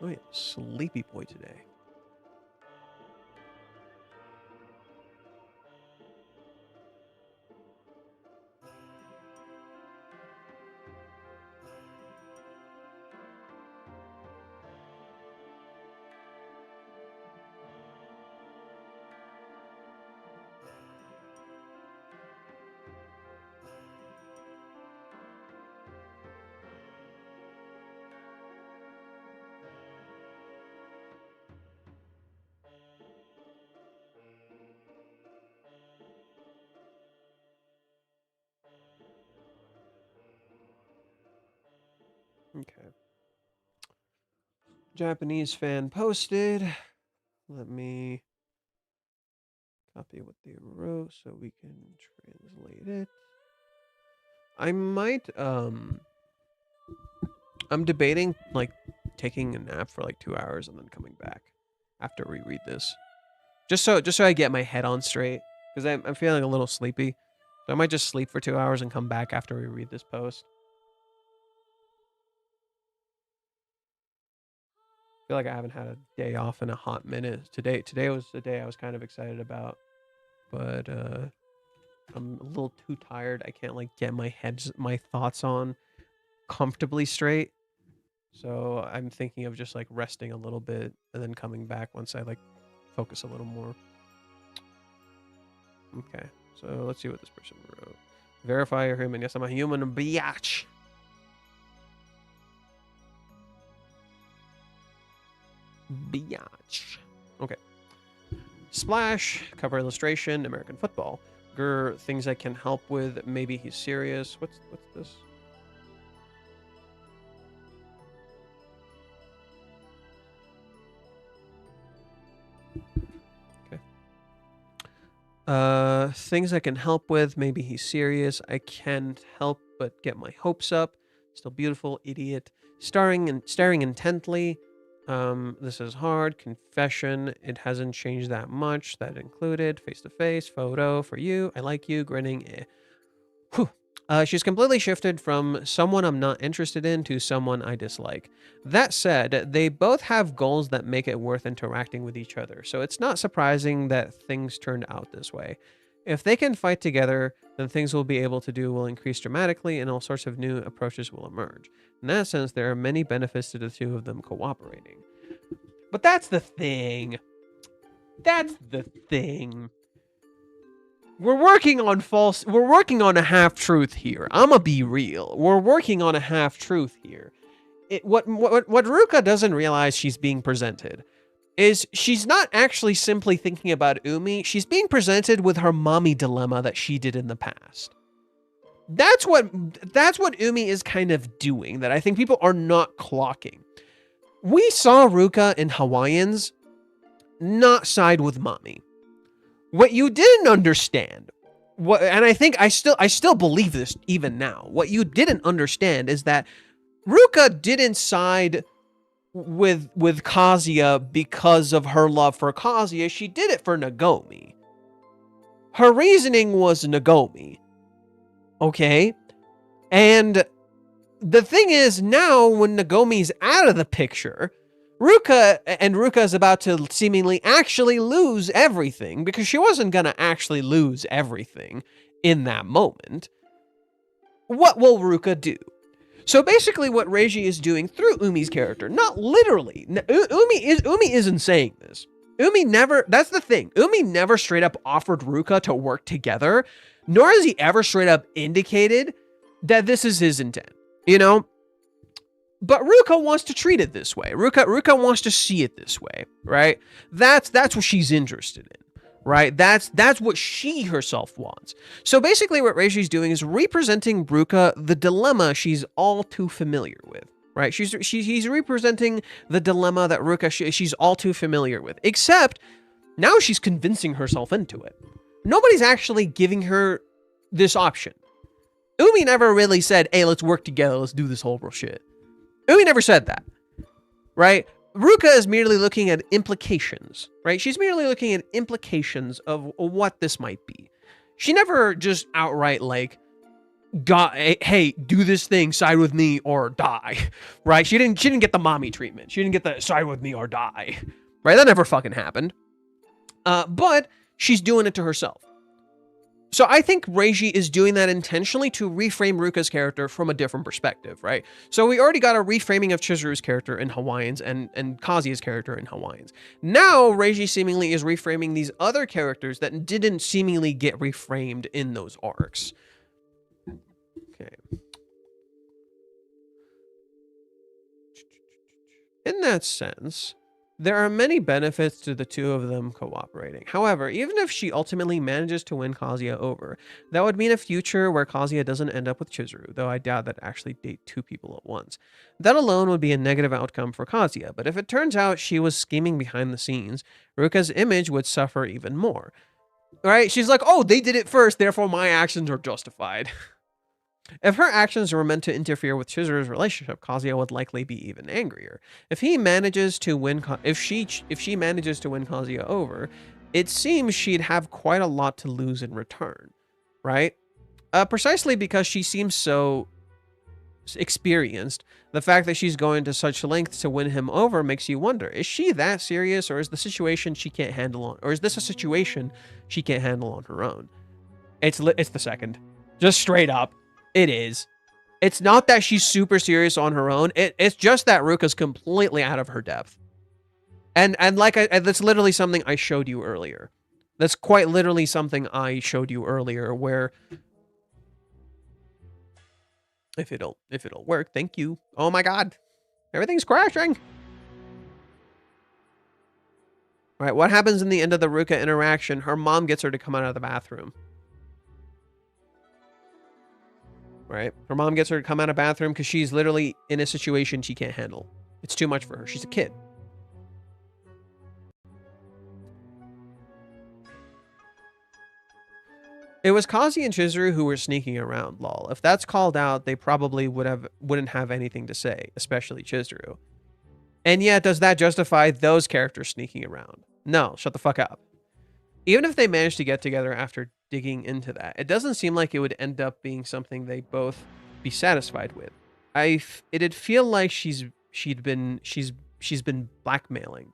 Oh yeah, sleepy boy today. Okay. Japanese fan posted. Let me copy what they wrote so we can translate it. I might I'm debating like taking a nap for like 2 hours and then coming back after we read this. Just so I get my head on straight, because I'm feeling a little sleepy. So I might just sleep for 2 hours and come back after we read this post. I feel like I haven't had a day off in a hot minute. Today was the day I was kind of excited about, but I'm a little too tired. I can't like get my thoughts on comfortably straight. So I'm thinking of just like resting a little bit and then coming back once I like focus a little more. Okay, so let's see what this person wrote. Verify you're human. Yes, I'm a human biatch. Biatch. Okay. Splash, cover illustration, American football. Grr, things I can help with. Maybe he's serious. What's this? Okay. Things I can help with. Maybe he's serious. I can't help but get my hopes up. Still beautiful, idiot. Staring intently. This is hard. Confession. It hasn't changed that much. That included face-to-face photo for you. I like you. Grinning. Whew. She's completely shifted from someone I'm not interested in to someone I dislike. That said, they both have goals that make it worth interacting with each other, so it's not surprising that things turned out this way. If they can fight together, then things we'll be able to do will increase dramatically and all sorts of new approaches will emerge. In that sense, there are many benefits to the two of them cooperating. But that's the thing. That's the thing. We're working on a half-truth here. I'ma be real. We're working on a half-truth here. What Ruka doesn't realize she's being presented is she's not actually simply thinking about Umi. She's being presented with her mommy dilemma that she did in the past. That's what Umi is kind of doing that I think people are not clocking. We saw Ruka in Hawaiians not side with mommy. What you didn't understand, and I think I still believe this even now. What you didn't understand is that Ruka didn't side with Kazuya because of her love for Kazuya. She did it for Nagomi. Her reasoning was Nagomi. Okay? And the thing is, now when Nagomi's out of the picture, Ruka is about to seemingly actually lose everything, because she wasn't going to actually lose everything in that moment. What will Ruka do? So basically what Reiji is doing through Umi's character, not literally. Umi isn't saying this. Umi never, that's the thing. Umi never straight up offered Ruka to work together, nor has he ever straight up indicated that this is his intent, you know? But Ruka wants to treat it this way. Ruka wants to see it this way, right? That's what she's interested in, right? That's what she herself wants. So basically what Reiji's doing is representing Ruka the dilemma she's all too familiar with. Right, he's representing the dilemma that Ruka she's all too familiar with. Except now she's convincing herself into it. Nobody's actually giving her this option. Umi never really said, "Hey, let's work together. Let's do this horrible shit." Umi never said that. Right? Ruka is merely looking at implications. Right? She's merely looking at implications of what this might be. She never just outright like, hey, do this thing, side with me or die, right? She didn't get the mommy treatment. She didn't get the side with me or die, right? That never fucking happened. But she's doing it to herself. So I think Reiji is doing that intentionally to reframe Ruka's character from a different perspective, right? So we already got a reframing of Chizuru's character in Hawaiians and Kazuya's character in Hawaiians. Now Reiji seemingly is reframing these other characters that didn't seemingly get reframed in those arcs. Okay. In that sense, there are many benefits to the two of them cooperating. However, even if she ultimately manages to win Kazuya over, that would mean a future where Kazuya doesn't end up with Chizuru, though I doubt that actually date two people at once. That alone would be a negative outcome for Kazuya, but if it turns out she was scheming behind the scenes, Ruka's image would suffer even more. Right? She's like, oh, they did it first, therefore my actions are justified. If her actions were meant to interfere with Chizuru's relationship, Kazuya would likely be even angrier. If she manages to win Kazuya over, it seems she'd have quite a lot to lose in return, right? Precisely because she seems so experienced, the fact that she's going to such lengths to win him over makes you wonder, is she that serious, or is the situation she can't handle on, or is this a situation she can't handle on her own? It's the second. Just straight up. It is. It's not that she's super serious on her own. It's just that Ruka's completely out of her depth. And that's literally something I showed you earlier. That's quite literally something I showed you earlier where if it'll work, thank you. Oh my god. Everything's crashing. All right, what happens in the end of the Ruka interaction? Her mom gets her to come out of the bathroom. Right? Her mom gets her to come out of the bathroom because she's literally in a situation she can't handle. It's too much for her. She's a kid. It was Kazi and Chizuru who were sneaking around, lol. If that's called out, they probably wouldn't have anything to say, especially Chizuru. And yet, does that justify those characters sneaking around? No, shut the fuck up. Even if they managed to get together after digging into that, it doesn't seem like it would end up being something they both be satisfied with. It'd feel like she's been blackmailing.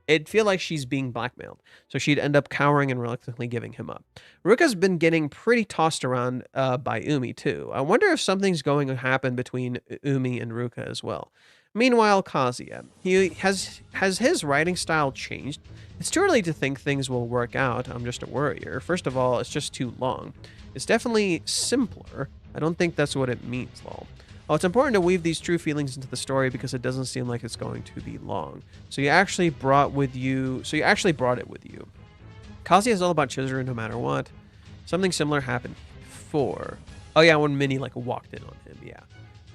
It'd feel like she's being blackmailed, so she'd end up cowering and reluctantly giving him up. Ruka's been getting pretty tossed around by Umi too. I wonder if something's going to happen between Umi and Ruka as well. Meanwhile, Kazuya, he has his writing style changed? It's too early to think things will work out. I'm just a worrier. First of all, it's just too long. It's definitely simpler. I don't think that's what it means, lol. Oh, it's important to weave these true feelings into the story because it doesn't seem like it's going to be long. So you actually brought it with you. Kazuya is all about Chizuru no matter what. Something similar happened before. Oh yeah, when Minnie walked in on him, yeah.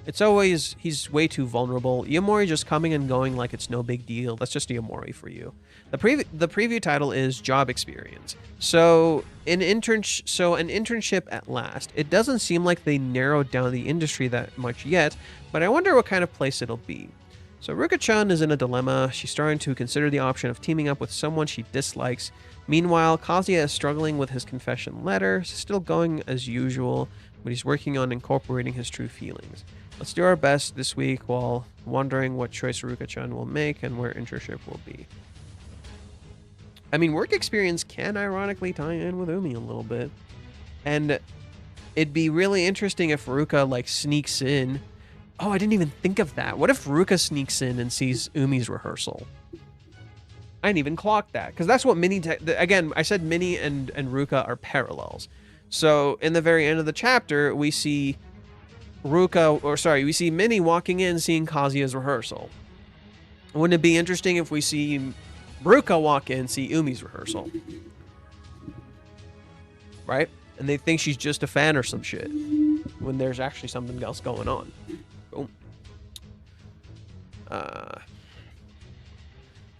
It's always, he's way too vulnerable. Iomori just coming and going like it's no big deal. That's just Iomori for you. The preview title is Job Experience. So an internship at last. It doesn't seem like they narrowed down the industry that much yet, but I wonder what kind of place it'll be. So Ruka-chan is in a dilemma. She's starting to consider the option of teaming up with someone she dislikes. Meanwhile, Kazuya is struggling with his confession letter, still going as usual, but he's working on incorporating his true feelings. Let's do our best this week while wondering what choice Ruka-chan will make and where internship will be. I mean, work experience can ironically tie in with Umi a little bit. And it'd be really interesting if Ruka, sneaks in. Oh, I didn't even think of that. What if Ruka sneaks in and sees Umi's rehearsal? I didn't even clock that, because that's what again, I said Minnie and Ruka are parallels. So in the very end of the chapter, we see we see Minnie walking in, seeing Kazuya's rehearsal. Wouldn't it be interesting if we see Ruka walk in, see Umi's rehearsal? Right? And they think she's just a fan or some shit, when there's actually something else going on. Boom.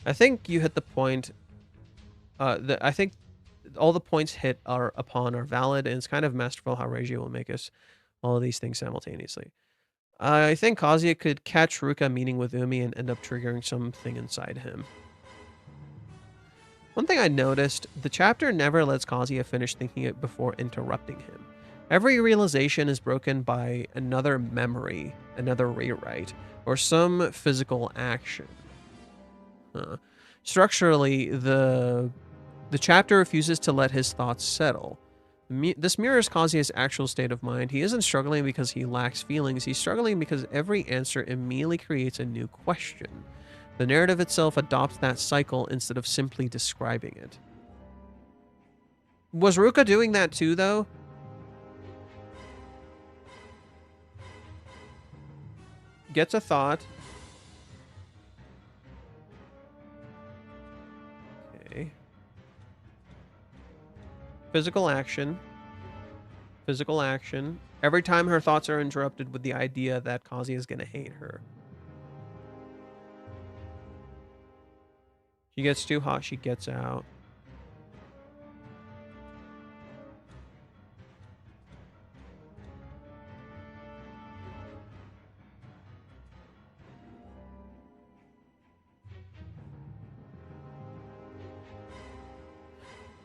I think you hit the point. I think all the points hit upon are valid, and it's kind of masterful how Reiji will make us all of these things simultaneously. I think Kazuya could catch Ruka meeting with Umi and end up triggering something inside him. One thing I noticed, the chapter never lets Kazuya finish thinking it before interrupting him. Every realization is broken by another memory, another rewrite, or some physical action. Structurally, the chapter refuses to let his thoughts settle. This mirrors Kazuya's actual state of mind. He isn't struggling because he lacks feelings. He's struggling because every answer immediately creates a new question. The narrative itself adopts that cycle instead of simply describing it. Was Ruka doing that too, though? Gets a thought. Okay. Physical action. Physical action. Every time her thoughts are interrupted with the idea that Kazuya is going to hate her. She gets too hot, she gets out.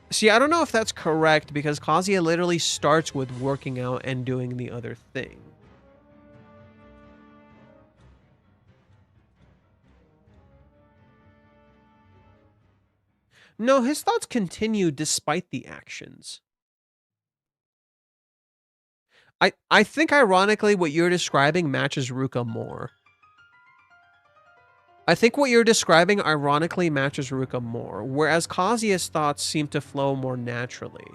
See, I don't know if that's correct, because Kazuya literally starts with working out and doing the other thing. No, his thoughts continue despite the actions. I think, ironically, what you're describing matches Ruka more. I think what you're describing ironically matches Ruka more, whereas Kazuya's thoughts seem to flow more naturally.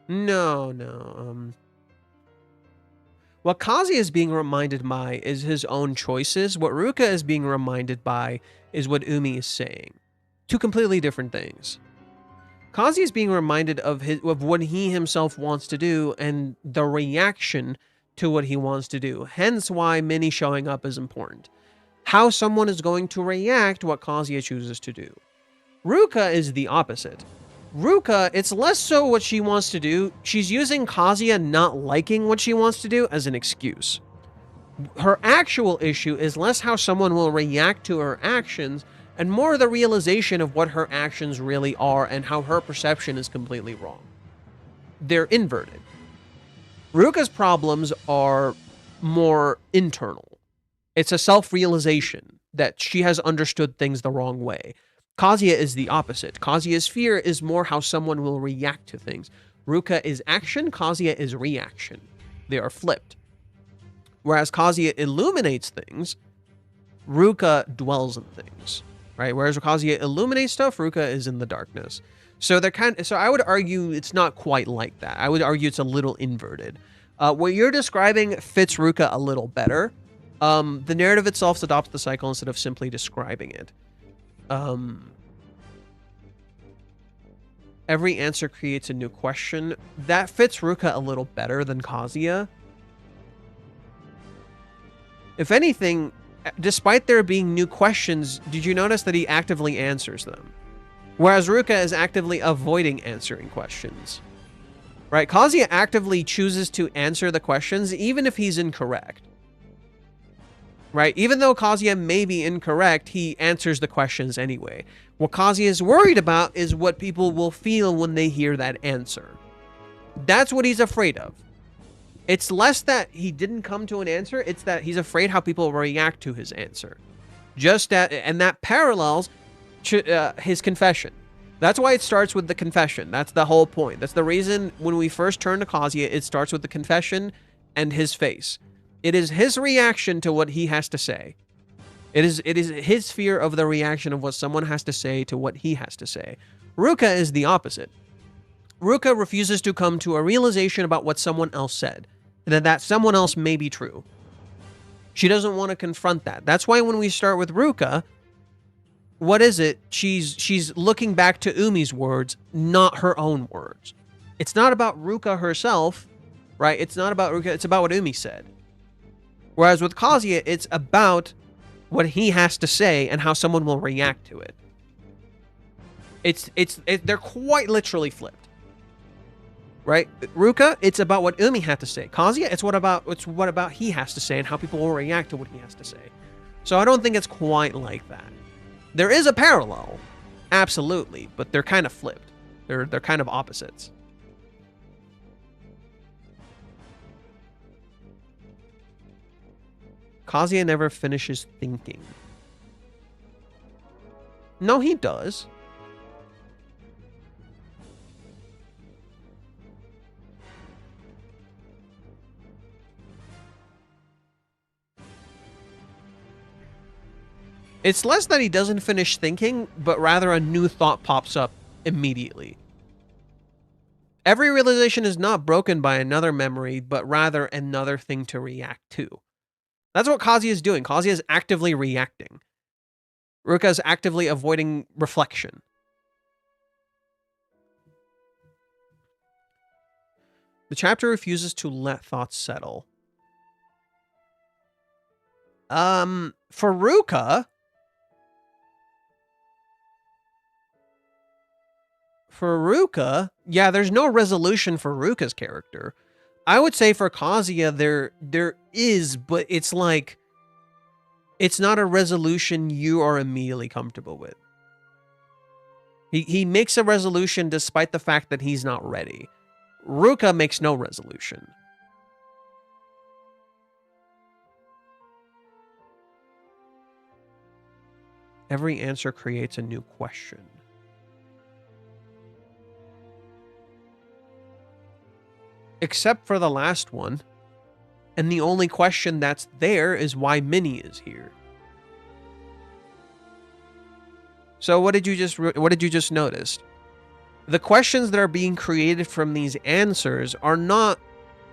No. What Kazuya is being reminded by is his own choices. What Ruka is being reminded by is what Umi is saying. Two completely different things. Kazuya is being reminded of what he himself wants to do and the reaction to what he wants to do. Hence why Minnie showing up is important. How someone is going to react to what Kazuya chooses to do. Ruka is the opposite. Ruka, it's less so what she wants to do. She's using Kazuya not liking what she wants to do as an excuse. Her actual issue is less how someone will react to her actions and more the realization of what her actions really are and how her perception is completely wrong. They're inverted. Ruka's problems are more internal. It's a self-realization that she has understood things the wrong way. Kazuya is the opposite. Kazuya's fear is more how someone will react to things. Ruka is action, Kazuya is reaction. They are flipped. Whereas Kazuya illuminates things, Ruka dwells in things. Right? Whereas Kazuya illuminates stuff, Ruka is in the darkness. So so I would argue it's not quite like that. I would argue it's a little inverted. What you're describing fits Ruka a little better. The narrative itself adopts the cycle instead of simply describing it. Every answer creates a new question. That fits Ruka a little better than Kazuya. If anything, despite there being new questions, did you notice that he actively answers them? Whereas Ruka is actively avoiding answering questions. Right? Kazuya actively chooses to answer the questions even if he's incorrect. Right? Even though Kazuya may be incorrect, he answers the questions anyway. What Kazuya is worried about is what people will feel when they hear that answer. That's what he's afraid of. It's less that he didn't come to an answer, it's that he's afraid how people react to his answer. And that parallels his confession. That's why it starts with the confession. That's the whole point. That's the reason when we first turn to Kazuya, it starts with the confession and his face. It is his reaction to what he has to say. It is his fear of the reaction of what someone has to say to what he has to say. Ruka is the opposite. Ruka refuses to come to a realization about what someone else said, and that someone else may be true. She doesn't want to confront that. That's why when we start with Ruka, what is it? She's looking back to Umi's words, not her own words. It's not about Ruka herself, right? It's not about Ruka, it's about what Umi said. Whereas with Kazuya, it's about what he has to say and how someone will react to it. They're quite literally flipped. Right? Ruka, it's about what Umi had to say. Kazuya, it's what about he has to say and how people will react to what he has to say. So I don't think it's quite like that. There is a parallel, absolutely, but they're kind of flipped. They're kind of opposites. Kazuya never finishes thinking. No, he does. It's less that he doesn't finish thinking, but rather a new thought pops up immediately. Every realization is not broken by another memory, but rather another thing to react to. That's what Kazuya is doing. Kazuya is actively reacting. Ruka is actively avoiding reflection. The chapter refuses to let thoughts settle. For Ruka... yeah, there's no resolution for Ruka's character. I would say for Kazuya, there is, but it's like, it's not a resolution you are immediately comfortable with. He makes a resolution despite the fact that he's not ready. Ruka makes no resolution. Every answer creates a new question. Except for the last one. And the only question that's there is why Minnie is here. So what did you just notice? The questions that are being created from these answers are not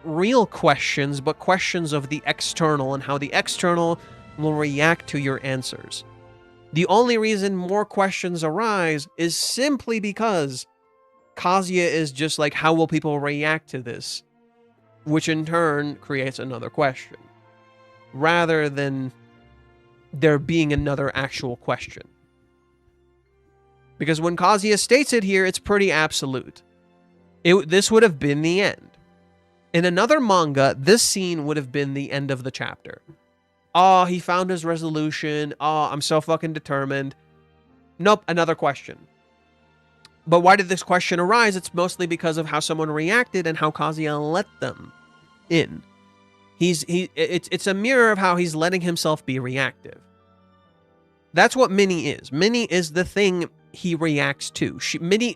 real questions, but questions of the external and how the external will react to your answers. The only reason more questions arise is simply because Kazuya is just like, how will people react to this? Which in turn creates another question, rather than there being another actual question. Because when Kazuya states it here, it's pretty absolute. This would have been the end. In another manga, this scene would have been the end of the chapter. Oh, he found his resolution. Oh, I'm so fucking determined. Nope, another question. But why did this question arise? It's mostly because of how someone reacted and how Kazuya let them in. It's a mirror of how he's letting himself be reactive. That's what Minnie is. Minnie is the thing he reacts to.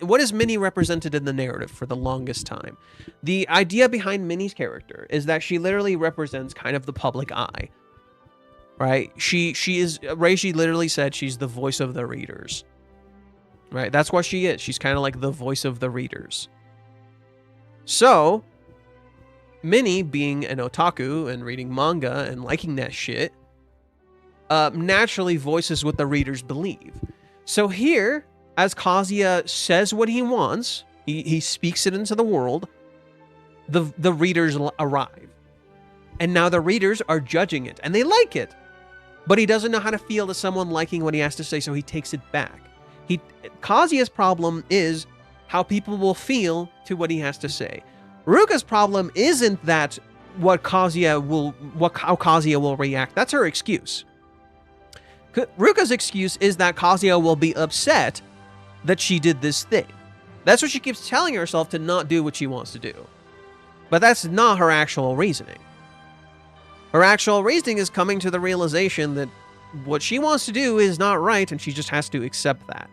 What is Minnie represented in the narrative for the longest time? The idea behind Minnie's character is that she literally represents kind of the public eye. Right? Reishi literally said she's the voice of the readers. Right? That's what she is. She's kind of like the voice of the readers. So, Minnie, being an otaku and reading manga and liking that shit, naturally voices what the readers believe. So here, as Kazuya says what he wants, he speaks it into the world, the readers arrive. And now the readers are judging it, and they like it. But he doesn't know how to feel to someone liking what he has to say, so he takes it back. Kazuya's problem is how people will feel to what he has to say. Ruka's problem isn't that how Kazuya will react. That's her excuse. Ruka's excuse is that Kazuya will be upset that she did this thing. That's what she keeps telling herself, to not do what she wants to do. But that's not her actual reasoning. Her actual reasoning is coming to the realization that what she wants to do is not right, and she just has to accept that.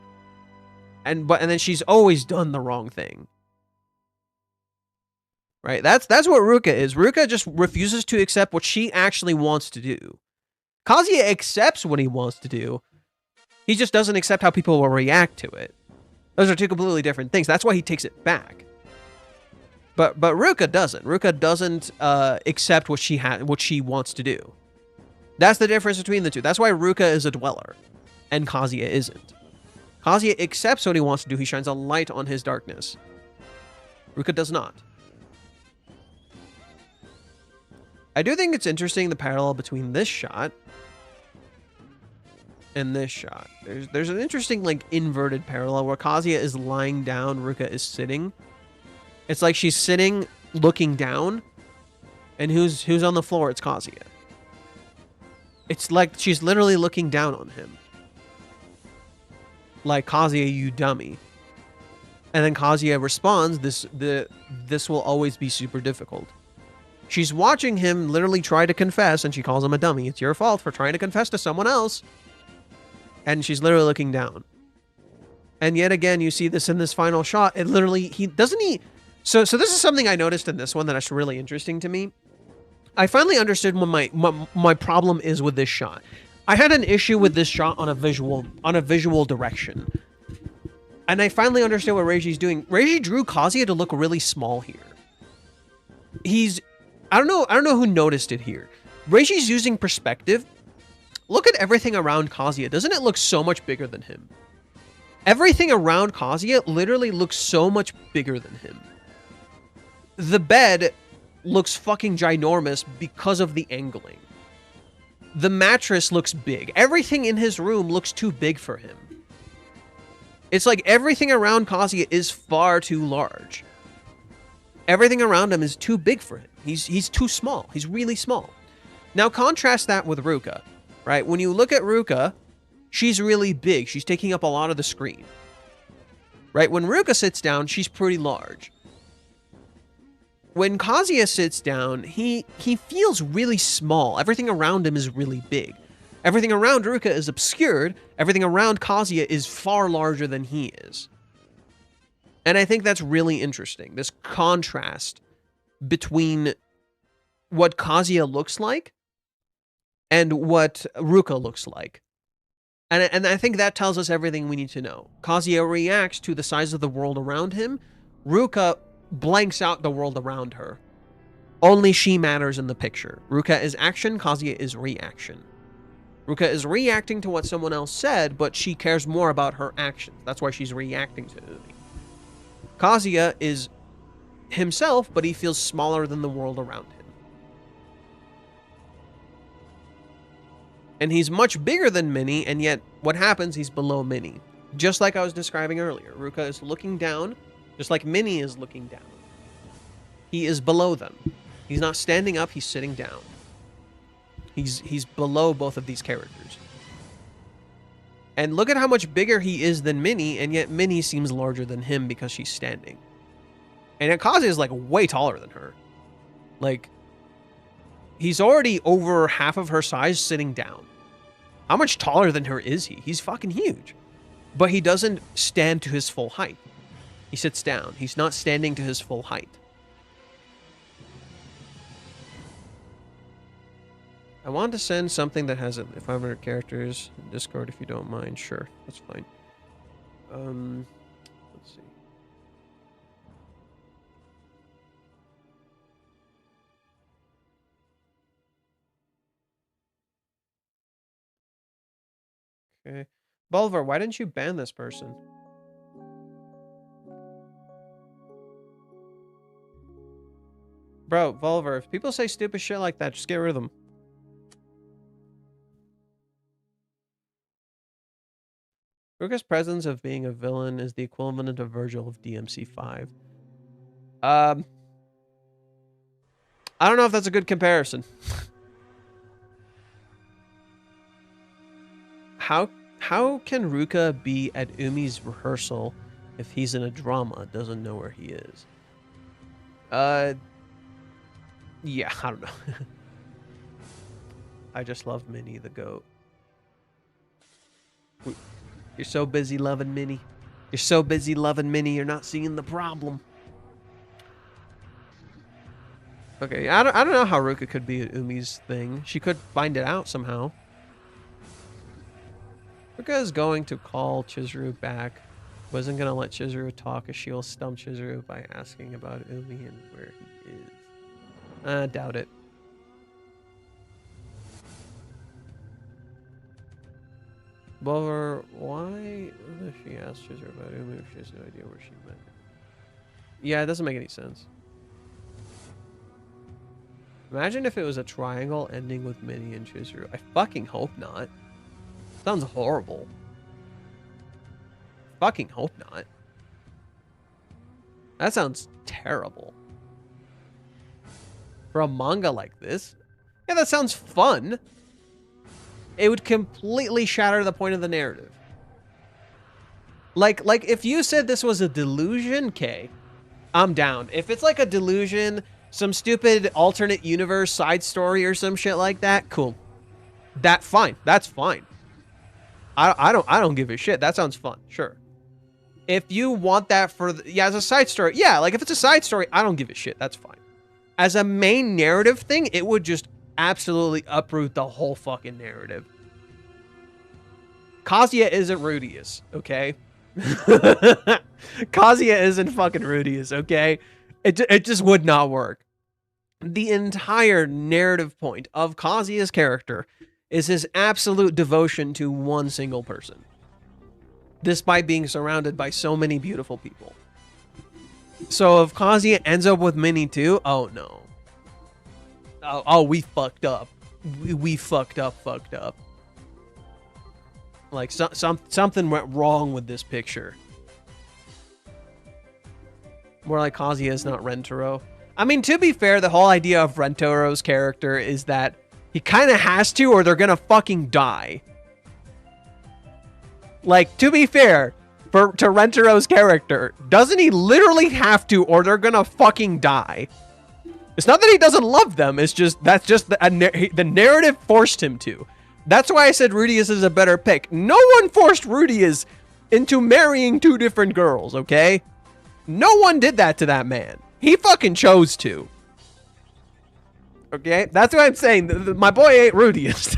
and then she's always done the wrong thing. Right? That's what Ruka is. Ruka just refuses to accept what she actually wants to do. Kazuya accepts what he wants to do. He just doesn't accept how people will react to it. Those are two completely different things. That's why he takes it back. But Ruka doesn't. Ruka doesn't accept what she wants to do. That's the difference between the two. That's why Ruka is a dweller, and Kazuya isn't. Kazuya accepts what he wants to do. He shines a light on his darkness. Ruka does not. I do think it's interesting, the parallel between this shot and this shot. There's an interesting, like, inverted parallel where Kazuya is lying down, Ruka is sitting. It's like she's sitting, looking down, and who's on the floor? It's Kazuya. It's like she's literally looking down on him. Like, Kazuya, you dummy. And then Kazuya responds, this will always be super difficult. She's watching him literally try to confess, and she calls him a dummy. It's your fault for trying to confess to someone else. And she's literally looking down. And yet again, you see this in this final shot. It literally, So this is something I noticed in this one that's really interesting to me. I finally understood what my problem is with this shot. I had an issue with this shot on a visual direction. And I finally understand what Reiji's doing. Reiji drew Kazuya to look really small here. I don't know who noticed it here. Reiji's using perspective. Look at everything around Kazuya. Doesn't it look so much bigger than him? Everything around Kazuya literally looks so much bigger than him. The bed looks fucking ginormous because of the angling. The mattress looks big. Everything in his room looks too big for him. It's like everything around Kazuya is far too large. Everything around him is too big for him. He's too small. He's really small. Now contrast that with Ruka, right? When you look at Ruka, she's really big. She's taking up a lot of the screen. Right? When Ruka sits down, she's pretty large. When Kazuya sits down, he feels really small. Everything around him is really big. Everything around Ruka is obscured. Everything around Kazuya is far larger than he is. And I think that's really interesting. This contrast between what Kazuya looks like and what Ruka looks like. And I think that tells us everything we need to know. Kazuya reacts to the size of the world around him. Ruka blanks out the world around her. Only she matters in the picture. Ruka is action, Kazuya is reaction. Ruka is reacting to what someone else said, but she cares more about her actions. That's why she's reacting to it. Kazuya is himself, but he feels smaller than the world around him. And he's much bigger than Minnie, and yet what happens, he's below Minnie. Just like I was describing earlier. Ruka is looking down, just like Minnie is looking down. He is below them. He's not standing up, he's sitting down. He's below both of these characters. And look at how much bigger he is than Minnie, and yet Minnie seems larger than him because she's standing. And Kazuya is like way taller than her. Like, he's already over half of her size sitting down. How much taller than her is he? He's fucking huge. But he doesn't stand to his full height. He sits down. He's not standing to his full height. I want to send something that has 500 characters in Discord if you don't mind. Sure, that's fine. Let's see. Okay. Bulver, why didn't you ban this person? Bro, Bulver, if people say stupid shit like that, just get rid of them. Ruka's presence of being a villain is the equivalent of Virgil of DMC5. I don't know if that's a good comparison. How can Ruka be at Umi's rehearsal if he's in a drama, doesn't know where he is? Yeah, I don't know. I just love Minnie the goat. You're so busy loving Minnie. You're so busy loving Minnie, you're not seeing the problem. Okay, I don't know how Ruka could be Umi's thing. She could find it out somehow. Ruka is going to call Chizuru back. Wasn't going to let Chizuru talk as she'll stump Chizuru by asking about Umi and where he is. Doubt it. But why if she asked Chizuru about Umi if she has no idea where she went? Yeah, it doesn't make any sense. Imagine if it was a triangle ending with Minnie and Chizuru. I fucking hope not. Sounds horrible. Fucking hope not. That sounds terrible. For a manga like this? Yeah, that sounds fun. It would completely shatter the point of the narrative. Like if you said this was a delusion, okay, I'm down. If it's like a delusion, some stupid alternate universe side story or some shit like that, cool. That's fine. That's fine. I don't give a shit. That sounds fun. Sure. If you want that for as a side story, yeah, like if it's a side story, I don't give a shit. That's fine. As a main narrative thing, it would just absolutely uproot the whole fucking narrative. Kazuya isn't Rudius, okay? Kazuya isn't fucking Rudius, okay? It just would not work. The entire narrative point of Kazuya's character is his absolute devotion to one single person, despite being surrounded by so many beautiful people. So if Kazuya ends up with Minnie too, oh no. Oh, we fucked up. We fucked up. Like something went wrong with this picture. More like Kazuya is not Rentaro. I mean, to be fair, the whole idea of Rentaro's character is that he kind of has to, or they're gonna fucking die. Like, to be fair, to Rentaro's character, doesn't he literally have to, or they're gonna fucking die? It's not that he doesn't love them, it's just, that's just the narrative forced him to. That's why I said Rudius is a better pick. No one forced Rudius into marrying two different girls, okay? No one did that to that man. He fucking chose to. Okay? That's what I'm saying. My boy ain't Rudius.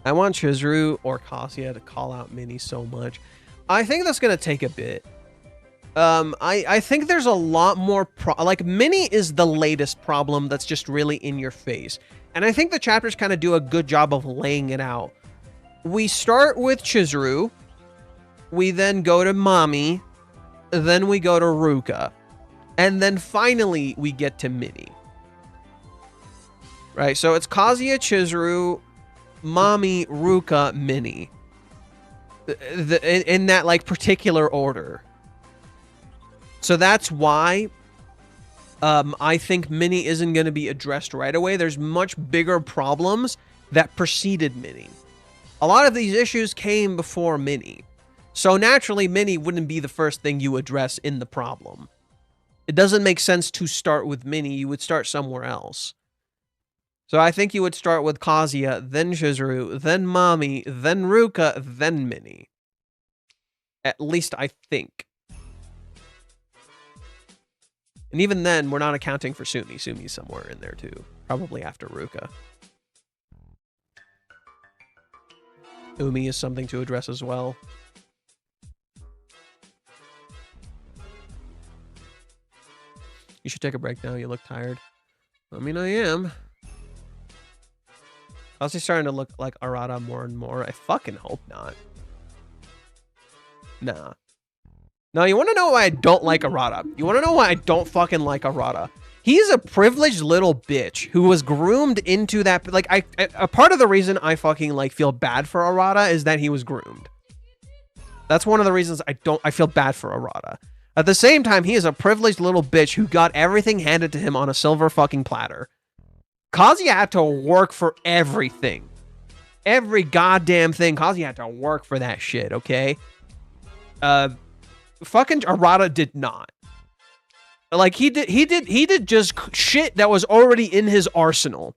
I want Chizuru or Kazuya to call out Minnie so much. I think that's going to take a bit. I think there's a lot more... like, Minnie is the latest problem that's just really in your face. And I think the chapters kind of do a good job of laying it out. We start with Chizuru. We then go to Mami. Then we go to Ruka. And then finally we get to Minnie. Right, so it's Kazuya, Chizuru, Mami, Ruka, Minnie. In that, like, particular order. So that's why I think Minnie isn't going to be addressed right away. There's much bigger problems that preceded Minnie. A lot of these issues came before Minnie. So naturally, Minnie wouldn't be the first thing you address in the problem. It doesn't make sense to start with Minnie. You would start somewhere else. So I think you would start with Kazuya, then Chizuru, then Mami, then Ruka, then Minnie. At least I think. And even then, we're not accounting for Sumi. Sumi's somewhere in there too. Probably after Ruka. Umi is something to address as well. You should take a break now. You look tired. I mean, I am. Kazuya's starting to look like Arata more and more. I fucking hope not. Nah. Now, you want to know why I don't like Arata? You want to know why I don't fucking like Arata? He's a privileged little bitch who was groomed into that. Like, a part of the reason I fucking, like, feel bad for Arata is that he was groomed. That's one of the reasons I feel bad for Arata. At the same time, he is a privileged little bitch who got everything handed to him on a silver fucking platter. Kazuya had to work for everything. Every goddamn thing. Kazuya had to work for that shit, okay? Fucking Arata did not. Like he did just shit that was already in his arsenal.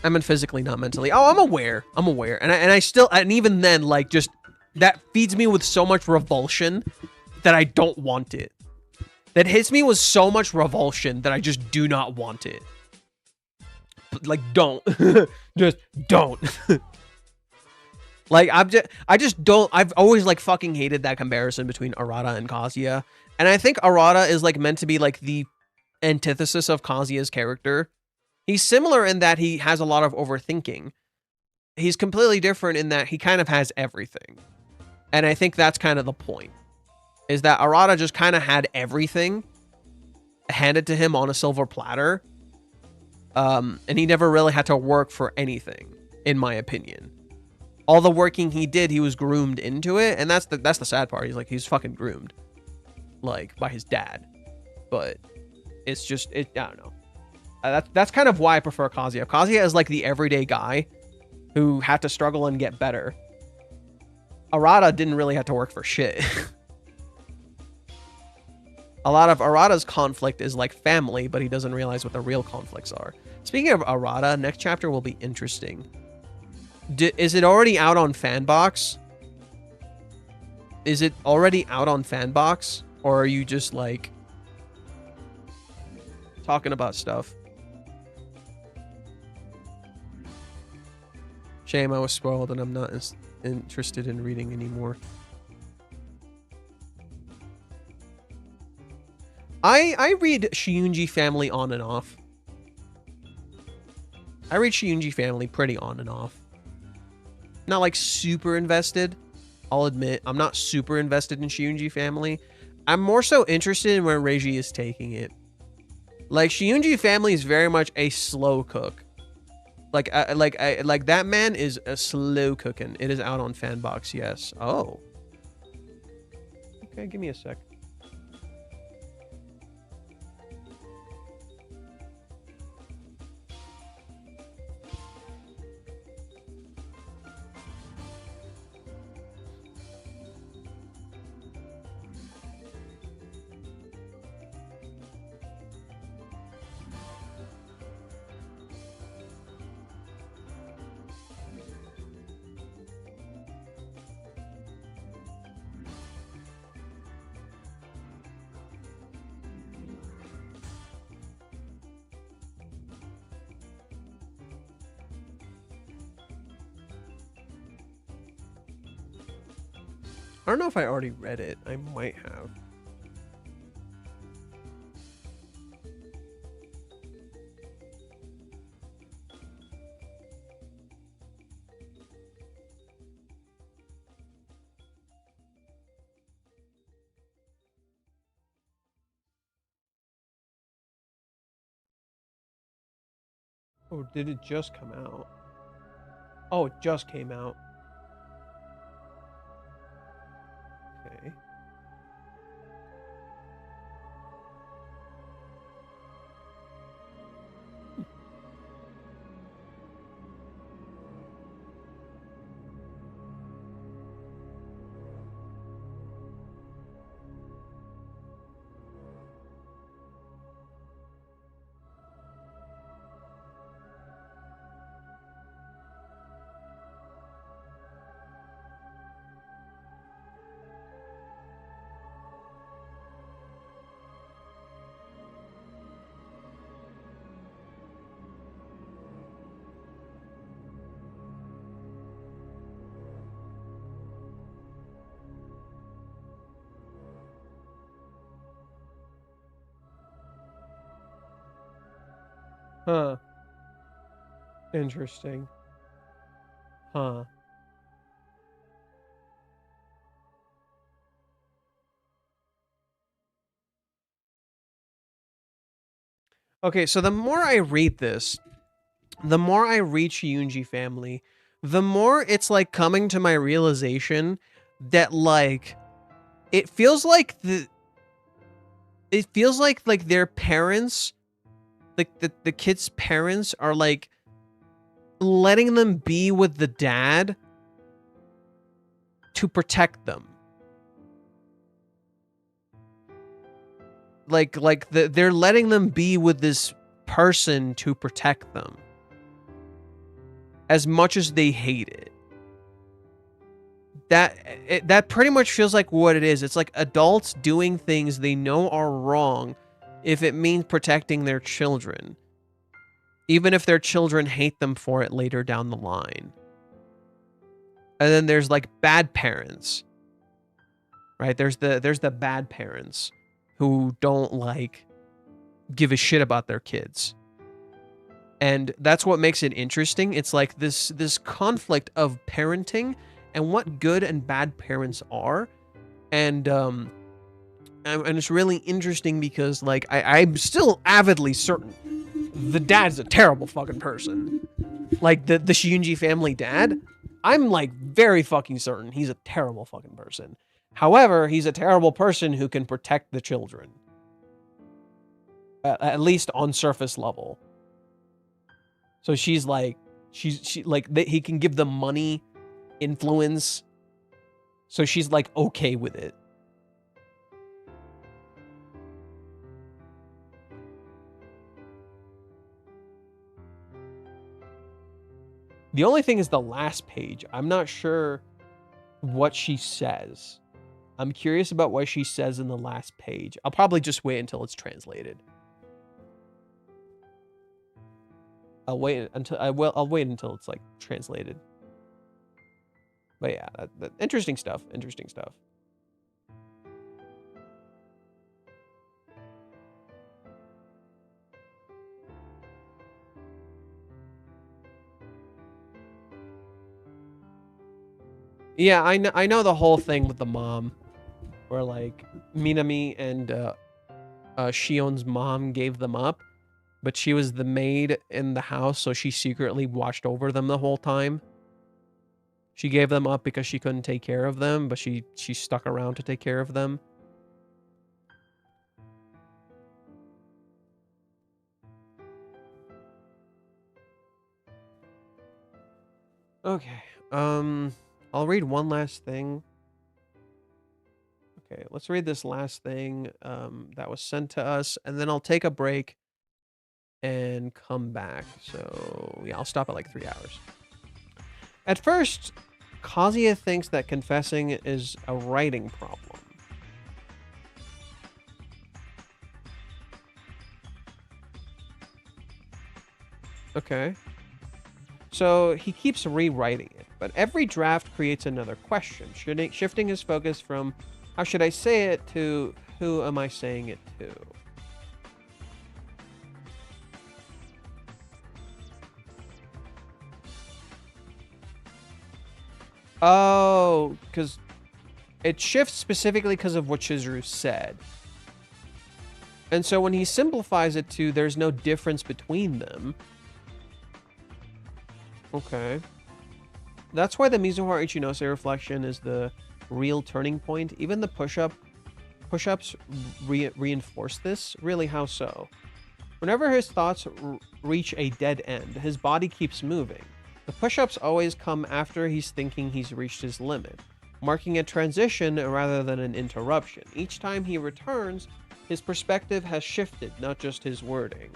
I mean physically, not mentally. Oh, I'm aware. And even then, like, just that feeds me with so much revulsion that I don't want it. That hits me with so much revulsion that I just do not want it. Like, don't. Just don't. Like, I just don't. I've always, like, fucking hated that comparison between Arata and Kazuya. And I think Arata is, like, meant to be, like, the antithesis of Kazuya's character. He's similar in that he has a lot of overthinking. He's completely different in that he kind of has everything. And I think that's kind of the point. Is that Arata just kind of had everything handed to him on a silver platter. And he never really had to work for anything, in my opinion. All the working he did, he was groomed into it, and that's the sad part. He's fucking groomed, like, by his dad. But it's just I don't know. That's kind of why I prefer Kazuya. Kazuya is like the everyday guy who had to struggle and get better. Arata didn't really have to work for shit. A lot of Arata's conflict is like family, but he doesn't realize what the real conflicts are. Speaking of Arata, next chapter will be interesting. Is it already out on Fanbox? Is it already out on Fanbox? Or are you just, like, talking about stuff? Shame I was spoiled and I'm not as interested in reading anymore. I read Shiunji Family on and off. I read Shiunji Family pretty on and off. Not like super invested. I'll admit, I'm not super invested in Shiunji Family. I'm more so interested in where Reiji is taking it. Like, Shiunji Family is very much a slow cook. Like that man is a slow cooking. It is out on Fanbox, yes. Oh. Okay, give me a sec. I don't know if I already read it. I might have. Oh, did it just come out? Oh, it just came out. Okay. Huh. Interesting. Huh. Okay, so the more I read this, the more I read Shiunji Family, the more it's like coming to my realization that, like, it feels like their parents, like the kids' parents are like letting them be with the dad to protect them. they're letting them be with this person to protect them as much as they hate it. That pretty much feels like what it is. It's like adults doing things they know are wrong if it means protecting their children, even if their children hate them for it later down the line. And then there's like bad parents, right? There's the bad parents who don't like give a shit about their kids. And that's what makes it interesting. It's like this conflict of parenting and what good and bad parents are. And it's really interesting because like I'm still avidly certain the dad's a terrible fucking person. Like the Shunji family dad, I'm like very fucking certain he's a terrible fucking person. However, he's a terrible person who can protect the children. At least on surface level. So she's like, he can give them money, influence. So she's like okay with it. The only thing is the last page. I'm not sure what she says. I'm curious about what she says in the last page. I'll probably just wait until it's translated. I'll wait until it's like translated. But yeah, interesting stuff. Interesting stuff. Yeah, I know the whole thing with the mom, where like Minami and Shion's mom gave them up, but she was the maid in the house, so she secretly watched over them the whole time. She gave them up because she couldn't take care of them, but she stuck around to take care of them. Okay. I'll read one last thing. Okay, let's read this last thing that was sent to us, and then I'll take a break and come back. So, yeah, I'll stop at like 3 hours. At first, Kazuya thinks that confessing is a writing problem. Okay. So he keeps rewriting it, but every draft creates another question, shifting his focus from how should I say it to who am I saying it to? Oh, because it shifts specifically because of what Chizuru said. And so when he simplifies it to there's no difference between them. Okay. That's why the Mizuhara Ichinose reflection is the real turning point. Even the push-ups reinforce this. Really, how so? Whenever his thoughts reach a dead end, his body keeps moving. The push-ups always come after he's thinking he's reached his limit, marking a transition rather than an interruption. Each time he returns, his perspective has shifted, not just his wording.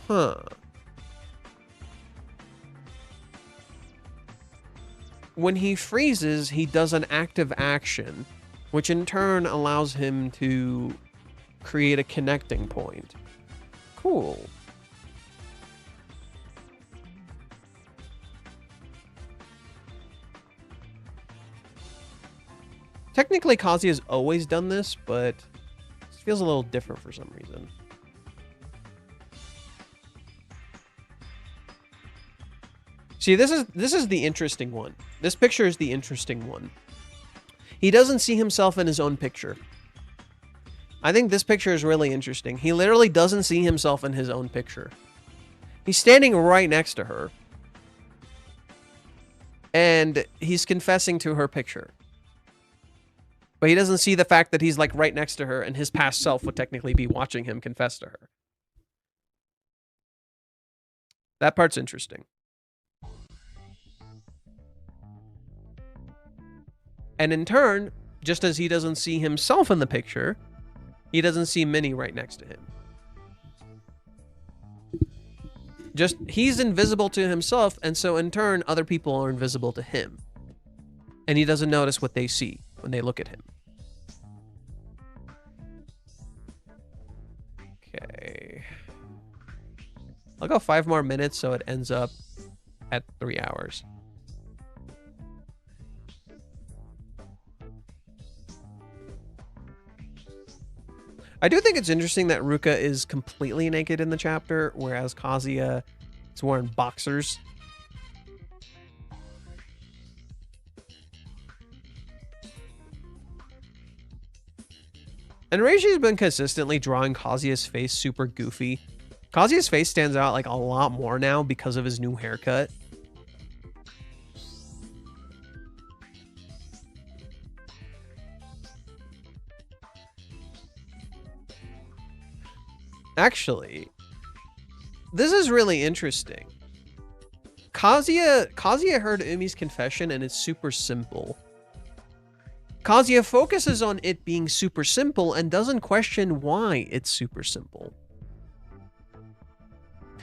Huh. When he freezes, he does an active action, which in turn allows him to create a connecting point. Cool. Technically, Kazuya's always done this, but it feels a little different for some reason. See, this is the interesting one. This picture is the interesting one. He doesn't see himself in his own picture. I think this picture is really interesting. He literally doesn't see himself in his own picture. He's standing right next to her. And he's confessing to her picture. But he doesn't see the fact that he's like right next to her and his past self would technically be watching him confess to her. That part's interesting. And in turn, just as he doesn't see himself in the picture, he doesn't see Minnie right next to him. Just, he's invisible to himself, and so in turn, other people are invisible to him. And he doesn't notice what they see when they look at him. Okay. I'll go 5 more minutes so it ends up at 3 hours. I do think it's interesting that Ruka is completely naked in the chapter, whereas Kazuya is wearing boxers. And Reishi's been consistently drawing Kazuya's face super goofy. Kazuya's face stands out like a lot more now because of his new haircut. Actually, this is really interesting. Kazuya heard Umi's confession and it's super simple. Kazuya focuses on it being super simple and doesn't question why it's super simple.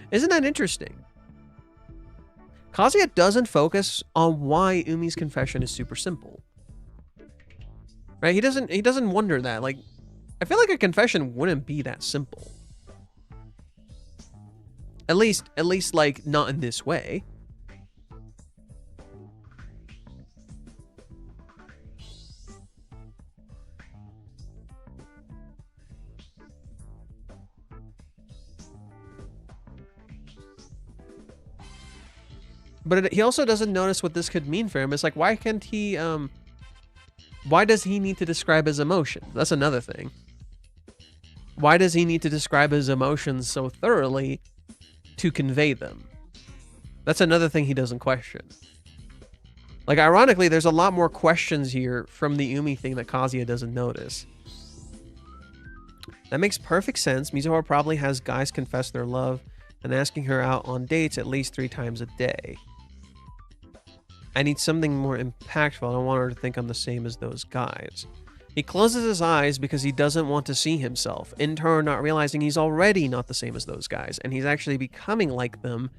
Isn't that interesting? Kazuya doesn't focus on why Umi's confession is super simple. Right? He doesn't wonder that. Like, I feel like a confession wouldn't be that simple. At least like not in this way. But he also doesn't notice what this could mean for him. It's like, why can't he, why does he need to describe his emotions? That's another thing. Why does he need to describe his emotions so thoroughly to convey them? That's another thing he doesn't question. Like, ironically, there's a lot more questions here from the Umi thing that Kazuya doesn't notice. That makes perfect sense. Mizuhara probably has guys confess their love and asking her out on dates at least 3 times a day. I need something more impactful. I don't want her to think I'm the same as those guys. He closes his eyes because he doesn't want to see himself, in turn not realizing he's already not the same as those guys, and he's actually becoming like them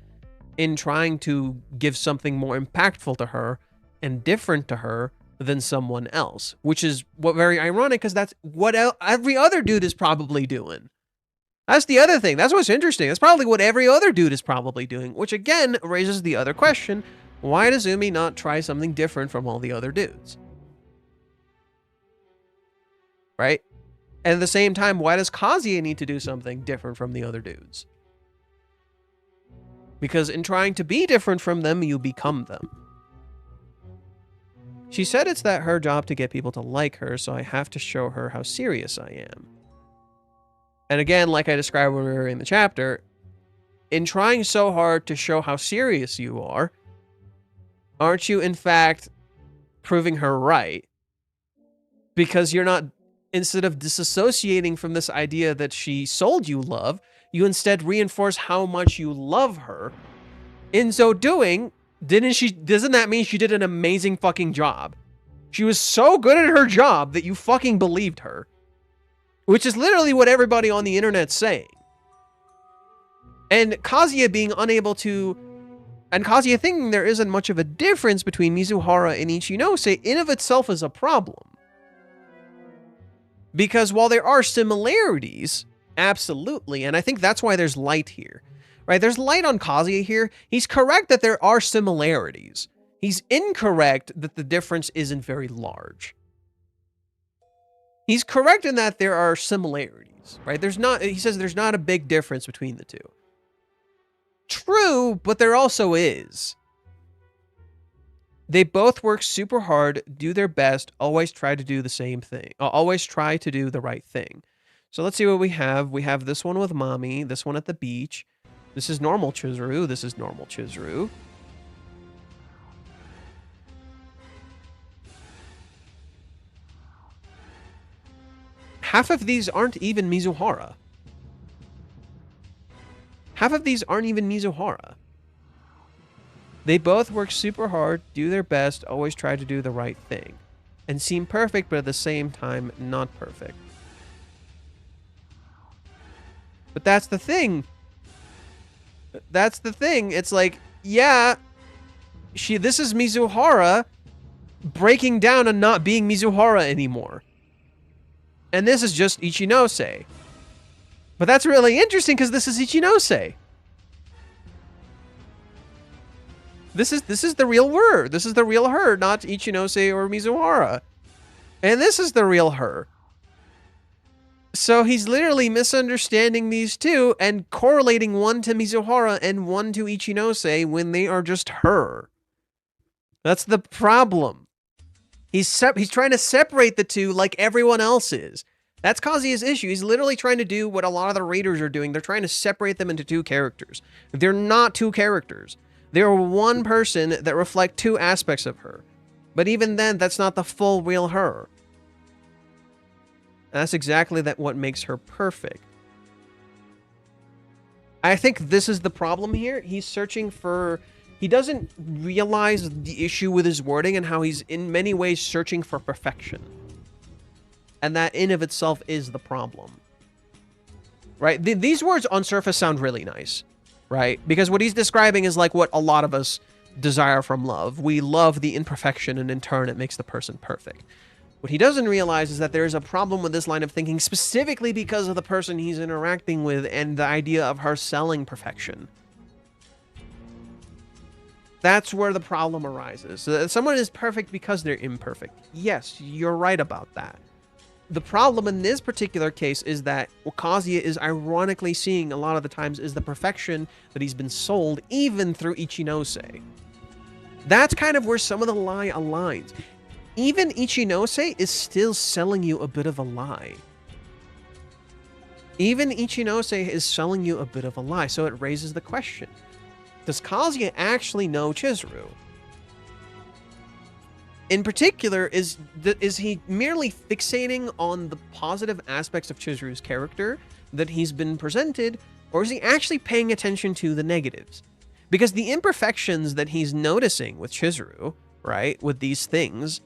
in trying to give something more impactful to her and different to her than someone else, which is what very ironic because that's what every other dude is probably doing. That's the other thing. That's what's interesting. That's probably what every other dude is probably doing, which again raises the other question. Why does Umi not try something different from all the other dudes? Right? And at the same time, why does Kazuya need to do something different from the other dudes? Because in trying to be different from them, you become them. She said it's her job to get people to like her, so I have to show her how serious I am. And again, like I described when we were in the chapter, in trying so hard to show how serious you are, aren't you in fact proving her right? Because you're not, instead of disassociating from this idea that she sold you love, you instead reinforce how much you love her. In so doing, doesn't that mean she did an amazing fucking job? She was so good at her job that you fucking believed her. Which is literally what everybody on the internet's saying. And Kazuya being unable to... And Kazuya thinking there isn't much of a difference between Mizuhara and Ichinose in of itself is a problem. Because while there are similarities, absolutely, and I think that's why there's light here. Right? There's light on Kazuya here. He's correct that there are similarities. He's incorrect that the difference isn't very large. He's correct in that there are similarities, right? He says there's not a big difference between the two. True, but there also is. They both work super hard, do their best, always try to do the same thing. Always try to do the right thing. So let's see what we have. We have this one with Mommy, this one at the beach. This is normal Chizuru, this is normal Chizuru. Half of these aren't even Mizuhara. Half of these aren't even Mizuhara. They both work super hard, do their best, always try to do the right thing. and seem perfect, but at the same time, not perfect. But that's the thing. That's the thing. It's like, yeah, this is Mizuhara breaking down and not being Mizuhara anymore. And this is just Ichinose. But that's really interesting because this is Ichinose. This is the real her. This is the real her, not Ichinose or Mizuhara. And this is the real her. So he's literally misunderstanding these two and correlating one to Mizuhara and one to Ichinose when they are just her. That's the problem. He's trying to separate the two like everyone else is. That's Kazuya's issue. He's literally trying to do what a lot of the raiders are doing. They're trying to separate them into two characters. They're not two characters. They're one person that reflect two aspects of her. But even then, that's not the full real her. That's exactly what makes her perfect. I think this is the problem here. He's searching for... He doesn't realize the issue with his wording and how he's in many ways searching for perfection. And that in of itself is the problem. Right? These words on surface sound really nice. Right? Because what he's describing is like what a lot of us desire from love. We love the imperfection, and in turn it makes the person perfect. What he doesn't realize is that there is a problem with this line of thinking specifically because of the person he's interacting with and the idea of her selling perfection. That's where the problem arises. So someone is perfect because they're imperfect. Yes, you're right about that. The problem in this particular case is that what Kazuya is ironically seeing a lot of the times is the perfection that he's been sold even through Ichinose. That's kind of where some of the lie aligns. Even Ichinose is still selling you a bit of a lie. Even Ichinose is selling you a bit of a lie, so it raises the question. Does Kazuya actually know Chizuru? In particular, is he merely fixating on the positive aspects of Chizuru's character that he's been presented, or is he actually paying attention to the negatives? Because the imperfections that he's noticing with Chizuru, right, with these things,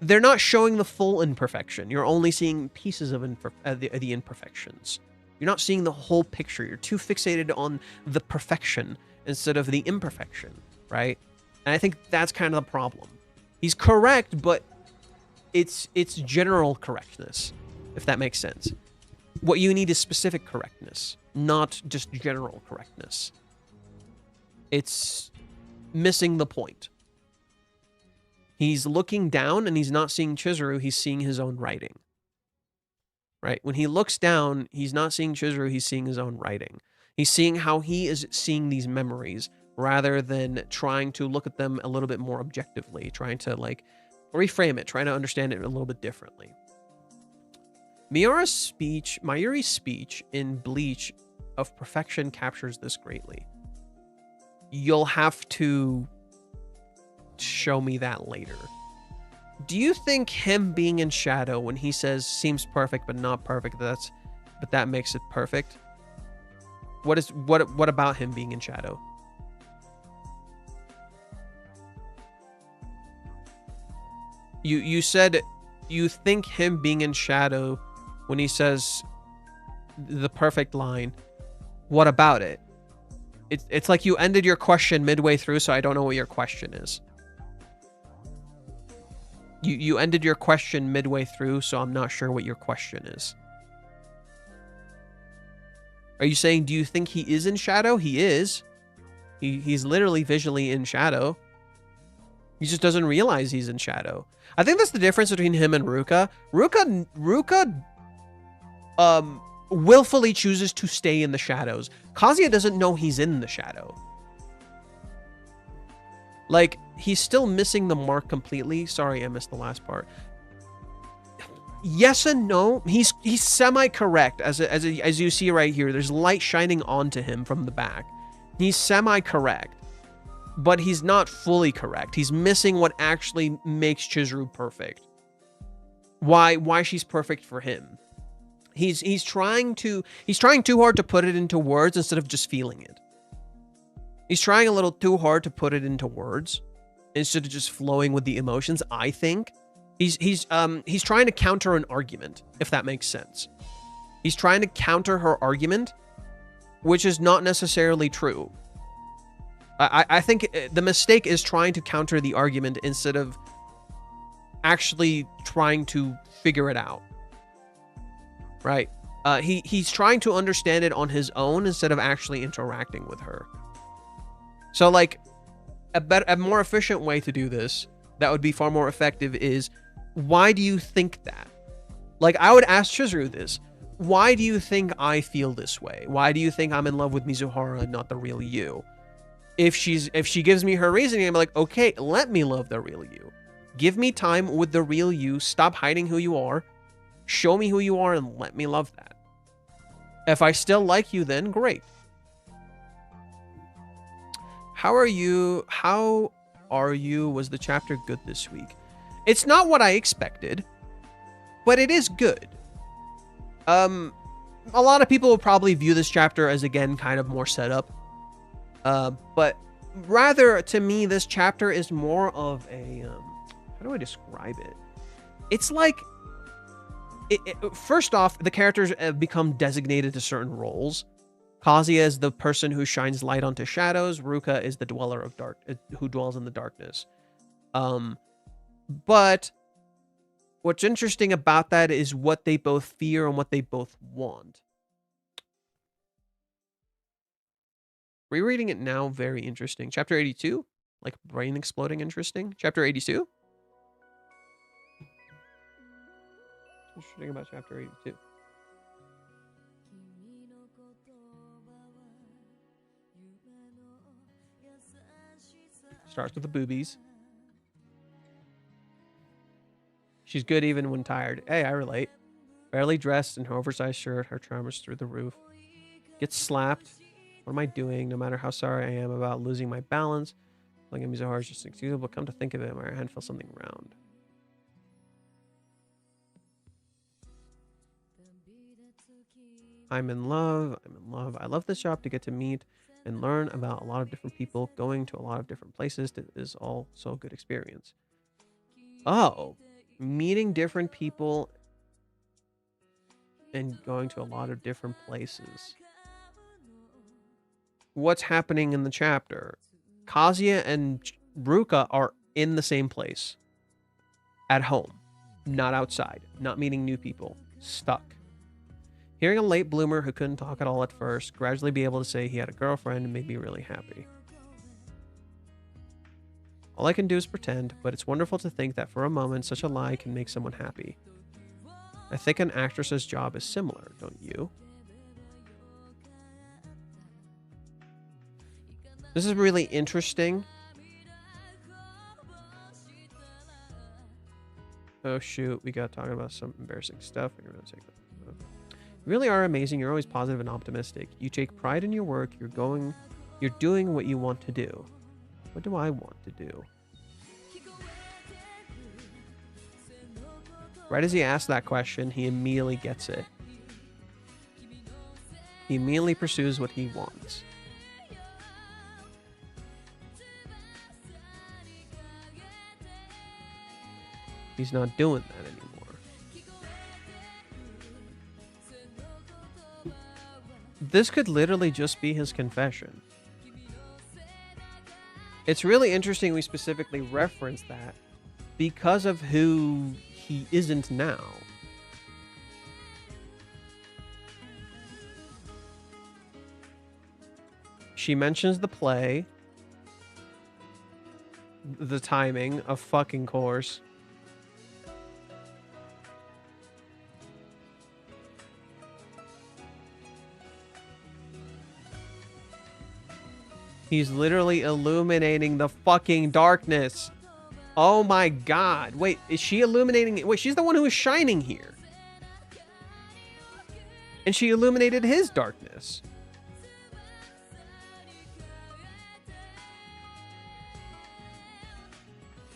they're not showing the full imperfection. You're only seeing pieces of the imperfections. You're not seeing the whole picture. You're too fixated on the perfection instead of the imperfection, right? And I think that's kind of the problem. He's correct, but it's general correctness, if that makes sense. What you need is specific correctness, not just general correctness. It's missing the point. He's looking down and he's not seeing Chizuru, he's seeing his own writing. Right? When he looks down, he's not seeing Chizuru, he's seeing his own writing. He's seeing how he is seeing these memories rather than trying to look at them a little bit more objectively, trying to like reframe it, trying to understand it a little bit differently. Mayuri's speech in Bleach of perfection captures this greatly. You'll have to show me that later. Do you think him being in shadow when he says seems perfect but not perfect, but that makes it perfect? What about him being in shadow? You said you think him being in shadow when he says the perfect line. What about it? It's like you ended your question midway through, so I don't know what your question is. You ended your question midway through, so I'm not sure what your question is. Are you saying, do you think he is in shadow? He is. He's literally visually in shadow. He just doesn't realize he's in shadow. I think that's the difference between him and Ruka. Ruka willfully chooses to stay in the shadows. Kazuya doesn't know he's in the shadow. Like, he's still missing the mark completely. Sorry, I missed the last part. Yes and no. He's semi-correct, as you see right here. There's light shining onto him from the back. He's semi-correct, but he's not fully correct. He's missing what actually makes Chizuru perfect. Why she's perfect for him. He's trying too hard to put it into words instead of just feeling it. He's trying a little too hard to put it into words instead of just flowing with the emotions, I think. He's trying to counter an argument, if that makes sense. He's trying to counter her argument, which is not necessarily true. I think the mistake is trying to counter the argument instead of actually trying to figure it out. Right? He's trying to understand it on his own instead of actually interacting with her. So, like, a more efficient way to do this, that would be far more effective, is, why do you think that? Like, I would ask Chizuru this. Why do you think I feel this way? Why do you think I'm in love with Mizuhara and not the real you? If she gives me her reasoning, I'm like, okay, let me love the real you. Give me time with the real you. Stop hiding who you are. Show me who you are and let me love that. If I still like you, then great. How are you? Was the chapter good this week? It's not what I expected, but it is good. A lot of people will probably view this chapter as, again, kind of more setup. But rather, to me, this chapter is more of a, how do I describe it? It's like, first off, the characters have become designated to certain roles. Kazuya is the person who shines light onto shadows. Ruka is the dweller of who dwells in the darkness. But what's interesting about that is what they both fear and what they both want. Rereading it now, very interesting. Chapter 82, like brain exploding interesting. Chapter 82. Interesting about chapter 82. Starts with the boobies. She's good even when tired. Hey, I relate. Barely dressed in her oversized shirt, her tremors through the roof. Gets slapped. What am I doing? No matter how sorry I am about losing my balance, looking at Mizuhara is just inexcusable. Come to think of it, my hand felt something round. I'm in love. I'm in love. I love this job to get to meet and learn about a lot of different people. Going to a lot of different places is also a good experience. Oh, meeting different people and going to a lot of different places. What's happening in the chapter? Kazuya and Ruka are in the same place. At home. Not outside. Not meeting new people. Stuck. Hearing a late bloomer who couldn't talk at all at first, gradually be able to say he had a girlfriend made me really happy. All I can do is pretend, but it's wonderful to think that for a moment such a lie can make someone happy. I think an actress's job is similar, don't you? This is really interesting. Oh shoot, we got talking about some embarrassing stuff. You're gonna take that. You really are amazing. You're always positive and optimistic. You take pride in your work. You're doing what you want to do. What do I want to do? Right as he asks that question, he immediately gets it. He immediately pursues what he wants. He's not doing that anymore. This could literally just be his confession. It's really interesting we specifically reference that because of who he isn't now. She mentions the play, the timing, of fucking course. He's literally illuminating the fucking darkness. Oh my god. Wait, is she illuminating it? Wait, she's the one who is shining here. And she illuminated his darkness.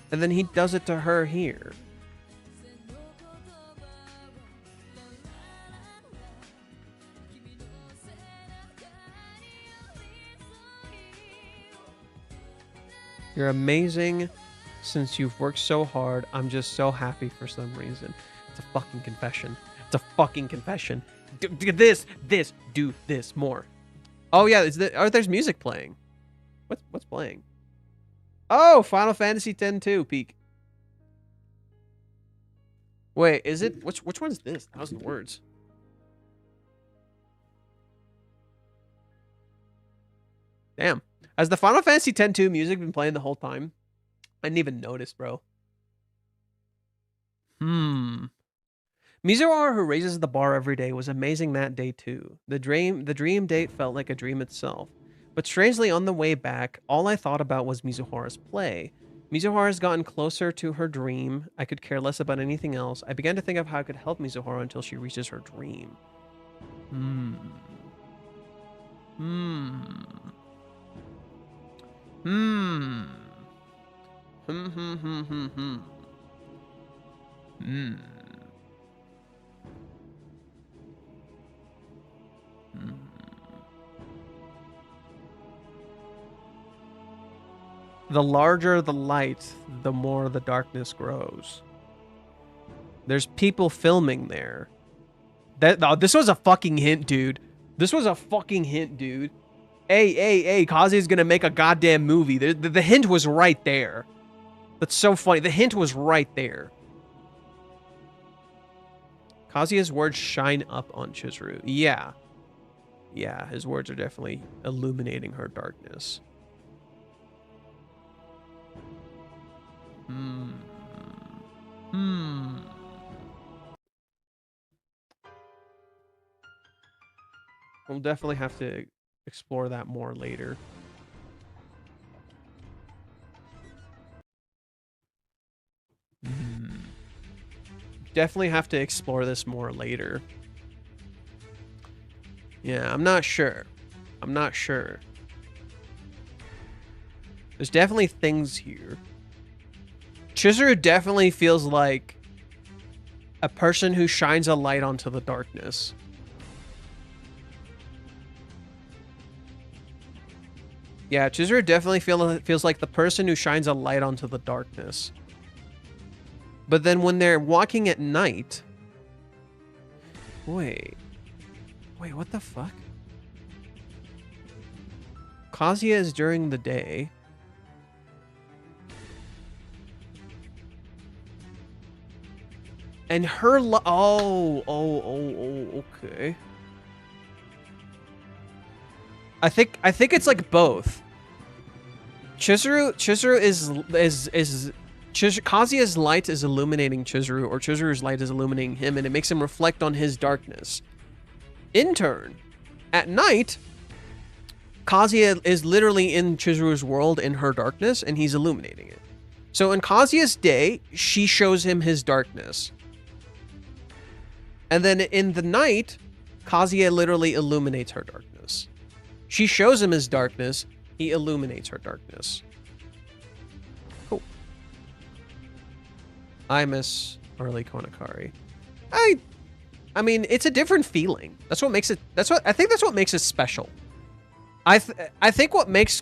And then he does it to her here. You're amazing. Since you've worked so hard, I'm just so happy for some reason. It's a fucking confession. It's a fucking confession. Do this, do this more. Oh yeah, there's music playing. What's playing? Oh, Final Fantasy X-2 peak. Wait, is it which one's this? 1,000 words. Damn. Has the Final Fantasy X-2 music been playing the whole time? I didn't even notice, bro. Mizuhara, who raises the bar every day, was amazing that day too. The dream date felt like a dream itself. But strangely, on the way back, all I thought about was Mizuhara's play. Mizuhara has gotten closer to her dream. I could care less about anything else. I began to think of how I could help Mizuhara until she reaches her dream. The larger the light, the more the darkness grows. There's people filming there. This was a fucking hint, dude. This was a fucking hint, dude. Hey, Kazuya's gonna make a goddamn movie. The hint was right there. That's so funny. The hint was right there. Kazuya's words shine up on Chizuru. Yeah. Yeah, his words are definitely illuminating her darkness. We'll definitely have to explore that more later. Definitely have to explore this more later. Yeah, I'm not sure. I'm not sure. There's definitely things here. Chizuru definitely feels like a person who shines a light onto the darkness. Yeah, Chizuru definitely feels like the person who shines a light onto the darkness. But then when they're walking at night... Wait, what the fuck? Kazuya is during the day. And her okay. I think it's like both. Chizuru is Kazuya's light is illuminating Chizuru, or Chizuru's light is illuminating him, and it makes him reflect on his darkness. In turn, at night, Kazuya is literally in Chizuru's world in her darkness, and he's illuminating it. So in Kazuya's day, she shows him his darkness. And then in the night, Kazuya literally illuminates her darkness. She shows him his darkness, he illuminates her darkness. Cool. I miss early Kanokari. I mean, it's a different feeling. That's what makes it, I think that's what makes it special. I think what makes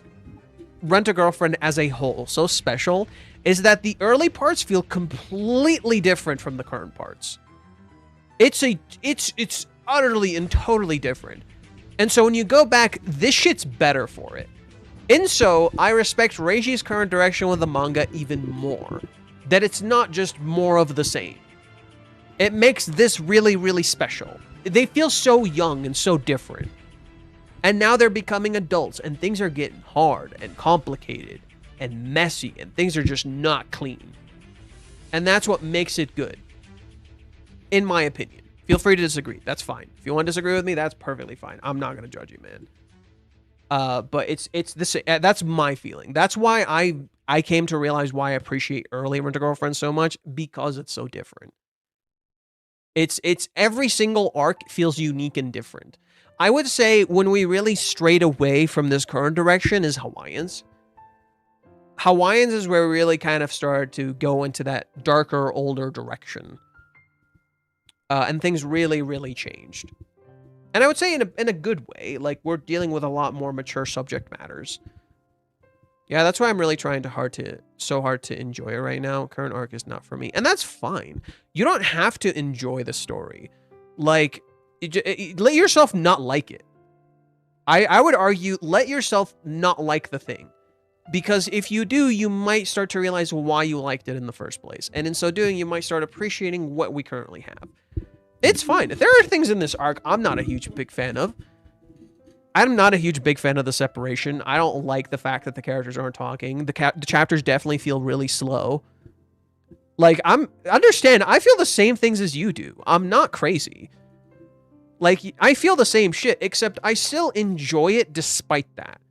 Rent-A-Girlfriend as a whole so special is that the early parts feel completely different from the current parts. It's utterly and totally different. And so when you go back, this shit's better for it. And so I respect Reiji's current direction with the manga even more. That it's not just more of the same. It makes this really, really special. They feel so young and so different. And now they're becoming adults, and things are getting hard and complicated and messy, and things are just not clean. And that's what makes it good. In my opinion. Feel free to disagree. That's fine. If you want to disagree with me, that's perfectly fine. I'm not going to judge you, man. But it's this. That's my feeling. That's why I came to realize why I appreciate early Rent-A-Girlfriend so much, because it's so different. It's every single arc feels unique and different. I would say when we really strayed away from this current direction is Hawaiians. Hawaiians is where we really kind of started to go into that darker, older direction. And things really, really changed. And I would say in a good way. Like, we're dealing with a lot more mature subject matters. Yeah, that's why I'm really trying so hard to enjoy it right now. Current arc is not for me, and that's fine. You don't have to enjoy the story. Like, let yourself not like it. I would argue, let yourself not like the thing. Because if you do, you might start to realize why you liked it in the first place. And in so doing, you might start appreciating what we currently have. It's fine. If there are things in this arc I'm not a huge big fan of. I'm not a huge big fan of the separation. I don't like the fact that the characters aren't talking. The chapters definitely feel really slow. Like, understand, I feel the same things as you do. I'm not crazy. Like, I feel the same shit, except I still enjoy it despite that.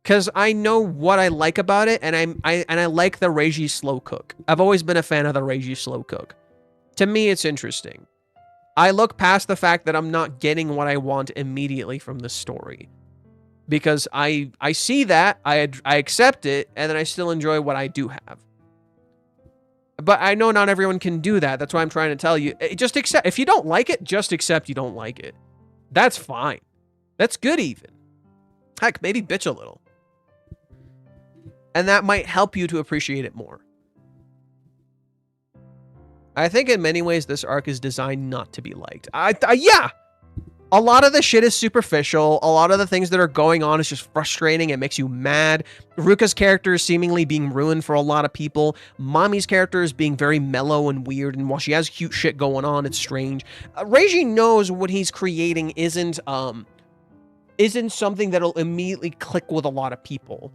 Because I know what I like about it, and I like the Reiji slow cook. I've always been a fan of the Reiji slow cook. To me, it's interesting. I look past the fact that I'm not getting what I want immediately from the story. Because I see that, I accept it, and then I still enjoy what I do have. But I know not everyone can do that. That's why I'm trying to tell you. Just accept. If you don't like it, just accept you don't like it. That's fine. That's good even. Heck, maybe bitch a little. And that might help you to appreciate it more. I think in many ways this arc is designed not to be liked. Yeah! A lot of the shit is superficial. A lot of the things that are going on is just frustrating. It makes you mad. Ruka's character is seemingly being ruined for a lot of people. Mommy's character is being very mellow and weird, and while she has cute shit going on, it's strange. Reiji knows what he's creating isn't something that'll immediately click with a lot of people.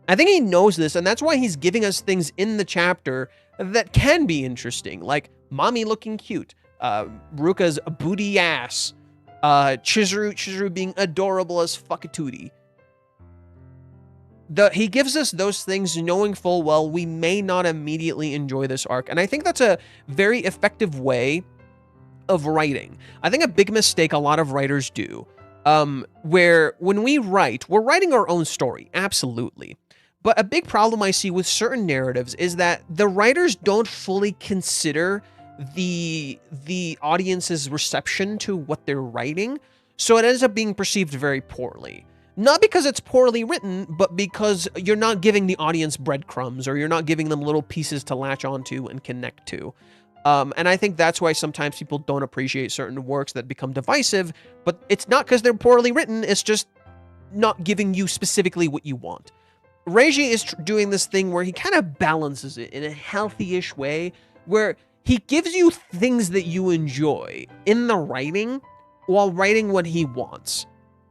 I think he knows this, and that's why he's giving us things in the chapter that can be interesting, like Mommy looking cute, Ruka's booty ass, Chizuru being adorable as fuckatootie. He gives us those things knowing full well we may not immediately enjoy this arc, and I think that's a very effective way of writing. I think a big mistake a lot of writers do, where when we write, we're writing our own story, absolutely. But a big problem I see with certain narratives is that the writers don't fully consider the audience's reception to what they're writing, so it ends up being perceived very poorly. Not because it's poorly written, but because you're not giving the audience breadcrumbs, or you're not giving them little pieces to latch onto and connect to. And I think that's why sometimes people don't appreciate certain works that become divisive, but it's not because they're poorly written, it's just not giving you specifically what you want. Reiji is doing this thing where he kind of balances it in a healthy-ish way, where he gives you things that you enjoy in the writing while writing what he wants,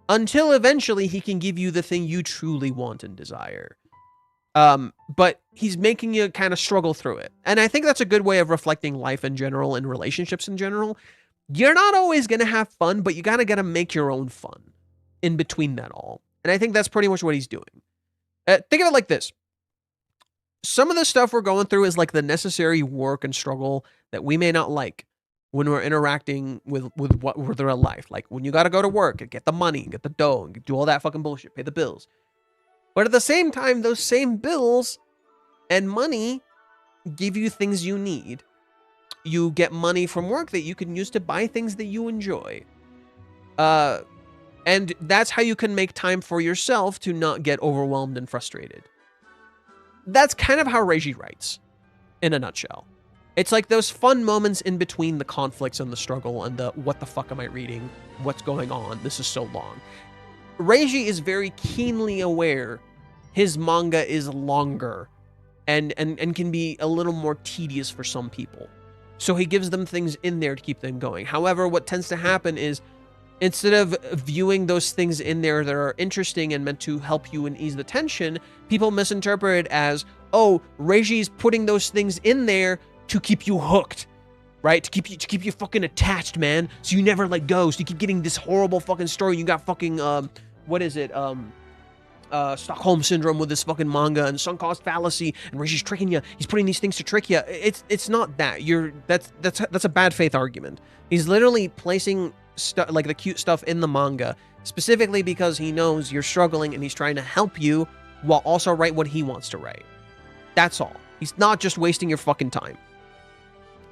until eventually he can give you the thing you truly want and desire. But he's making you kind of struggle through it. And I think that's a good way of reflecting life in general and relationships in general. You're not always going to have fun, but you gotta make your own fun in between that all. And I think that's pretty much what he's doing. Think of it like this. Some of the stuff we're going through is like the necessary work and struggle that we may not like when we're interacting with real life. Like when you got to go to work and get the money, get the dough, and do all that fucking bullshit, pay the bills. But at the same time, those same bills and money give you things you need. You get money from work that you can use to buy things that you enjoy. And that's how you can make time for yourself to not get overwhelmed and frustrated. That's kind of how Reiji writes, in a nutshell. It's like those fun moments in between the conflicts and the struggle and the what the fuck am I reading? What's going on? This is so long. Reiji is very keenly aware his manga is longer and can be a little more tedious for some people. So he gives them things in there to keep them going. However, what tends to happen is instead of viewing those things in there that are interesting and meant to help you and ease the tension, people misinterpret it as, oh, Reiji's putting those things in there to keep you hooked, right? To keep you fucking attached, man. So you never let go. So you keep getting this horrible fucking story. You got fucking, what is it? Stockholm Syndrome with this fucking manga and sunk cost fallacy, and Reiji's tricking you. He's putting these things to trick you. It's not that. That's a bad faith argument. He's literally placing like the cute stuff in the manga specifically because he knows you're struggling and he's trying to help you while also write what he wants to write. That's all. He's not just wasting your fucking time.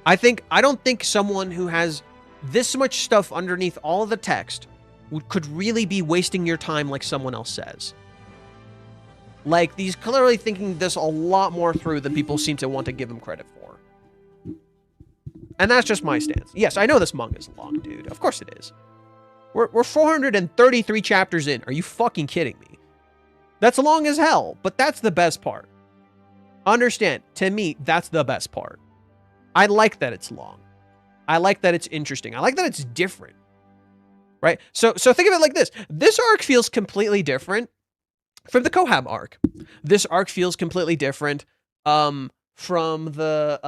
I don't think someone who has this much stuff underneath all of the text could really be wasting your time like someone else says. Like, he's clearly thinking this a lot more through than people seem to want to give him credit for. And that's just my stance. Yes, I know this manga is long, dude. Of course it is. We're 433 chapters in. Are you fucking kidding me? That's long as hell, but that's the best part. Understand, to me, that's the best part. I like that it's long. I like that it's interesting. I like that it's different. Right? So think of it like this. This arc feels completely different from the Kohab arc. This arc feels completely different from the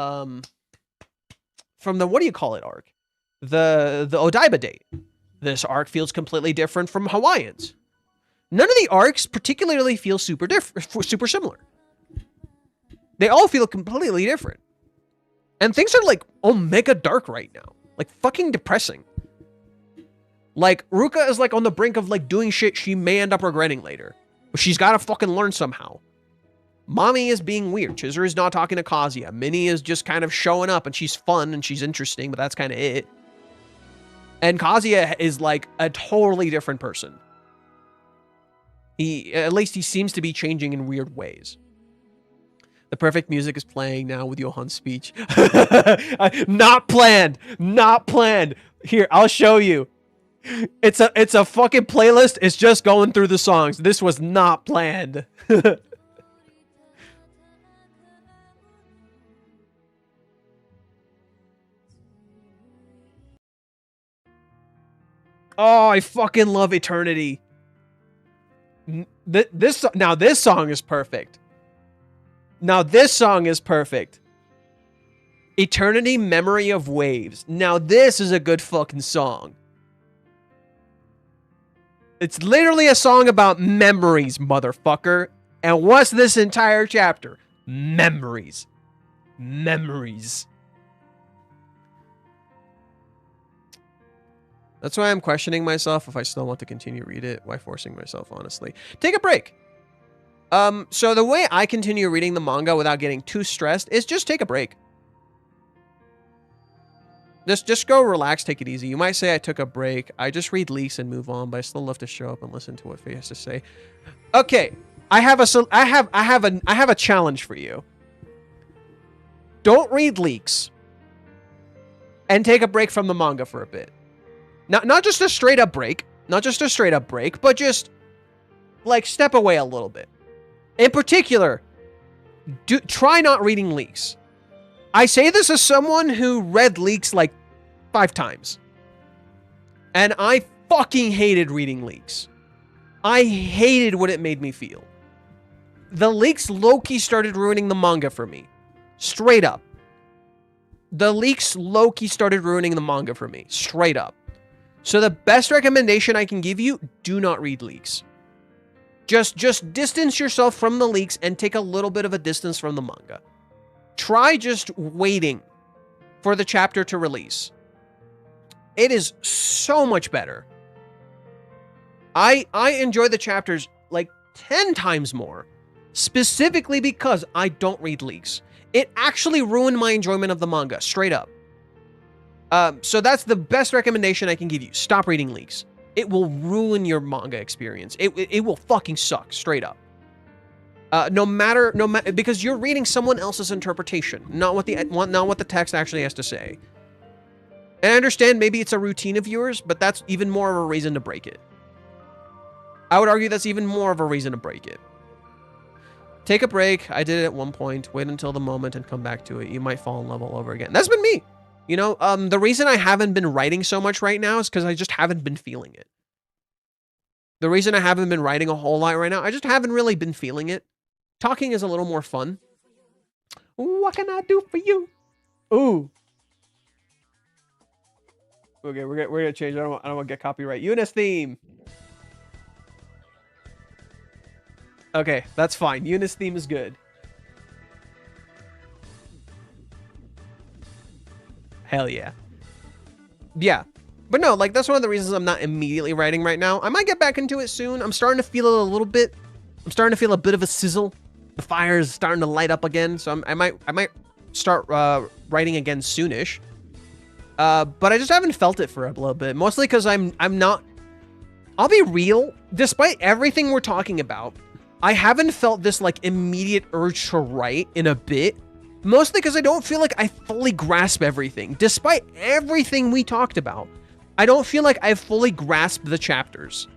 what do you call it arc? The Odaiba date. This arc feels completely different from Hawaiians. None of the arcs particularly feel super similar. They all feel completely different. And things are like omega dark right now. Like fucking depressing. Like Ruka is like on the brink of like doing shit she may end up regretting later. But she's got to fucking learn somehow. Mommy is being weird. Chizuru is not talking to Kazuya. Minnie is just kind of showing up and she's fun and she's interesting, but that's kind of it. And Kazuya is like a totally different person. At least he seems to be changing in weird ways. The perfect music is playing now with Johan's speech. Not planned. Not planned. Here, I'll show you. It's a fucking playlist. It's just going through the songs. This was not planned. Oh, I fucking love Eternity. This song is perfect. Now this song is perfect. Eternity, Memory of Waves. Now this is a good fucking song. It's literally a song about memories, motherfucker. And what's this entire chapter? Memories. Memories. That's why I'm questioning myself if I still want to continue to read it. Why forcing myself, honestly? Take a break. So the way I continue reading the manga without getting too stressed is just take a break. Just go relax, take it easy. You might say I took a break. I just read leaks and move on, but I still love to show up and listen to what Faye has to say. Okay, I have a challenge for you. Don't read leaks and take a break from the manga for a bit. Not just a straight up break, but just like step away a little bit. In particular, try not reading leaks. I say this as someone who read leaks like 5 times. And I fucking hated reading leaks. I hated what it made me feel. The leaks low-key started ruining the manga for me. Straight up. The leaks low-key started ruining the manga for me. Straight up. So the best recommendation I can give you, do not read leaks. Just distance yourself from the leaks and take a little bit of a distance from the manga. Try just waiting for the chapter to release. It is so much better. I enjoy the chapters like 10 times more, specifically because I don't read leaks. It actually ruined my enjoyment of the manga, straight up. So that's the best recommendation I can give you. Stop reading leaks. It will ruin your manga experience. It will fucking suck, straight up. No matter, because you're reading someone else's interpretation, not what the text actually has to say. And I understand maybe it's a routine of yours, but that's even more of a reason to break it. I would argue that's even more of a reason to break it. Take a break. I did it at one point. Wait until the moment and come back to it. You might fall in love all over again. That's been me. You know, the reason I haven't been writing so much right now is because I just haven't been feeling it. The reason I haven't been writing a whole lot right now, I just haven't really been feeling it. Talking is a little more fun. What can I do for you? Ooh. Okay, we're gonna change. I don't want to get copyright. Eunice theme. Okay, that's fine. Eunice theme is good. Hell yeah. Yeah. But no, like, that's one of the reasons I'm not immediately writing right now. I might get back into it soon. I'm starting to feel it a little bit. I'm starting to feel a bit of a sizzle. The fire is starting to light up again. So I might start writing again soonish. But I just haven't felt it for a little bit. Mostly because I'm not... I'll be real. Despite everything we're talking about, I haven't felt this like immediate urge to write in a bit, mostly because I don't feel like I fully grasp everything. Despite everything we talked about, I don't feel like I've fully grasped the chapters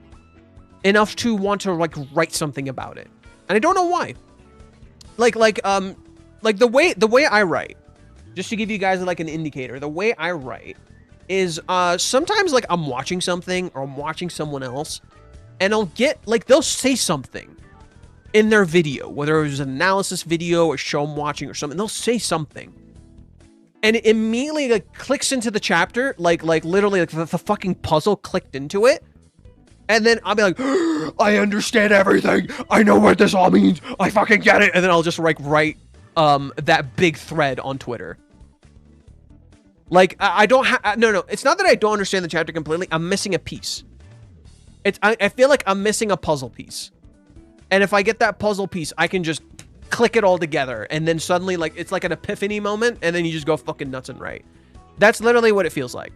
enough to want to like write something about it. And I don't know why. Like the way I write, just to give you guys like an indicator, the way I write is sometimes like I'm watching something or I'm watching someone else and I'll get like they'll say something in their video, whether it was an analysis video or show I'm watching or something, they'll say something. And it immediately like clicks into the chapter, like literally like the fucking puzzle clicked into it. And then I'll be like, I understand everything. I know what this all means. I fucking get it. And then I'll just like write that big thread on Twitter. Like I don't have, no, it's not that I don't understand the chapter completely. I'm missing a piece. I feel like I'm missing a puzzle piece. And if I get that puzzle piece, I can just click it all together. And then suddenly like, it's like an epiphany moment. And then you just go fucking nuts and write. That's literally what it feels like.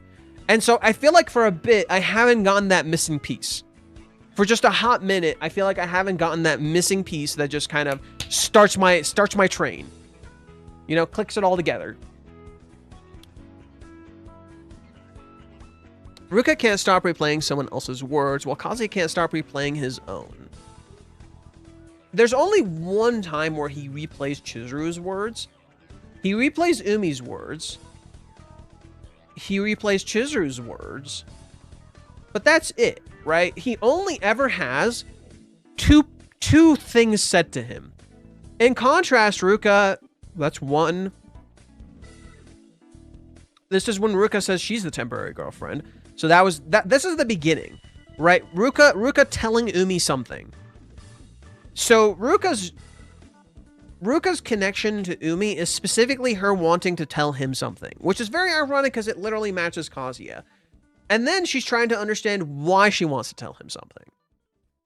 And so I feel like for a bit, I haven't gotten that missing piece. For just a hot minute, I feel like I haven't gotten that missing piece that just kind of starts my train. You know, clicks it all together. Ruka can't stop replaying someone else's words, while Kazuya can't stop replaying his own. There's only one time where he replays Chizuru's words. He replays Umi's words. He replays Chizuru's words. But that's it, right? He only ever has two things said to him. In contrast, Ruka, that's one. This is when Ruka says she's the temporary girlfriend. So this is the beginning, right? Ruka telling Umi something. So Ruka's connection to Umi is specifically her wanting to tell him something, which is very ironic because it literally matches Kazuya. And then she's trying to understand why she wants to tell him something.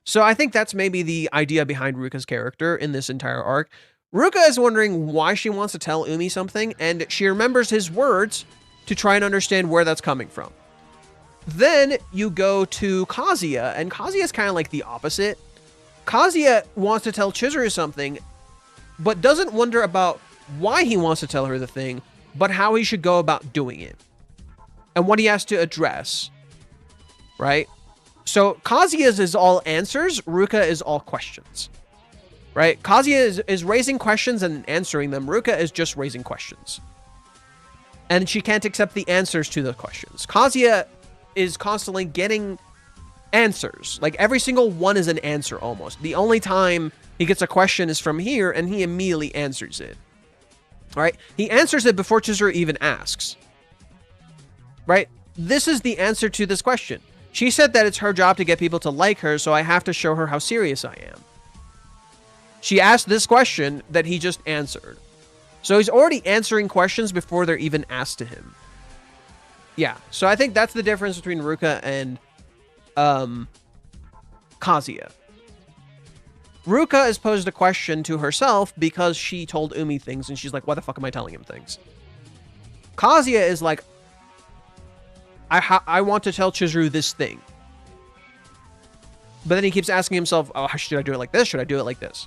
So I think that's maybe the idea behind Ruka's character in this entire arc. Ruka is wondering why she wants to tell Umi something, and she remembers his words to try and understand where that's coming from. Then you go to Kazuya, and Kazuya is kind of like the opposite. Kazuya wants to tell Chizuru something, but doesn't wonder about why he wants to tell her the thing, but how he should go about doing it. And what he has to address. Right? So Kazuya's is all answers, Ruka is all questions. Right? Kazuya is raising questions and answering them. Ruka is just raising questions. And she can't accept the answers to the questions. Kazuya is constantly getting answers. Like every single one is an answer almost. The only time he gets a question is from here and he immediately answers it. All right? He answers it before Chizuru even asks. Right? This is the answer to this question. She said that it's her job to get people to like her, so I have to show her how serious I am. She asked this question that he just answered. So he's already answering questions before they're even asked to him. Yeah, so I think that's the difference between Ruka and Kazuya. Ruka has posed a question to herself because she told Umi things and she's like, why the fuck am I telling him things? Kazuya is like, I want to tell Chizuru this thing. But then he keeps asking himself, oh, should I do it like this? Should I do it like this?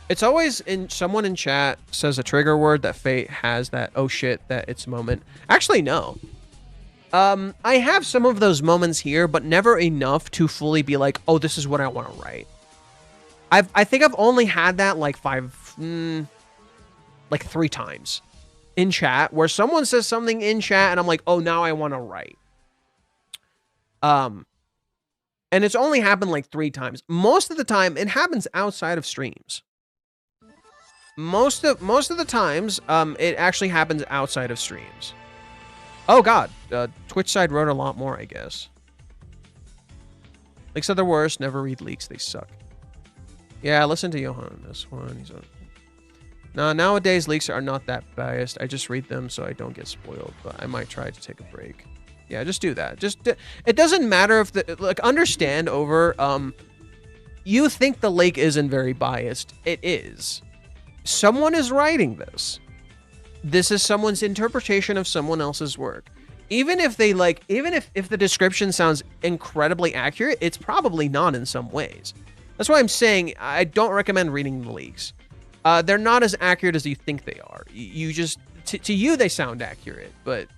It's always in someone in chat says a trigger word that Fate has that, oh shit, that it's moment. Actually, no. I have some of those moments here, but never enough to fully be like, oh, this is what I want to write. I think I've only had that like 3 times in chat where someone says something in chat and I'm like, oh, now I want to write. And it's only happened like 3 times. Most of the time, it happens outside of streams. Most of the times, it actually happens outside of streams. Oh god, Twitch side wrote a lot more, I guess. Leaks are the worst. Never read leaks; they suck. Yeah, listen to Johan on this one. He's on. No, nowadays leaks are not that biased. I just read them so I don't get spoiled. But I might try to take a break. Yeah, just do that. It doesn't matter if understand over. You think the lake isn't very biased? It is. Someone is writing this. This is someone's interpretation of someone else's work. Even if they like, even if the description sounds incredibly accurate, it's probably not in some ways. That's why I'm saying I don't recommend reading the leaks. They're not as accurate as you think they are. You just, to you, they sound accurate, but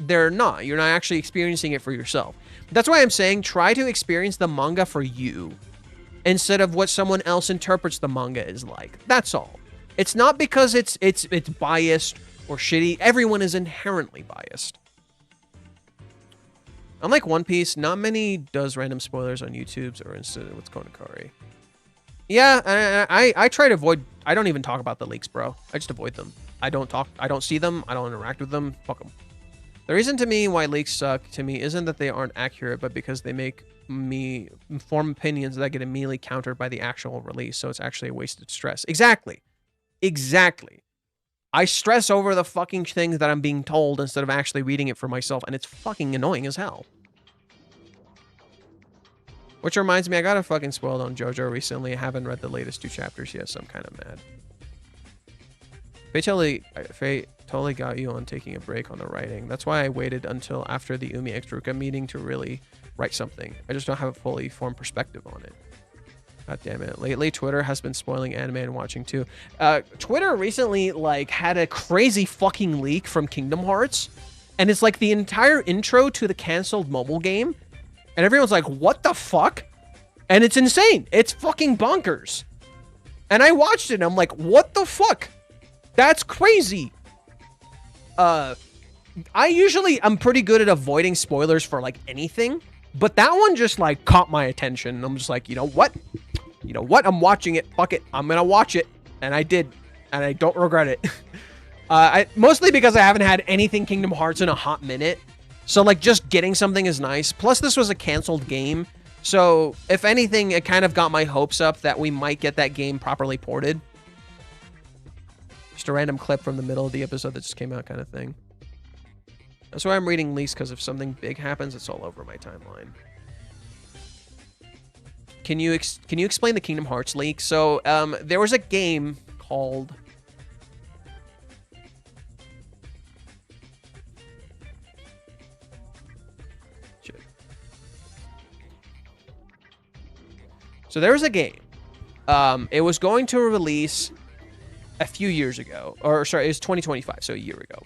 they're not. You're not actually experiencing it for yourself. That's why I'm saying try to experience the manga for you instead of what someone else interprets the manga is like. That's all. It's not because it's biased or shitty. Everyone is inherently biased. Unlike One Piece, not many does random spoilers on YouTube's or instead with Kanokari. Yeah, I try to avoid. I don't even talk about the leaks, bro. I just avoid them. I don't see them. I don't interact with them. Fuck them. The reason to me why leaks suck to me isn't that they aren't accurate, but because they make me form opinions that get immediately countered by the actual release. So it's actually a wasted stress. Exactly. Exactly. I stress over the fucking things that I'm being told instead of actually reading it for myself, and it's fucking annoying as hell. Which reminds me, I got a fucking spoiled on JoJo recently. I haven't read the latest 2 chapters yet, so I'm kind of mad. Faye totally got you on taking a break on the writing. That's why I waited until after the Umi X Ruka meeting to really write something. I just don't have a fully formed perspective on it. God damn it. Lately, Twitter has been spoiling anime and watching too. Twitter recently, like, had a crazy fucking leak from Kingdom Hearts. And it's like the entire intro to the canceled mobile game. And everyone's like, what the fuck? And it's insane. It's fucking bonkers. And I watched it and I'm like, what the fuck? That's crazy. I'm pretty good at avoiding spoilers for like anything. But that one just like caught my attention. I'm just like, you know what? You know what? I'm watching it. Fuck it. I'm gonna watch it. And I did. And I don't regret it. Mostly because I haven't had anything Kingdom Hearts in a hot minute. So like just getting something is nice. Plus this was a canceled game. So if anything, it kind of got my hopes up that we might get that game properly ported. Just a random clip from the middle of the episode that just came out kind of thing. That's why I'm reading leaks, because if something big happens, it's all over my timeline. Can you explain the Kingdom Hearts leak? So there was a game called... Shit. So there was a game. It was going to release a few years ago. Or sorry, it was 2025, so a year ago.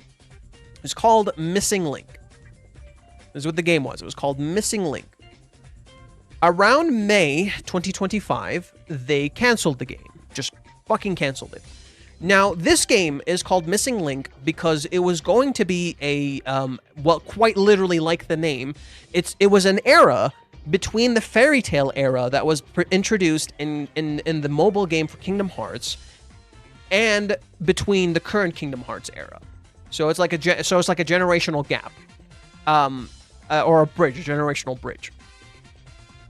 It's called Missing Link. This is what the game was. It was called Missing Link. Around May 2025, they canceled the game. Just fucking canceled it. Now, this game is called Missing Link because it was going to be a, well, quite literally like the name. It was an era between the fairy tale era that was introduced in the mobile game for Kingdom Hearts and between the current Kingdom Hearts era. So it's like a generational gap, or a bridge, a generational bridge.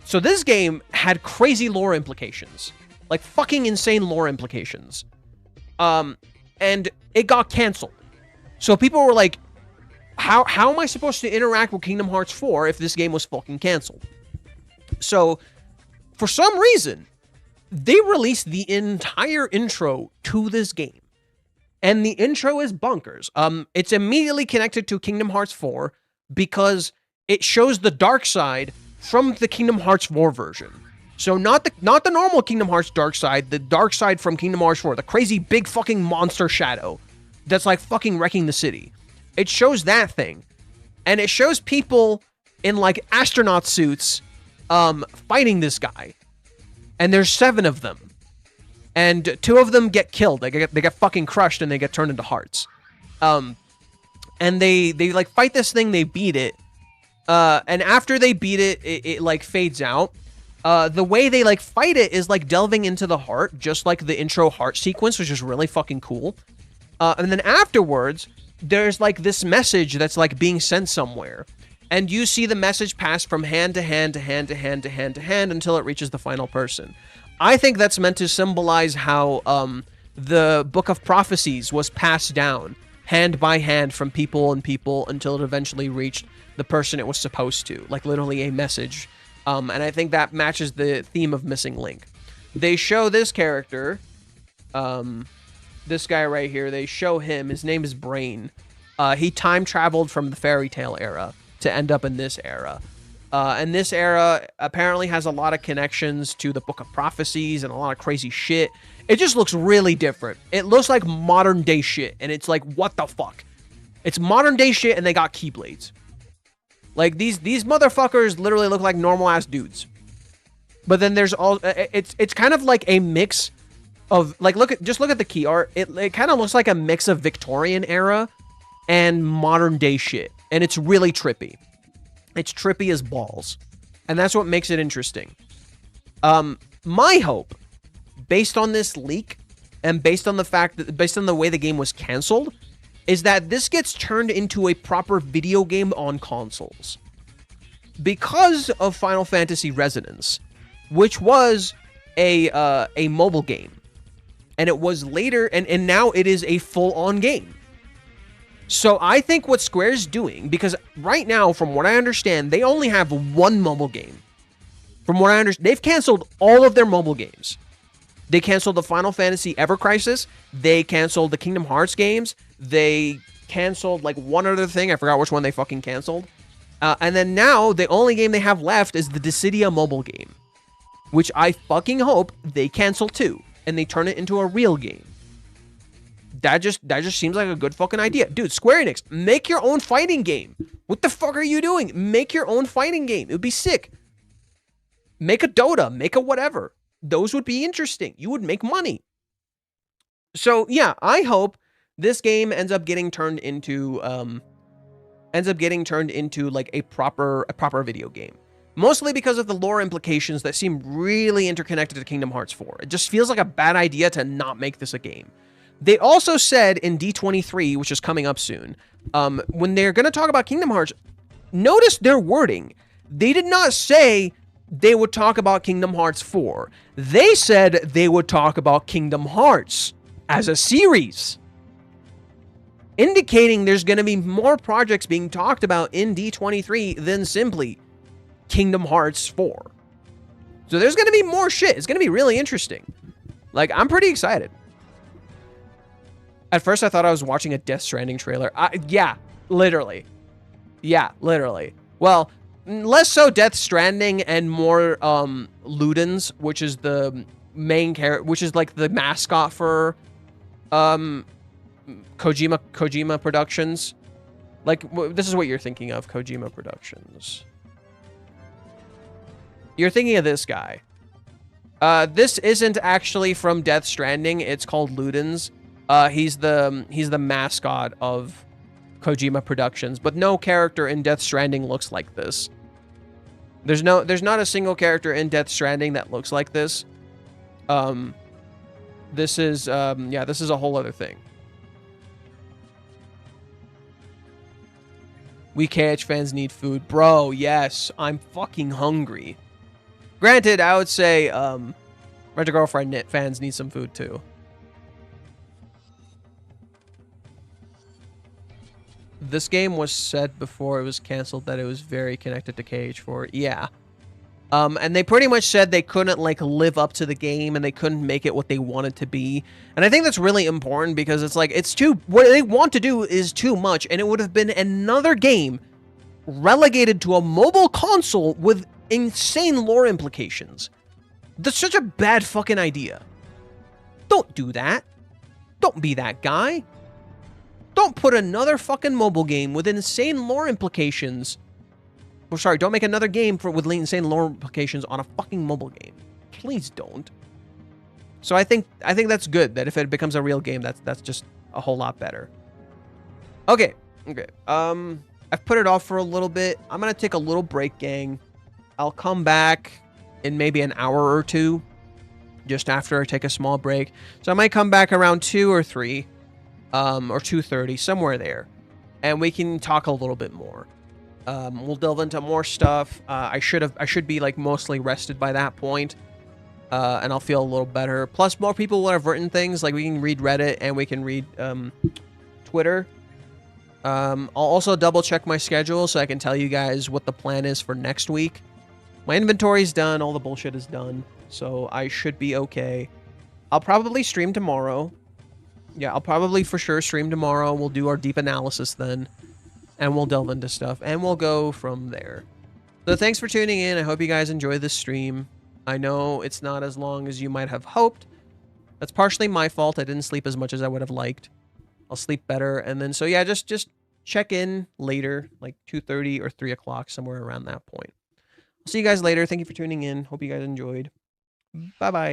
So this game had crazy lore implications, like fucking insane lore implications, and it got canceled. So people were like, "How am I supposed to interact with Kingdom Hearts 4 if this game was fucking canceled?" So for some reason, they released the entire intro to this game. And the intro is bonkers. It's immediately connected to Kingdom Hearts 4 because it shows the dark side from the Kingdom Hearts 4 version. So not the normal Kingdom Hearts dark side, the dark side from Kingdom Hearts 4, the crazy big fucking monster shadow that's like fucking wrecking the city. It shows that thing. And it shows people in like astronaut suits fighting this guy. And there's 7 of them. And 2 of them get killed. They get fucking crushed and they get turned into hearts. And they like fight this thing, they beat it. And after they beat it, it like fades out. The way they like fight it is like delving into the heart, just like the intro heart sequence, which is really fucking cool. And then afterwards, there's like this message that's like being sent somewhere. And you see the message pass from hand to hand to hand to hand to hand to hand until it reaches the final person. I think that's meant to symbolize how the Book of Prophecies was passed down hand by hand from people and people until it eventually reached the person it was supposed to, like literally a message. And I think that matches the theme of Missing Link. They show this character, this guy right here, they show him, his name is Brane. He time traveled from the fairy tale era to end up in this era. And this era apparently has a lot of connections to the Book of Prophecies and a lot of crazy shit. It just looks really different. It looks like modern day shit, and it's like, what the fuck? It's modern day shit, and they got keyblades. Like, these motherfuckers literally look like normal ass dudes. But then there's all it's kind of like a mix of, like, look at the key art. It kind of looks like a mix of Victorian era and modern day shit, and it's really trippy. It's trippy as balls, and that's what makes it interesting. My hope, based on this leak, and based on the way the game was canceled, is that this gets turned into a proper video game on consoles. Because of Final Fantasy Resonance, which was a mobile game, and it was later, and now it is a full-on game. So I think what Square's doing, because right now, from what I understand, they only have one mobile game. From what I understand, they've canceled all of their mobile games. They canceled the Final Fantasy Ever Crisis. They canceled the Kingdom Hearts games. They canceled, like, one other thing. I forgot which one they fucking canceled. And then now, the only game they have left is the Dissidia mobile game, which I fucking hope they cancel too, and they turn it into a real game. That just seems like a good fucking idea. Dude, Square Enix, make your own fighting game. What the fuck are you doing? Make your own fighting game. It would be sick. Make a Dota. Make a whatever. Those would be interesting. You would make money. So, yeah, I hope this game ends up getting turned into like a proper video game. Mostly because of the lore implications that seem really interconnected to Kingdom Hearts 4. It just feels like a bad idea to not make this a game. They also said in D23, which is coming up soon, when they're going to talk about Kingdom Hearts, notice their wording. They did not say they would talk about Kingdom Hearts 4. They said they would talk about Kingdom Hearts as a series, indicating there's going to be more projects being talked about in D23 than simply Kingdom Hearts 4. So there's going to be more shit. It's going to be really interesting. Like, I'm pretty excited. At first, I thought I was watching a Death Stranding trailer. Yeah, literally. Yeah, literally. Well, less so Death Stranding and more Ludens, which is the main character, which is like the mascot for Kojima Productions. Like, this is what you're thinking of, Kojima Productions. You're thinking of this guy. This isn't actually from Death Stranding. It's called Ludens. He's the mascot of Kojima Productions, but no character in Death Stranding looks like this. There's not a single character in Death Stranding that looks like this. This is a whole other thing. We KH fans need food. Bro, yes, I'm fucking hungry. Granted, I would say Rent-A-Girlfriend Knit fans need some food too. This game was said before it was canceled that it was very connected to KH4. Yeah. And they pretty much said they couldn't, like, live up to the game and they couldn't make it what they wanted to be. And I think that's really important because it's like, what they want to do is too much, and it would have been another game relegated to a mobile console with insane lore implications. That's such a bad fucking idea. Don't do that. Don't be that guy. Don't put another fucking mobile game with insane lore implications. Or sorry, don't make another game with insane lore implications on a fucking mobile game. Please don't. So I think that's good. That if it becomes a real game, that's just a whole lot better. Okay. I've put it off for a little bit. I'm gonna take a little break, gang. I'll come back in maybe an hour or two, just after I take a small break. So I might come back around 2 or 3. Or 2:30, somewhere there, and we can talk a little bit more. We'll delve into more stuff. I should be like mostly rested by that point, and I'll feel a little better. Plus, more people will have written things. Like, we can read Reddit and we can read Twitter. I'll also double check my schedule so I can tell you guys what the plan is for next week. My inventory's done. All the bullshit is done, so I should be okay. I'll probably stream tomorrow. Yeah, I'll probably for sure stream tomorrow. We'll do our deep analysis then, and we'll delve into stuff, and we'll go from there. So thanks for tuning in. I hope you guys enjoy this stream. I know it's not as long as you might have hoped. That's partially my fault. I didn't sleep as much as I would have liked. I'll sleep better, and then so yeah, just check in later, like 2:30 or 3 o'clock, somewhere around that point. I'll see you guys later. Thank you for tuning in. Hope you guys enjoyed. Bye bye.